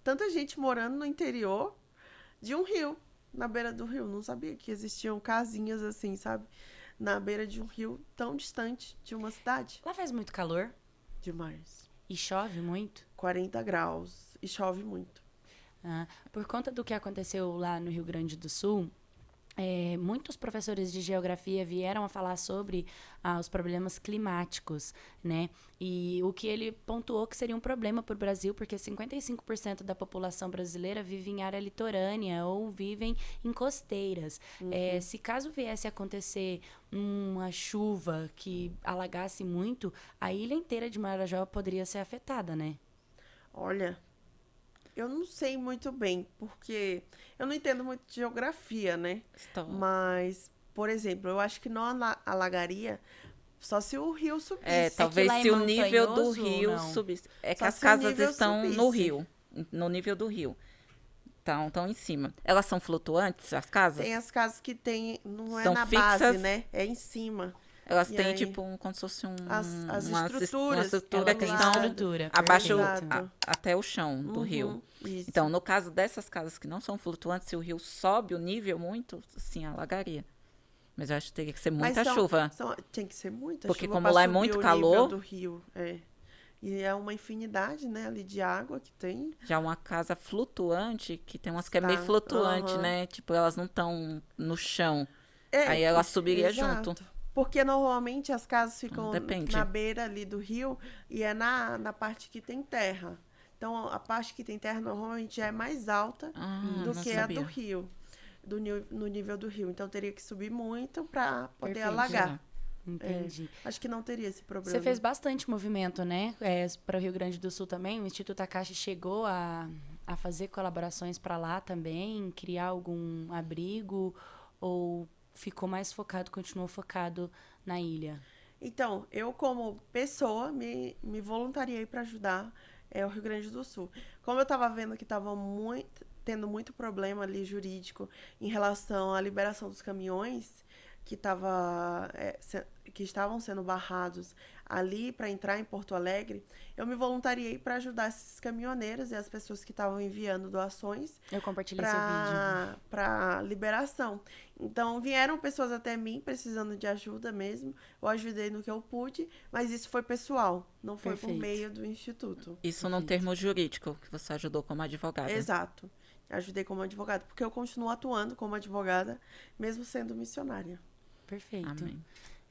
Speaker 3: tanta gente morando no interior de um rio, na beira do rio. Não sabia que existiam casinhas assim, sabe? Na beira de um rio tão distante de uma cidade.
Speaker 2: Lá faz muito calor
Speaker 3: Demais.
Speaker 2: e chove muito.
Speaker 3: 40 graus e chove muito.
Speaker 2: Ah, por conta do que aconteceu lá no Rio Grande do Sul, muitos professores de geografia vieram a falar sobre os problemas climáticos, né? E o que ele pontuou que seria um problema para o Brasil, porque 55% da população brasileira vive em área litorânea ou vivem em costeiras. Se caso viesse a acontecer uma chuva que alagasse muito, a ilha inteira de Marajó poderia ser afetada, né?
Speaker 3: Olha, eu não sei muito bem, porque eu não entendo muito de geografia, né? Mas, por exemplo, eu acho que não alagaria só se o rio subisse.
Speaker 1: Talvez
Speaker 2: lá é
Speaker 1: se o nível do
Speaker 2: montanhoso ou
Speaker 1: rio
Speaker 2: não?
Speaker 1: subisse. É que
Speaker 3: Só
Speaker 1: as
Speaker 3: se o
Speaker 1: casas
Speaker 3: nível
Speaker 1: estão no
Speaker 3: subisse.
Speaker 1: rio, no nível do rio. Estão em cima. Elas são flutuantes, as casas?
Speaker 3: Tem as casas que tem, não é
Speaker 1: São
Speaker 3: na
Speaker 1: fixas?
Speaker 3: base, né? É em cima.
Speaker 1: Elas
Speaker 3: E
Speaker 1: têm,
Speaker 3: aí,
Speaker 1: tipo, como se fosse
Speaker 3: as
Speaker 1: uma
Speaker 3: estruturas,
Speaker 1: estrutura
Speaker 2: Ela
Speaker 1: que
Speaker 2: tem
Speaker 1: estão
Speaker 2: estrutura,
Speaker 1: abaixo,
Speaker 3: perfeito.
Speaker 1: até o chão do rio.
Speaker 3: Isso.
Speaker 1: Então, no caso dessas casas que não são flutuantes, se o rio sobe o nível muito, sim, alagaria. Mas eu acho que teria que ser muita chuva.
Speaker 3: Tem que ser muita
Speaker 1: Porque
Speaker 3: chuva
Speaker 1: como
Speaker 3: pra
Speaker 1: lá é
Speaker 3: subir
Speaker 1: muito
Speaker 3: o
Speaker 1: calor-
Speaker 3: nível do rio. E é uma infinidade, né, ali de água que tem.
Speaker 1: Já uma casa flutuante, que tem umas que é meio
Speaker 3: Tá,
Speaker 1: flutuante,
Speaker 3: aham.
Speaker 1: né? Tipo, elas não estão no chão.
Speaker 3: É,
Speaker 1: Aí ela subiria
Speaker 3: exato.
Speaker 1: junto.
Speaker 3: Porque normalmente as casas ficam
Speaker 1: Depende.
Speaker 3: na beira ali do rio e é na parte que tem terra. Então, a parte que tem terra normalmente já é mais alta do
Speaker 1: não
Speaker 3: que a do
Speaker 1: sabia.
Speaker 3: rio, no nível do rio. Então, teria que subir muito para poder
Speaker 2: Perfeito.
Speaker 3: alagar.
Speaker 2: Entendi.
Speaker 3: Acho que não teria esse problema.
Speaker 2: Você fez bastante movimento, né? Para o Rio Grande do Sul também. O Instituto Akashi chegou a fazer colaborações para lá também, criar algum abrigo ou ficou mais focado, continuou focado na ilha?
Speaker 3: Então, eu como pessoa me voluntariei para ajudar o Rio Grande do Sul. Como eu estava vendo que estava tendo muito problema ali jurídico em relação à liberação dos caminhões que estavam sendo barrados ali para entrar em Porto Alegre, eu me voluntariei para ajudar esses caminhoneiros e as pessoas que estavam enviando doações
Speaker 2: Eu compartilhei seu vídeo.
Speaker 3: para liberação. Então, vieram pessoas até mim precisando de ajuda mesmo. Eu ajudei no que eu pude, mas isso foi pessoal, não foi por
Speaker 2: Perfeito.
Speaker 3: meio do Instituto.
Speaker 1: Isso no termo jurídico, que você ajudou como advogada.
Speaker 3: Exato. Ajudei como advogada, porque eu continuo atuando como advogada, mesmo sendo missionária.
Speaker 2: Perfeito.
Speaker 1: Amém.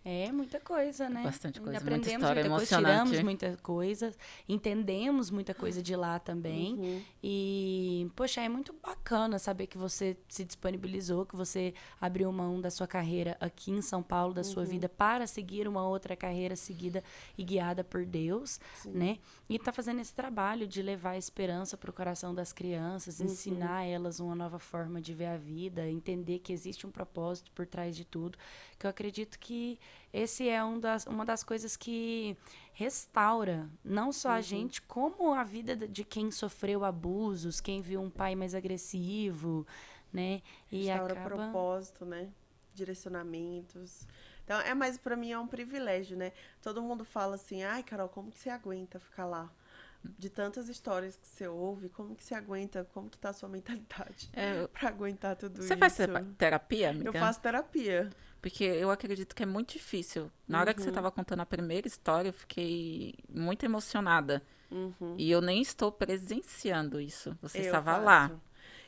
Speaker 2: É muita coisa, né?
Speaker 1: Bastante coisa, muita
Speaker 2: Aprendemos
Speaker 1: história
Speaker 2: muita coisa,
Speaker 1: emocionante.
Speaker 2: tiramos muita coisa, entendemos muita coisa de lá também.
Speaker 3: Uhum.
Speaker 2: E, poxa, é muito bacana saber que você se disponibilizou, que você abriu mão da sua carreira aqui em São Paulo, da sua vida, para seguir uma outra carreira seguida e guiada por Deus, né? E tá fazendo esse trabalho de levar esperança para o coração das crianças, ensinar elas uma nova forma de ver a vida, entender que existe um propósito por trás de tudo, que eu acredito que esse é uma das coisas que restaura não só a gente, como a vida de quem sofreu abusos, quem viu um pai mais agressivo, né? E
Speaker 3: Restaura
Speaker 2: acaba...
Speaker 3: propósito, né? Direcionamentos. Então, mas para mim é um privilégio, né? Todo mundo fala assim, ai, Carol, como que você aguenta ficar lá? De tantas histórias que você ouve, como que você aguenta, como que tá a sua mentalidade para aguentar tudo isso?
Speaker 1: Você faz terapia, amiga?
Speaker 3: Eu faço terapia.
Speaker 1: Porque eu acredito que é muito difícil. Na hora que você estava contando a primeira história, eu fiquei muito emocionada. E eu nem estou presenciando isso. Você estava lá.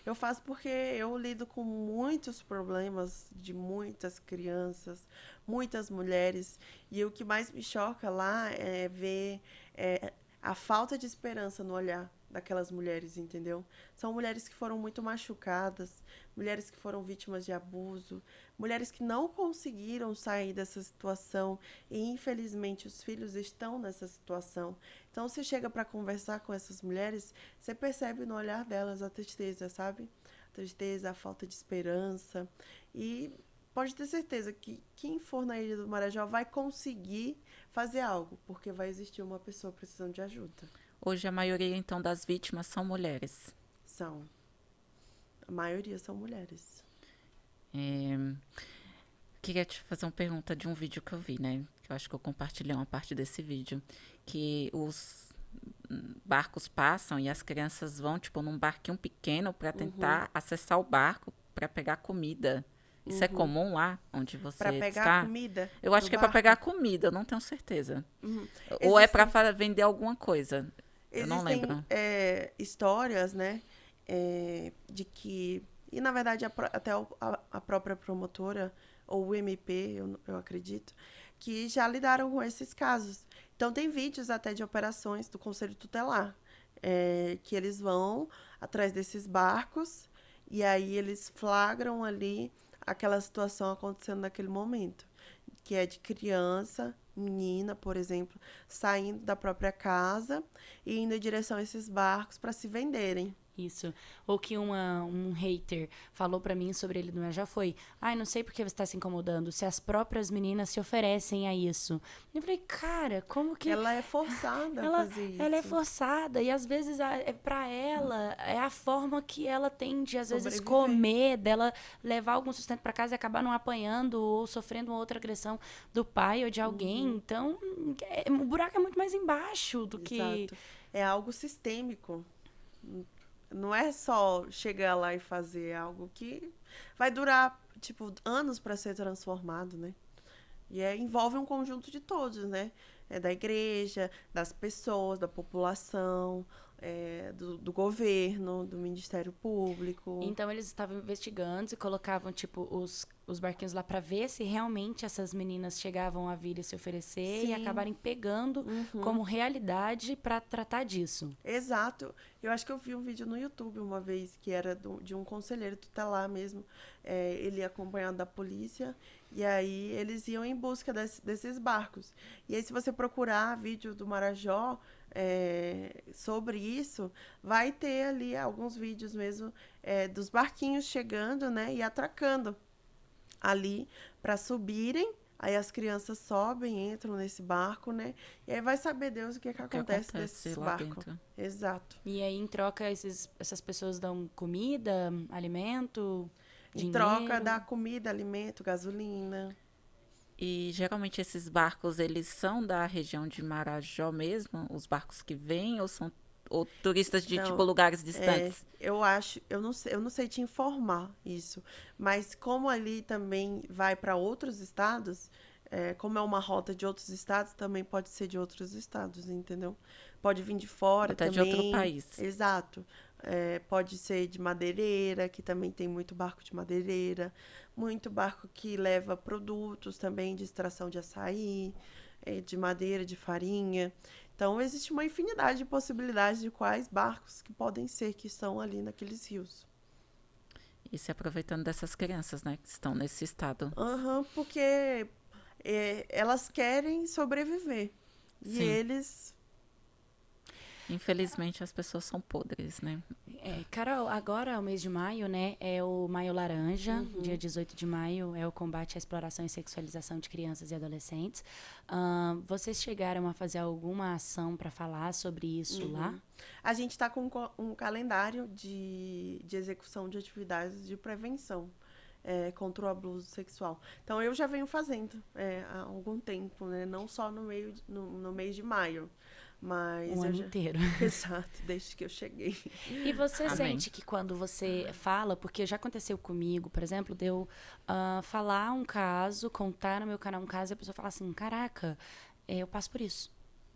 Speaker 3: Eu faço porque eu lido com muitos problemas de muitas crianças, muitas mulheres. E o que mais me choca lá é ver a falta de esperança no olhar daquelas mulheres, entendeu? São mulheres que foram muito machucadas, mulheres que foram vítimas de abuso, mulheres que não conseguiram sair dessa situação e, infelizmente, os filhos estão nessa situação. Então, você chega para conversar com essas mulheres, você percebe no olhar delas a tristeza, sabe? A tristeza, a falta de esperança. E pode ter certeza que quem for na Ilha do Marajó vai conseguir fazer algo, porque vai existir uma pessoa precisando de ajuda.
Speaker 1: Hoje a maioria, então, das vítimas são mulheres.
Speaker 3: São. A maioria são mulheres.
Speaker 1: Queria te fazer uma pergunta de um vídeo que eu vi, né? Eu acho que eu compartilhei uma parte desse vídeo. Que os barcos passam e as crianças vão, tipo, num barquinho pequeno para tentar acessar o barco para pegar comida. Isso é comum lá onde você
Speaker 3: Para pegar
Speaker 1: está?
Speaker 3: comida?
Speaker 1: Eu acho que é para pegar comida, eu não tenho certeza. Ou é para vender alguma coisa. Eu não lembro.
Speaker 3: Existem histórias, né, de que... E, na verdade, até a própria promotora, ou o MP, eu acredito, que já lidaram com esses casos. Então, tem vídeos até de operações do Conselho Tutelar, que eles vão atrás desses barcos e aí eles flagram ali aquela situação acontecendo naquele momento, que é de criança, menina, por exemplo, saindo da própria casa e indo em direção a esses barcos para se venderem.
Speaker 2: Isso. Ou que um hater falou pra mim sobre ele no já foi. Ai, não sei por que você tá se incomodando, se as próprias meninas se oferecem a isso. Eu falei, cara, como que...
Speaker 3: Ela é forçada a fazer isso.
Speaker 2: Ela é forçada e às vezes pra ela é a forma que ela tem de às vezes comer, dela levar algum sustento pra casa e acabar não apanhando ou sofrendo uma outra agressão do pai ou de alguém. Então, o buraco é muito mais embaixo do que...
Speaker 3: Exato. É algo sistêmico. Não é só chegar lá e fazer algo que vai durar, tipo, anos para ser transformado, né? E envolve um conjunto de todos, né? É da igreja, das pessoas, da população, do governo, do Ministério Público.
Speaker 2: Então, eles estavam investigando e colocavam, tipo, os barquinhos lá para ver se realmente essas meninas chegavam a vir e se oferecer. Sim. E acabarem pegando como realidade para tratar disso.
Speaker 3: Exato. Eu acho que eu vi um vídeo no YouTube uma vez que era de um conselheiro tutelar mesmo, ele acompanhado da polícia, e aí eles iam em busca desses barcos. E aí, se você procurar vídeo do Marajó sobre isso, vai ter ali alguns vídeos mesmo dos barquinhos chegando, né, e atracando ali para subirem. Aí as crianças sobem, entram nesse barco, né? E aí vai saber Deus o que acontece desses barcos. Exato.
Speaker 2: E aí, em troca, essas pessoas dão comida, alimento, dinheiro?
Speaker 3: Em troca, dá comida, alimento, gasolina.
Speaker 1: E geralmente esses barcos, eles são da região de Marajó mesmo? Os barcos que vêm ou são turistas de tipo lugares distantes?
Speaker 3: Eu não sei te informar isso, mas como ali também vai para outros estados, como é uma rota de outros estados, também pode ser de outros estados, entendeu? Pode vir de fora
Speaker 1: até
Speaker 3: também.
Speaker 1: De outro país.
Speaker 3: Exato. Pode ser de madeireira, que também tem muito barco de madeireira, muito barco que leva produtos também de extração de açaí, de madeira, de farinha. Então, existe uma infinidade de possibilidades de quais barcos que podem ser que estão ali naqueles rios.
Speaker 1: E se aproveitando dessas crianças, né, que estão nesse estado.
Speaker 3: Porque elas querem sobreviver. E
Speaker 1: Sim.
Speaker 3: eles...
Speaker 1: Infelizmente, as pessoas são podres, né?
Speaker 2: Carol, agora o mês de maio, né? É o Maio Laranja, dia 18 de maio, é o combate à exploração e sexualização de crianças e adolescentes. Vocês chegaram a fazer alguma ação para falar sobre isso lá?
Speaker 3: A gente está com um calendário de execução de atividades de prevenção contra o abuso sexual. Então, eu já venho fazendo há algum tempo, né? Não só no mês de maio. Mas
Speaker 2: o ano inteiro.
Speaker 3: Exato, desde que eu cheguei.
Speaker 2: E você sente que quando você fala, porque já aconteceu comigo, por exemplo, de eu falar um caso, contar no meu canal um caso, e a pessoa fala assim, caraca, eu passo por isso.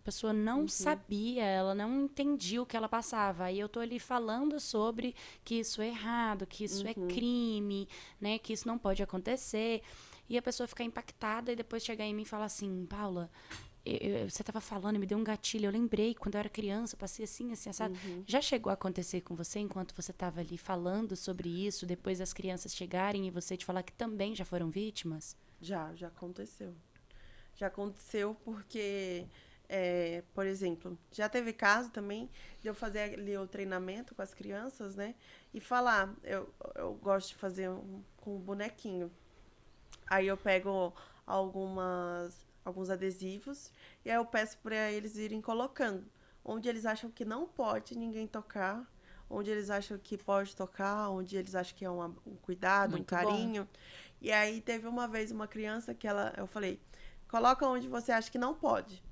Speaker 2: pessoa não sabia, ela não entendia o que ela passava. Aí eu tô ali falando sobre que isso é errado, que isso é crime, né? Que isso não pode acontecer. E a pessoa ficar impactada e depois chegar em mim e falar assim, Paula, você estava falando e me deu um gatilho. Eu lembrei, quando eu era criança, eu passei assim, assim, assado. Já chegou a acontecer com você enquanto você estava ali falando sobre isso, depois as crianças chegarem e você te falar que também já foram vítimas?
Speaker 3: Já aconteceu. Já aconteceu porque, por exemplo, já teve caso também de eu fazer ali o treinamento com as crianças, né? E falar, eu gosto de fazer com um bonequinho. Aí eu pego alguns adesivos e aí eu peço para eles irem colocando. Onde eles acham que não pode ninguém tocar, onde eles acham que pode tocar, onde eles acham que é um cuidado,
Speaker 1: Muito
Speaker 3: um carinho. Bom. E aí teve uma vez uma criança que eu falei, coloca onde você acha que não pode.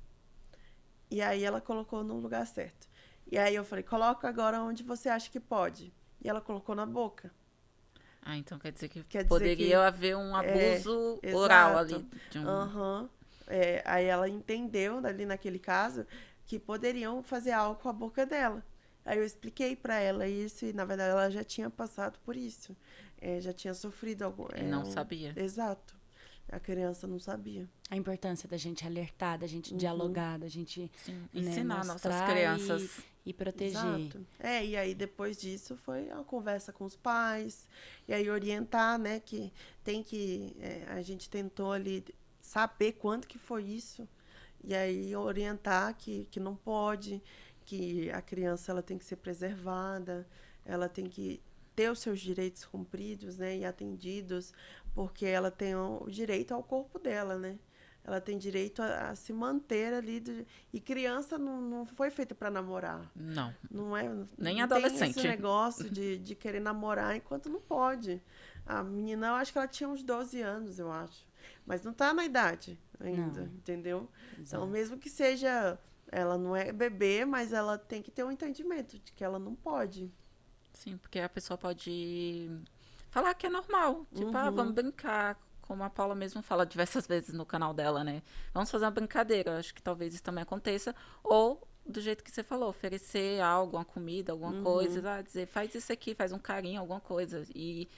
Speaker 3: E aí ela colocou no lugar certo. E aí eu falei, coloca agora onde você acha que pode. E ela colocou na boca.
Speaker 1: Ah, então quer dizer que poderia haver um abuso oral ali.
Speaker 3: Aí ela entendeu, ali naquele caso, que poderiam fazer algo com a boca dela. Aí eu expliquei para ela isso e, na verdade, ela já tinha passado por isso. Já tinha sofrido algo.
Speaker 1: E não sabia.
Speaker 3: Exato. A criança não sabia.
Speaker 2: A importância da gente alertar, da gente dialogar, da gente
Speaker 1: ensinar nossas crianças.
Speaker 2: E proteger.
Speaker 3: Exato. E aí depois disso foi a conversa com os pais, e aí orientar, né, que a gente tentou ali saber quanto que foi isso, e aí orientar que não pode, que a criança ela tem que ser preservada, ela tem que ter os seus direitos cumpridos, né, e atendidos, porque ela tem o direito ao corpo dela, né? Ela tem direito a se manter ali. E criança não foi feita para namorar.
Speaker 1: Não.
Speaker 3: Não é.
Speaker 1: Nem
Speaker 3: não
Speaker 1: adolescente.
Speaker 3: Tem esse negócio de querer namorar enquanto não pode. A menina, eu acho que ela tinha uns 12 anos, eu acho. Mas não tá na idade ainda, entendeu? Exato. Então, mesmo que seja... Ela não é bebê, mas ela tem que ter um entendimento de que ela não pode.
Speaker 1: Sim, porque a pessoa pode falar que é normal. Tipo, vamos brincar. Como a Paula mesmo fala diversas vezes no canal dela, né? Vamos fazer uma brincadeira. Acho que talvez isso também aconteça. Ou, do jeito que você falou, oferecer algo, uma comida, alguma coisa. Dizer, faz isso aqui, faz um carinho, alguma coisa. E,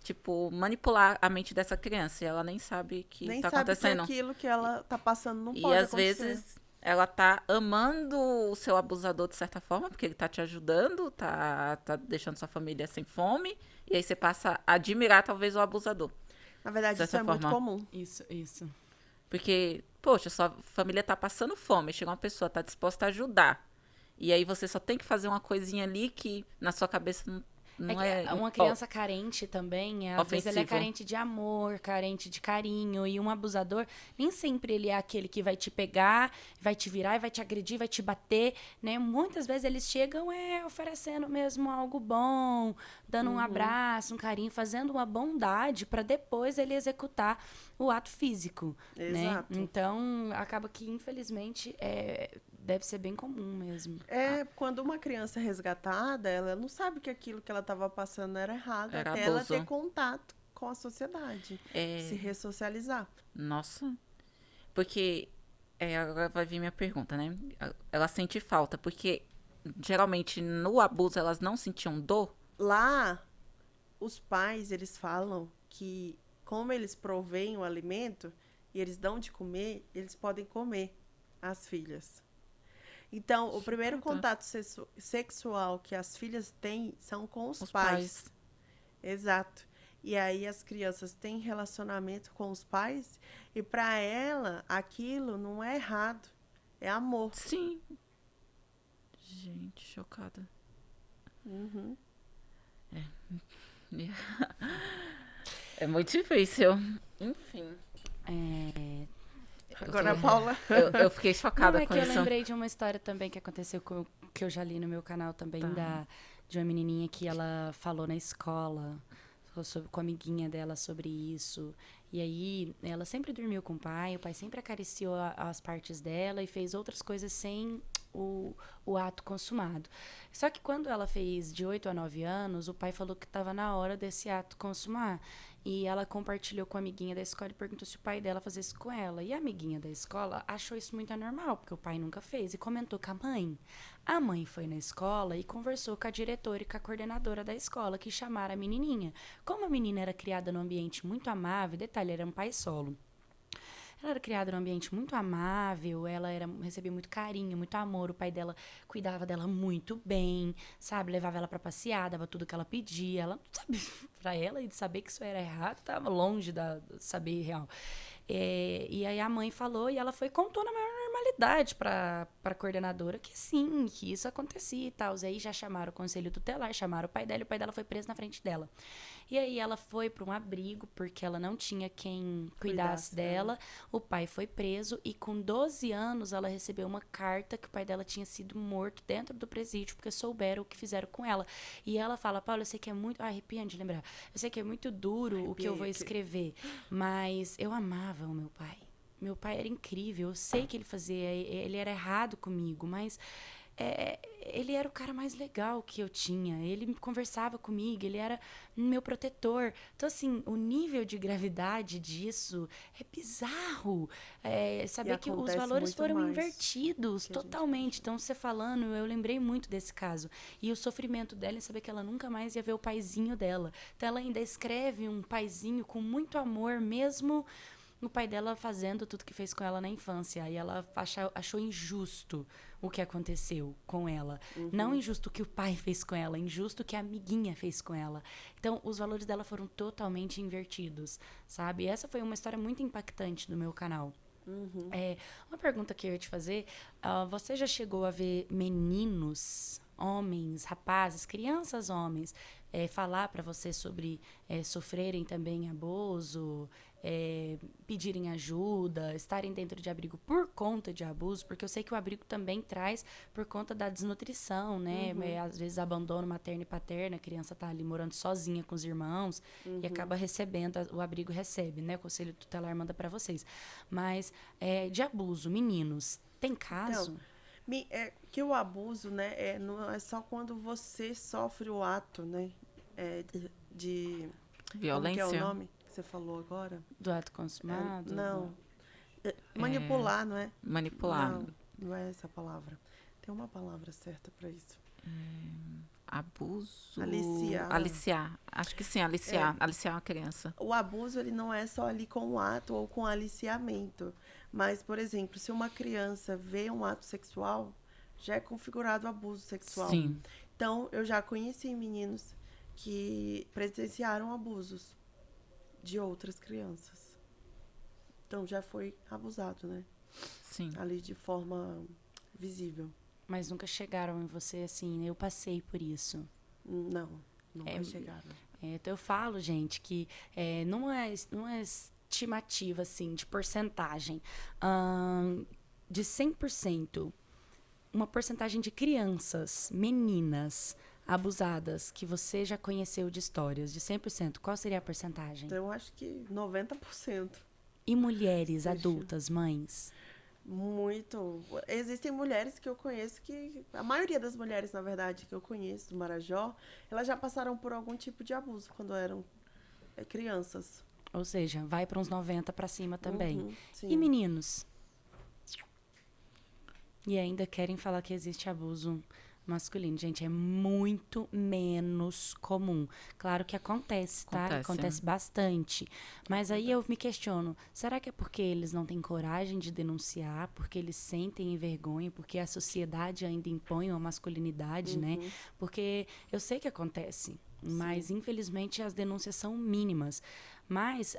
Speaker 1: tipo, manipular a mente dessa criança. E ela nem sabe que
Speaker 3: nem
Speaker 1: tá
Speaker 3: sabe
Speaker 1: acontecendo.
Speaker 3: Que aquilo que ela tá passando não pode
Speaker 1: acontecer.
Speaker 3: E, às
Speaker 1: vezes, ela tá amando o seu abusador de certa forma, porque ele tá te ajudando, tá deixando sua família sem fome. E aí você passa a admirar, talvez, o abusador.
Speaker 3: Na verdade, isso é muito comum.
Speaker 2: Isso.
Speaker 1: Porque, poxa, sua família tá passando fome, chega uma pessoa, tá disposta a ajudar. E aí você só tem que fazer uma coisinha ali que na sua cabeça não é...
Speaker 2: Uma criança carente também, às vezes ela é carente de amor, carente de carinho. E um abusador, nem sempre ele é aquele que vai te pegar, vai te virar, vai te agredir, vai te bater, né? Muitas vezes eles chegam oferecendo mesmo algo bom, dando um abraço, um carinho, fazendo uma bondade para depois ele executar o ato físico.
Speaker 3: Exato.
Speaker 2: Né? Então, acaba que, infelizmente, deve ser bem comum mesmo.
Speaker 3: Quando uma criança é resgatada, ela não sabe que aquilo que ela estava passando era errado,
Speaker 1: era
Speaker 3: até
Speaker 1: abuso.
Speaker 3: Ela ter contato com a sociedade, se ressocializar.
Speaker 1: Nossa, porque agora vai vir minha pergunta, né? Ela sente falta, porque geralmente no abuso elas não sentiam dor?
Speaker 3: Lá, os pais, eles falam que como eles provêm o alimento e eles dão de comer, eles podem comer as filhas. Então, o primeiro contato sexual que as filhas têm são com os pais. Exato. E aí as crianças têm relacionamento com os pais e para ela aquilo não é errado, é amor.
Speaker 1: Sim. Gente, chocada. É muito difícil. Enfim.
Speaker 3: Agora, a Paula...
Speaker 1: Eu fiquei chocada com isso.
Speaker 2: Eu lembrei de uma história também que aconteceu que eu já li no meu canal também, de uma menininha que ela falou na escola, com a amiguinha dela sobre isso. E aí, ela sempre dormiu com o pai sempre acariciou as partes dela e fez outras coisas sem o ato consumado. Só que quando ela fez de 8 a 9 anos, o pai falou que estava na hora desse ato consumar. E ela compartilhou com a amiguinha da escola e perguntou se o pai dela fazia isso com ela. E a amiguinha da escola achou isso muito anormal, porque o pai nunca fez. E comentou com a mãe. A mãe foi na escola e conversou com a diretora e com a coordenadora da escola, que chamaram a menininha. Como a menina era criada num ambiente muito amável, detalhe, era um pai solo. Ela era criada num ambiente muito amável, recebia muito carinho, muito amor. O pai dela cuidava dela muito bem, sabe? Levava ela pra passear, dava tudo que ela pedia. Ela, sabe, pra ela, e de saber que isso era errado, tava longe da saber real. E aí a mãe falou e ela foi contou na maior normalidade pra coordenadora que sim, que isso acontecia e tal. E aí já chamaram o conselho tutelar, chamaram o pai dela e o pai dela foi preso na frente dela. E aí ela foi para um abrigo porque ela não tinha quem cuidasse dela. O pai foi preso e com 12 anos ela recebeu uma carta que o pai dela tinha sido morto dentro do presídio porque souberam o que fizeram com ela. E ela fala, Paula, eu sei que é muito... arrepiante de lembrar. Eu sei que é muito duro o que eu vou escrever, mas eu amava o meu pai. Meu pai era incrível. Eu sei que ele era errado comigo, mas... ele era o cara mais legal que eu tinha. Ele conversava comigo, ele era meu protetor. Então, assim, o nível de gravidade disso é bizarro. Saber que os valores foram invertidos totalmente. Então, você falando, eu lembrei muito desse caso. E o sofrimento dela em saber que ela nunca mais ia ver o paizinho dela. Então, ela ainda escreve um paizinho com muito amor, mesmo o pai dela fazendo tudo que fez com ela na infância. E ela achou injusto o que aconteceu com ela. Uhum. Não injusto o que o pai fez com ela, injusto o que a amiguinha fez com ela. Então, os valores dela foram totalmente invertidos, sabe? E essa foi uma história muito impactante do meu canal. Uhum. Uma pergunta que eu ia te fazer, você já chegou a ver meninos, homens, rapazes, crianças, homens, falar para você sobre sofrerem também abuso, pedirem ajuda, estarem dentro de abrigo por conta de abuso, porque eu sei que o abrigo também traz por conta da desnutrição, né? Uhum. Às vezes abandono materno e paterno, a criança tá ali morando sozinha com os irmãos e acaba recebendo, o abrigo recebe, né? O Conselho Tutelar manda para vocês. Mas de abuso, meninos, tem caso?
Speaker 3: Então, que o abuso, né, não é só quando você sofre o ato, né, de
Speaker 1: violência.
Speaker 3: Como que é o nome que você falou agora?
Speaker 2: Do ato consumado?
Speaker 3: Não. Manipular, não é?
Speaker 1: Manipular.
Speaker 3: Não é essa a palavra. Tem uma palavra certa para isso.
Speaker 1: Abuso.
Speaker 3: Aliciar.
Speaker 1: Acho que sim, aliciar. Aliciar uma criança.
Speaker 3: O abuso, ele não é só ali com o ato ou com o aliciamento. Mas, por exemplo, se uma criança vê um ato sexual, já é configurado abuso sexual.
Speaker 1: Sim.
Speaker 3: Então, eu já conheci meninos que presenciaram abusos de outras crianças. Então, já foi abusado, né?
Speaker 1: Sim.
Speaker 3: Ali de forma visível.
Speaker 2: Mas nunca chegaram em você assim, eu passei por isso.
Speaker 3: Não, nunca chegaram.
Speaker 2: Então eu falo, gente, que não é estimativa, assim, de porcentagem. De 100%, uma porcentagem de crianças, meninas, abusadas, que você já conheceu de histórias, de 100%, qual seria a porcentagem?
Speaker 3: Então, eu acho que 90%.
Speaker 2: E mulheres adultas, mães?
Speaker 3: Muito. Existem mulheres que eu conheço que... A maioria das mulheres, na verdade, que eu conheço do Marajó, elas já passaram por algum tipo de abuso quando eram crianças.
Speaker 2: Ou seja, vai para uns 90 para cima também.
Speaker 3: Sim.
Speaker 2: E meninos? E ainda querem falar que existe abuso masculino. Gente, é muito menos comum. Claro que acontece, tá? Acontece bastante. Mas aí eu me questiono, será que é porque eles não têm coragem de denunciar, porque eles sentem vergonha, porque a sociedade ainda impõe uma masculinidade, né? Porque eu sei que acontece, mas infelizmente as denúncias são mínimas. Mas,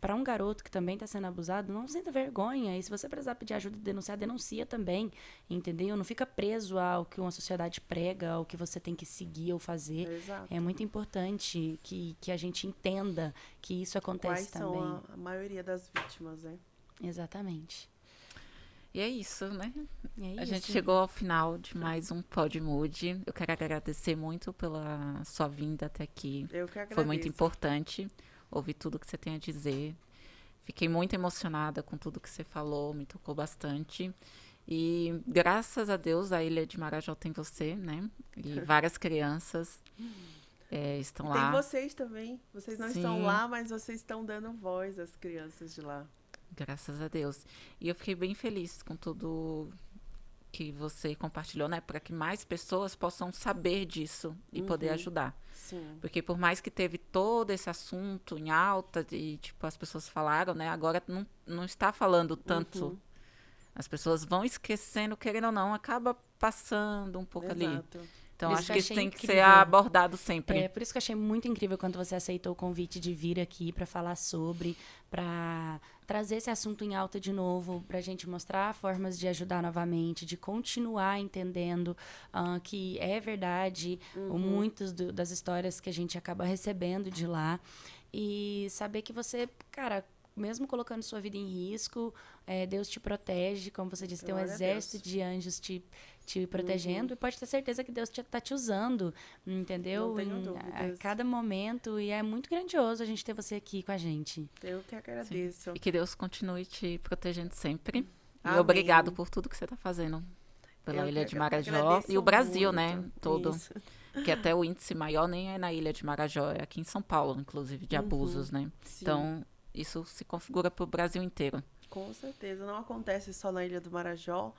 Speaker 2: para um garoto que também está sendo abusado, não sinta vergonha. E se você precisar pedir ajuda e denunciar, denuncia também, entendeu? Não fica preso ao que uma sociedade prega, ao que você tem que seguir ou fazer.
Speaker 3: Exato.
Speaker 2: É muito importante que a gente entenda que isso acontece também.
Speaker 3: Quais são a maioria das vítimas, né?
Speaker 2: Exatamente.
Speaker 1: E é isso, né?
Speaker 2: A
Speaker 1: gente chegou ao final de mais um Pod Mood. Eu quero agradecer muito pela sua vinda até aqui.
Speaker 3: Eu que agradeço.
Speaker 1: Foi muito importante ouvir tudo que você tem a dizer. Fiquei muito emocionada com tudo que você falou, me tocou bastante. E graças a Deus a Ilha de Marajó tem você, né? E várias crianças estão
Speaker 3: Tem
Speaker 1: lá.
Speaker 3: vocês também. Vocês não estão
Speaker 1: Sim.
Speaker 3: lá, mas vocês estão dando voz às crianças de lá.
Speaker 1: Graças a Deus. E eu fiquei bem feliz com tudo que você compartilhou, né? Para que mais pessoas possam saber disso e poder ajudar.
Speaker 3: Sim.
Speaker 1: Porque por mais que teve todo esse assunto em alta e, tipo, as pessoas falaram, né? Agora não está falando tanto. As pessoas vão esquecendo, querendo ou não, acaba passando um pouco ali.
Speaker 3: Exato.
Speaker 1: Então,
Speaker 2: Isso
Speaker 1: acho
Speaker 2: eu
Speaker 1: que isso
Speaker 2: achei
Speaker 1: tem que ser
Speaker 2: incrível.
Speaker 1: abordado sempre.
Speaker 2: Por isso que eu achei muito incrível quando você aceitou o convite de vir aqui para falar sobre, para trazer esse assunto em alta de novo, para a gente mostrar formas de ajudar novamente, de continuar entendendo que é verdade muitas das histórias que a gente acaba recebendo de lá. E saber que você, cara, mesmo colocando sua vida em risco, Deus te protege, como você disse, tem um
Speaker 3: Glória a
Speaker 2: exército
Speaker 3: Deus.
Speaker 2: de anjos te protegendo, e pode ter certeza que Deus tá te usando, entendeu?
Speaker 3: Não tenho
Speaker 2: A
Speaker 3: dúvidas.
Speaker 2: cada momento, e é muito grandioso a gente ter você aqui com a gente.
Speaker 3: Eu que agradeço.
Speaker 1: E que Deus continue te protegendo sempre. E
Speaker 3: Amém.
Speaker 1: obrigado por tudo que você está fazendo pela
Speaker 3: Eu
Speaker 1: Ilha
Speaker 3: que
Speaker 1: de Marajó.
Speaker 3: agradeço
Speaker 1: E o Brasil,
Speaker 3: muito.
Speaker 1: né? Todo.
Speaker 3: Isso.
Speaker 1: Que até o índice maior nem é na Ilha de Marajó, é aqui em São Paulo, inclusive, de abusos, né?
Speaker 3: Sim.
Speaker 1: Então, isso se configura para o Brasil inteiro.
Speaker 3: Com certeza, não acontece só na Ilha do Marajó.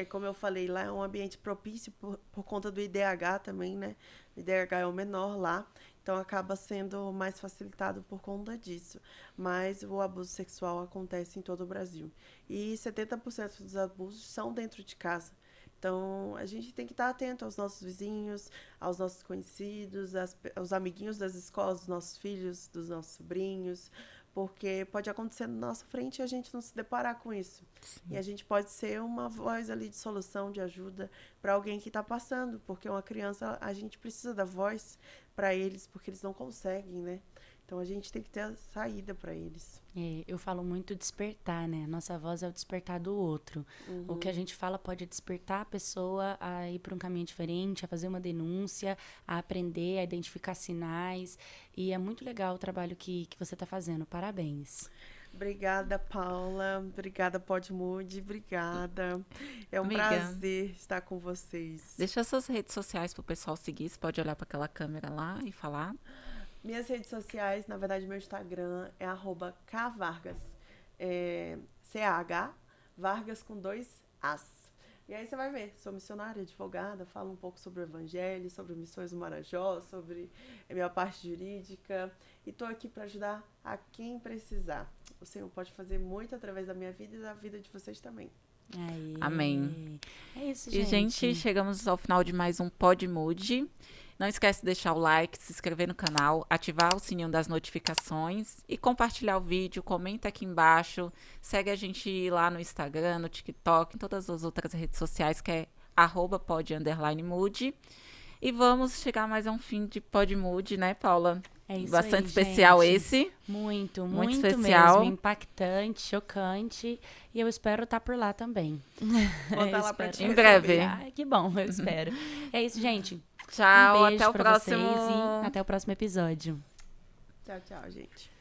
Speaker 3: Como eu falei, lá é um ambiente propício por conta do IDH também, né? O IDH é o menor lá, então acaba sendo mais facilitado por conta disso. Mas o abuso sexual acontece em todo o Brasil. E 70% dos abusos são dentro de casa. Então, a gente tem que estar atento aos nossos vizinhos, aos nossos conhecidos, aos amiguinhos das escolas, dos nossos filhos, dos nossos sobrinhos, porque pode acontecer na nossa frente e a gente não se deparar com isso. E a gente pode ser uma voz ali de solução, de ajuda para alguém que está passando, porque uma criança, a gente precisa da voz para eles, porque eles não conseguem, né? Então a gente tem que ter a saída para eles.
Speaker 2: Eu falo muito despertar, né? Nossa voz é o despertar do outro. O que a gente fala pode despertar a pessoa a ir para um caminho diferente, a fazer uma denúncia, a aprender, a identificar sinais. E é muito legal o trabalho que você está fazendo. Parabéns.
Speaker 3: Obrigada, Paula. Obrigada, Podmood. Obrigada. É um
Speaker 1: Amiga,
Speaker 3: prazer estar com vocês.
Speaker 1: deixa suas redes sociais pro pessoal seguir. Você pode olhar para aquela câmera lá e falar.
Speaker 3: Minhas redes sociais, na verdade, meu Instagram é @kvargas. CH, Vargas com 2 As. E aí você vai ver, sou missionária, advogada, falo um pouco sobre o evangelho, sobre missões do Marajó, sobre a minha parte jurídica. E estou aqui para ajudar a quem precisar. O Senhor pode fazer muito através da minha vida e da vida de vocês também.
Speaker 2: Aí.
Speaker 1: Amém.
Speaker 2: É isso,
Speaker 1: E, gente, chegamos ao final de mais um Podmood. Não esquece de deixar o like, se inscrever no canal, ativar o sininho das notificações e compartilhar o vídeo. Comenta aqui embaixo. Segue a gente lá no Instagram, no TikTok, em todas as outras redes sociais, que é @pod_mood. E vamos chegar mais a um fim de Podmood, né, Paula?
Speaker 2: É isso
Speaker 1: Bastante
Speaker 2: aí,
Speaker 1: especial
Speaker 2: gente.
Speaker 1: esse.
Speaker 2: Muito
Speaker 1: especial.
Speaker 2: mesmo. Impactante, chocante. E eu espero estar por lá também.
Speaker 3: Vou estar
Speaker 2: Eu
Speaker 3: lá pra
Speaker 2: espero.
Speaker 3: te
Speaker 1: Em breve.
Speaker 2: Ai, que bom, eu espero. É isso, gente.
Speaker 1: Tchau,
Speaker 2: Um beijo
Speaker 1: até o
Speaker 2: pra
Speaker 1: próximo.
Speaker 2: vocês e até o próximo episódio.
Speaker 3: Tchau, tchau, gente.